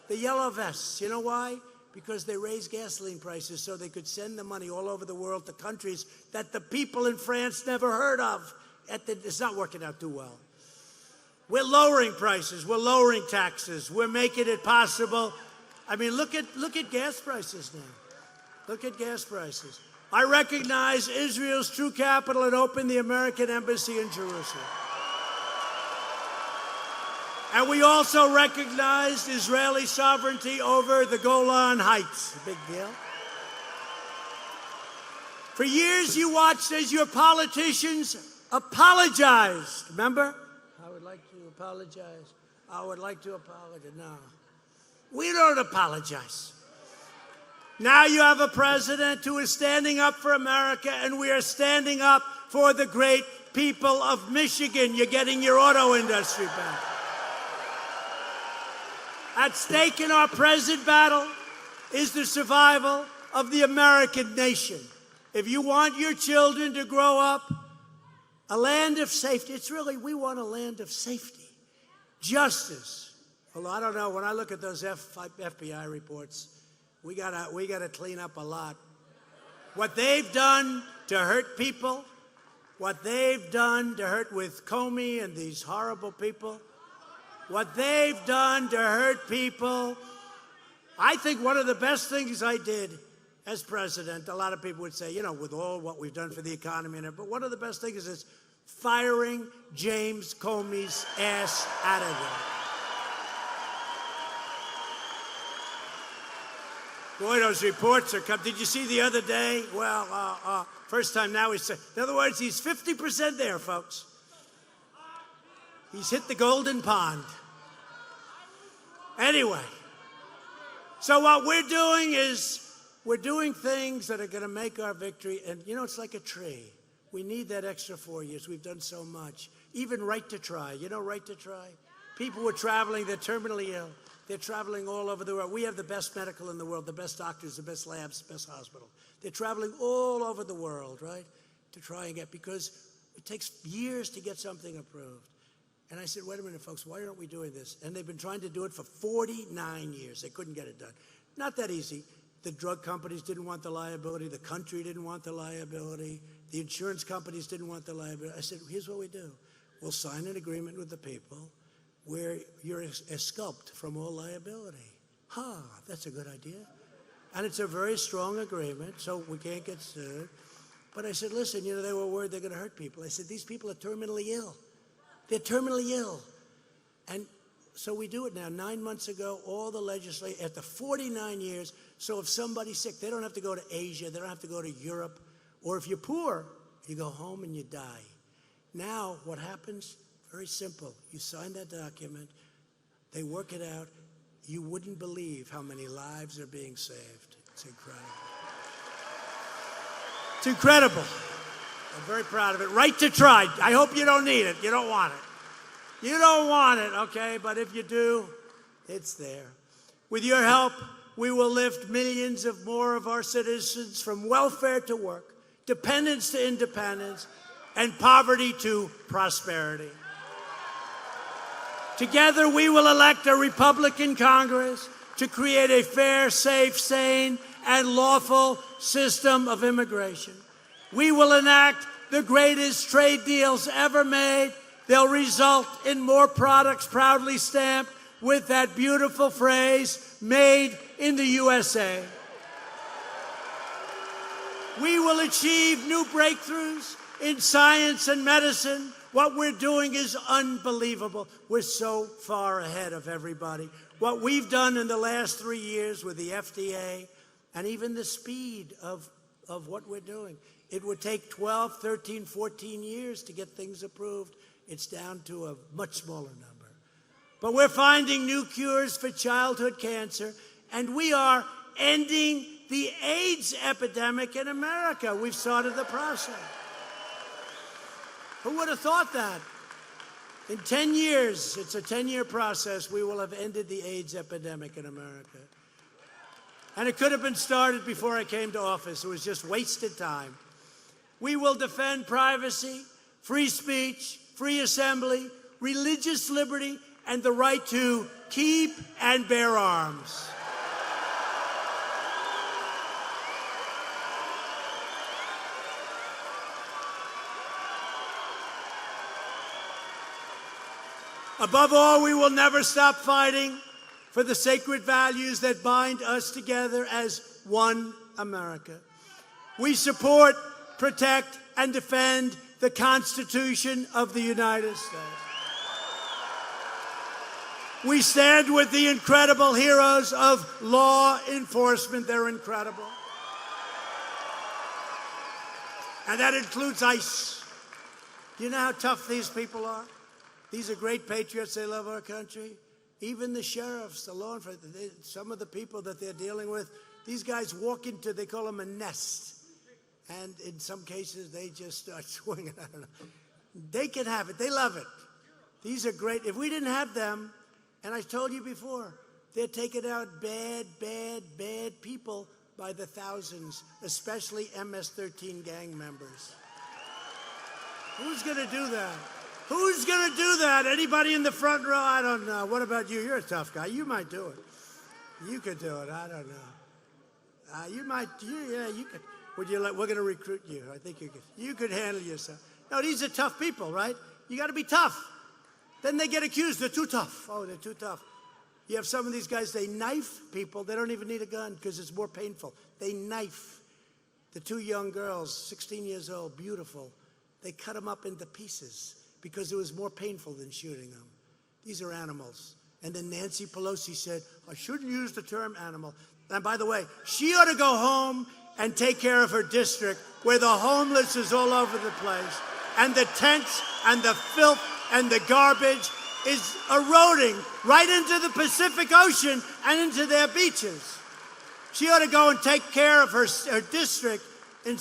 S3: The yellow vests. You know why? Because they raised gasoline prices so they could send the money all over the world to countries that the people in France never heard of. It's not working out too well. We're lowering prices. We're lowering taxes. We're making it possible. I mean, look at gas prices now. Look at gas prices. I recognize Israel's true capital and opened the American embassy in Jerusalem. And we also recognized Israeli sovereignty over the Golan Heights. A big deal. For years, you watched as your politicians apologized. Remember? I would like to apologize. I would like to apologize. No. We don't apologize. Now you have a president who is standing up for America, and we are standing up for the great people of Michigan. You're getting your auto industry back. At stake in our present battle is the survival of the American nation. If you want your children to grow up a land of safety, we want a land of safety, justice. Well, I don't know. When I look at those FBI reports, we gotta clean up a lot. What they've done to hurt people, what they've done to hurt with Comey and these horrible people, what they've done to hurt people. I think one of the best things I did as president, a lot of people would say, you know, with all what we've done for the economy, but one of the best things is firing James Comey's ass out of there. Boy, those reports are coming. Did you see the other day? Well, first time now he's, in other words, he's 50% there, folks. He's hit the golden pond. Anyway, so what we're doing is we're doing things that are going to make our victory, and you know, it's like a tree. We need that extra 4 years. We've done so much. Even right to try. You know, right to try? People were traveling, they're terminally ill. They're traveling all over the world. We have the best medical in the world, the best doctors, the best labs, the best hospital. They're traveling all over the world, right, to try and get, because it takes years to get something approved. And I said, wait a minute, folks, why aren't we doing this? And they've been trying to do it for 49 years. They couldn't get it done. Not that easy. The drug companies didn't want the liability. The country didn't want the liability. The insurance companies didn't want the liability. I said, here's what we do. We'll sign an agreement with the people where you're exculped from all liability. That's a good idea. And it's a very strong agreement, so we can't get sued. But I said, listen, you know, they were worried they're going to hurt people. I said, these people are terminally ill. They're terminally ill. And so we do it now. 9 months ago, all the legislators, after 49 years, so if somebody's sick, they don't have to go to Asia, they don't have to go to Europe, or if you're poor, you go home and you die. Now, what happens? Very simple. You sign that document, they work it out. You wouldn't believe how many lives are being saved. It's incredible. It's incredible. I'm very proud of it. Right to try. I hope you don't need it. You don't want it. You don't want it, okay? But if you do, it's there. With your help, we will lift millions of more of our citizens from welfare to work, dependence to independence, and poverty to prosperity. Together, we will elect a Republican Congress to create a fair, safe, sane, and lawful system of immigration. We will enact the greatest trade deals ever made. They'll result in more products proudly stamped with that beautiful phrase, made in the USA. We will achieve new breakthroughs in science and medicine. What we're doing is unbelievable. We're so far ahead of everybody. What we've done in the last 3 years with the FDA, and even the speed of what we're doing. It would take 12, 13, 14 years to get things approved. It's down to a much smaller number. But we're finding new cures for childhood cancer, and we are ending the AIDS epidemic in America. We've started the process. Who would have thought that? In 10 years, it's a 10-year process, we will have ended the AIDS epidemic in America. And it could have been started before I came to office. It was just wasted time. We will defend privacy, free speech, free assembly, religious liberty, and the right to keep and bear arms. Above all, we will never stop fighting for the sacred values that bind us together as one America. We support, protect, and defend the Constitution of the United States. We stand with the incredible heroes of law enforcement. They're incredible. And that includes ICE. Do you know how tough these people are? These are great patriots. They love our country. Even the sheriffs, the law enforcement, some of the people that they're dealing with, these guys walk into, they call them a nest. And in some cases, they just start swinging. I don't know. They can have it. They love it. These are great. If we didn't have them, and I told you before, They're taking out bad, bad, bad people by the thousands, especially MS-13 gang members. Who's going to do that? Who's going to do that? Anybody in the front row? I don't know. What about you? You're a tough guy. You might do it. You could do it. I don't know. You might. Yeah, you could. Would you like? We're going to recruit you. I think you could. You could handle yourself. No, these are tough people, right? You got to be tough. Then they get accused. They're too tough. Oh, they're too tough. You have some of these guys. They knife people. They don't even need a gun because it's more painful. They knife the two young girls, 16 years old, beautiful. They cut them up into pieces because it was more painful than shooting them. These are animals. And then Nancy Pelosi said, I shouldn't use the term animal. And by the way, she ought to go home and take care of her district where the homeless is all over the place and the tents and the filth and the garbage is eroding right into the Pacific Ocean and into their beaches. She ought to go and take care of her district in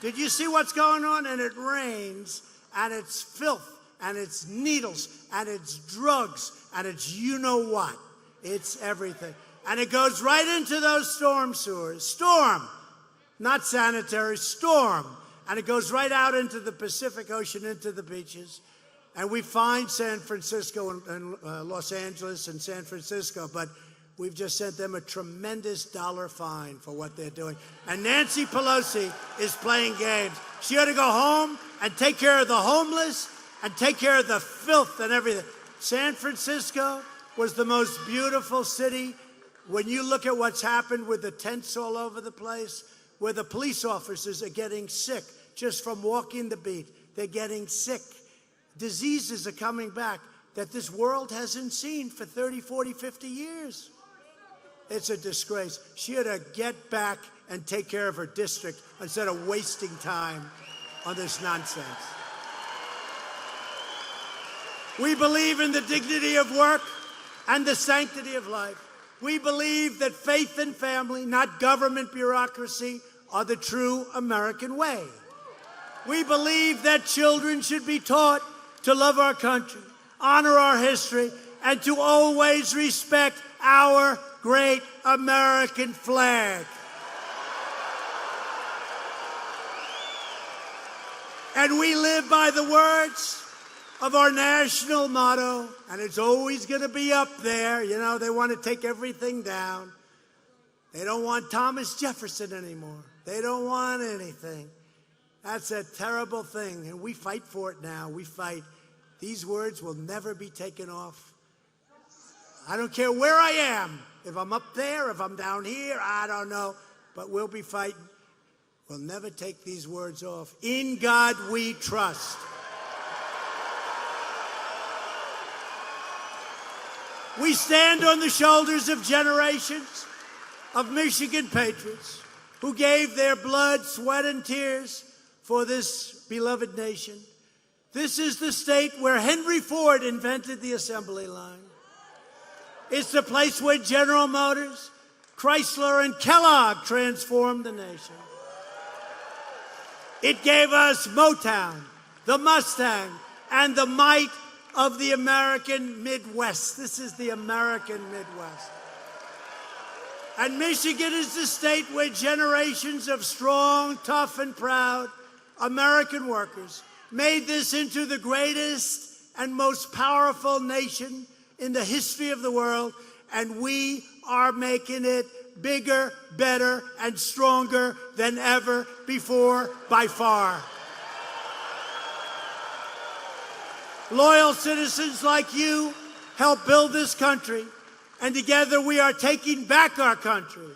S3: Did you see what's going on? And it rains, and it's filth, and it's needles, and it's drugs, and it's you know what. It's everything. And it goes right into those storm sewers. Storm, not sanitary, storm. And it goes right out into the Pacific Ocean, into the beaches. And we find San Francisco and Los Angeles and San Francisco, but we've just sent them a tremendous dollar fine for what they're doing. And Nancy Pelosi is playing games. She ought to go home and take care of the homeless and take care of the filth and everything. San Francisco was the most beautiful city. When you look at what's happened with the tents all over the place, where the police officers are getting sick just from walking the beat. They're getting sick. Diseases are coming back that this world hasn't seen for 30, 40, 50 years. It's a disgrace. She ought to get back and take care of her district instead of wasting time on this nonsense. We believe in the dignity of work and the sanctity of life. We believe that faith and family, not government bureaucracy, are the true American way. We believe that children should be taught to love our country, honor our history, and to always respect our great American flag. And we live by the words of our national motto, and it's always going to be up there. You know, they want to take everything down. They don't want Thomas Jefferson anymore. They don't want anything. That's a terrible thing, and we fight for it now. We fight. These words will never be taken off. I don't care where I am. If I'm up there, if I'm down here, I don't know. But we'll be fighting. We'll never take these words off. In God we trust. We stand on the shoulders of generations of Michigan patriots who gave their blood, sweat, and tears for this beloved nation. This is the state where Henry Ford invented the assembly line. It's the place where General Motors, Chrysler, and Kellogg transformed the nation. It gave us Motown, the Mustang, and the might of the American Midwest. This is the American Midwest. And Michigan is the state where generations of strong, tough, and proud American workers made this into the greatest and most powerful nation in the history of the world, and we are making it bigger, better, and stronger than ever before by far. Loyal citizens like you help build this country, and together we are taking back our country.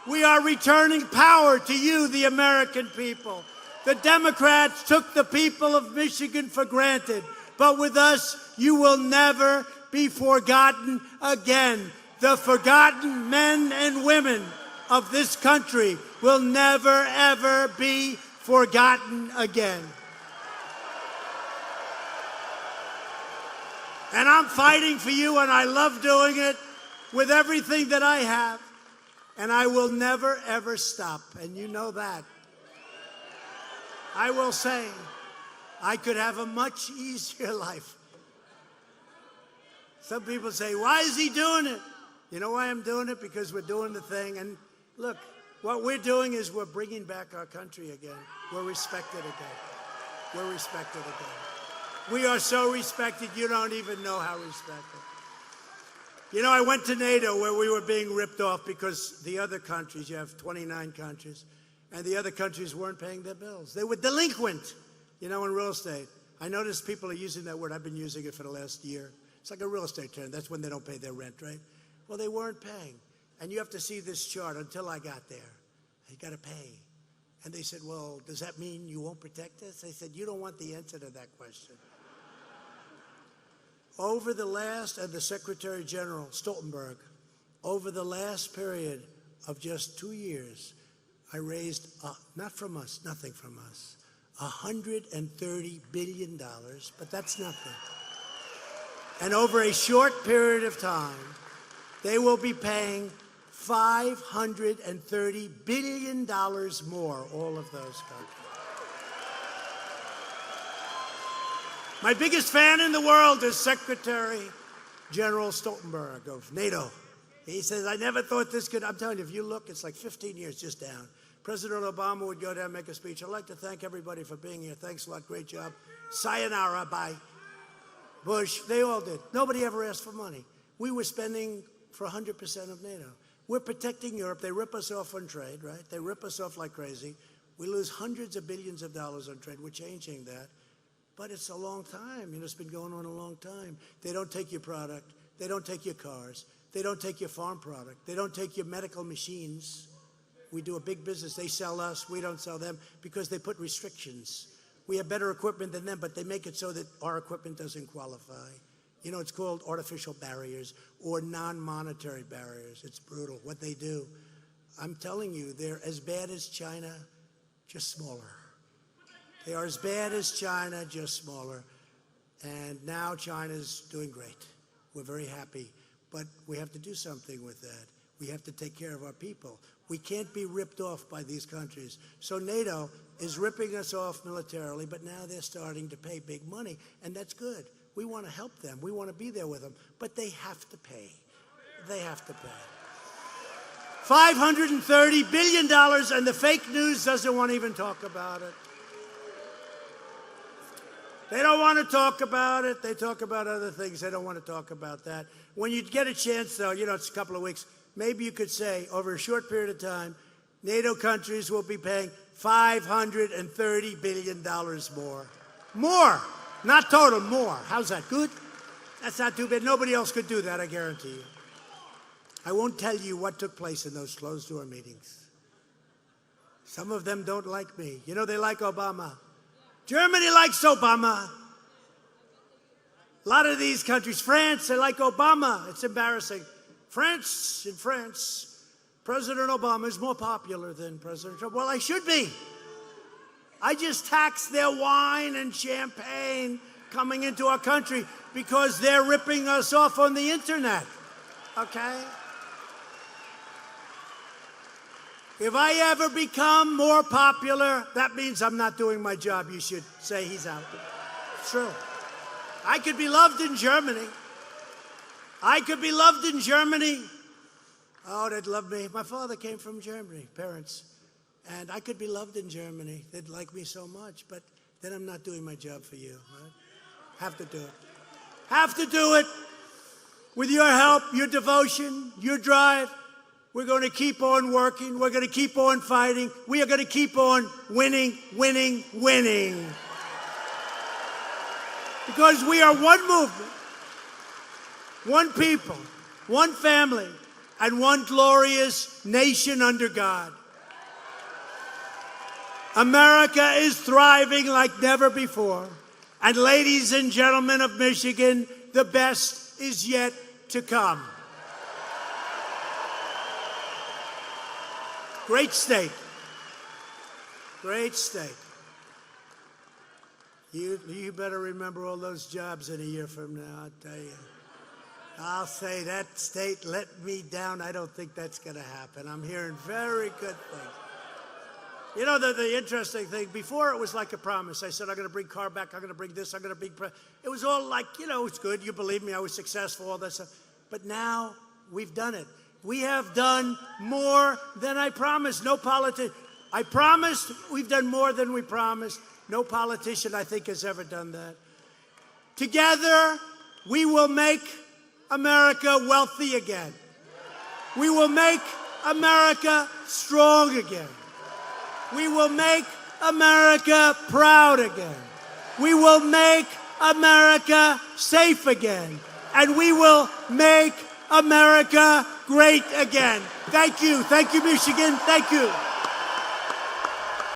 S3: We are returning power to you, the American people. The Democrats took the people of Michigan for granted, but with us, you will never be forgotten again. The forgotten men and women of this country will never, ever be forgotten again. And I'm fighting for you, and I love doing it with everything that I have, and I will never, ever stop, and you know that. I will say, I could have a much easier life. Some people say, why is he doing it? You know why I'm doing it? Because we're doing the thing. And look, what we're doing is we're bringing back our country again. We're respected again. We're respected again. We are so respected, you don't even know how respected. You know, I went to NATO where we were being ripped off because the other countries, you have 29 countries, and the other countries weren't paying their bills. They were delinquent, you know, in real estate. I noticed people are using that word. I've been using it for the last year. It's like a real estate term. That's when they don't pay their rent, right? Well, they weren't paying. And you have to see this chart until I got there. You got to pay. And they said, well, does that mean you won't protect us? I said, you don't want the answer to that question. Over the last, and the Secretary General, Stoltenberg, over the last period of just 2 years, I raised, not from us, nothing from us, $130 billion, but that's nothing. And over a short period of time, they will be paying $530 billion more, all of those countries. My biggest fan in the world is Secretary General Stoltenberg of NATO. He says, I never thought this could, I'm telling you, if you look, it's like 15 years just down. President Obama would go down and make a speech. I'd like to thank everybody for being here. Thanks a lot, great job. Sayonara, bye. Bush, they all did. Nobody ever asked for money. We were spending for 100% of NATO. We're protecting Europe. They rip us off on trade, right? They rip us off like crazy. We lose hundreds of billions of dollars on trade. We're changing that. But it's a long time. You know, it's been going on a long time. They don't take your product. They don't take your cars. They don't take your farm product. They don't take your medical machines. We do a big business. They sell us. We don't sell them because they put restrictions. We have better equipment than them, but they make it so that our equipment doesn't qualify. You know, it's called artificial barriers or non-monetary barriers. It's brutal what they do. I'm telling you, they're as bad as China, just smaller. They are as bad as China, just smaller. And now China's doing great. We're very happy. But we have to do something with that. We have to take care of our people. We can't be ripped off by these countries. So NATO is ripping us off militarily, but now they're starting to pay big money, and that's good. We want to help them. We want to be there with them, but they have to pay. They have to pay. $530 billion, and the fake news doesn't want to even talk about it. They don't want to talk about it. They talk about other things. They don't want to talk about that. When you get a chance, though, you know, it's a couple of weeks, maybe you could say, over a short period of time, NATO countries will be paying $530 billion more. More, not total, more. How's that, good? That's not too bad. Nobody else could do that, I guarantee you. I won't tell you what took place in those closed-door meetings. Some of them don't like me. You know, they like Obama. Germany likes Obama. A lot of these countries, France, they like Obama. It's embarrassing. In France, President Obama is more popular than President Trump. Well, I should be. I just tax their wine and champagne coming into our country because they're ripping us off on the internet. Okay? If I ever become more popular, that means I'm not doing my job. You should say he's out. It's true. I could be loved in Germany. I could be loved in Germany. Oh, they'd love me. My father came from Germany, parents. And I could be loved in Germany. They'd like me so much. But then I'm not doing my job for you. Right? Have to do it. Have to do it. With your help, your devotion, your drive. We're going to keep on working. We're going to keep on fighting. We are going to keep on winning, winning, winning. Because we are one movement, one people, one family, and one glorious nation under God. America is thriving like never before. And ladies and gentlemen of Michigan, the best is yet to come. Great state. Great state. You better remember all those jobs in a year from now, I'll tell you. I'll say that state let me down. I don't think that's going to happen. I'm hearing very good things. You know, the interesting thing, before it was like a promise. I said, I'm going to bring car back, I'm going to bring this, I'm going to bring... It was all like, you know, it's good, you believe me, I was successful, all that stuff. But now We've done it. We have done more than I promised. I promised we've done more than we promised. No politician, I think, has ever done that. Together, we will make America wealthy again. We will make America strong again. We will make America proud again. We will make America safe again. And we will make America great again. Thank you. Thank you, Michigan. Thank you.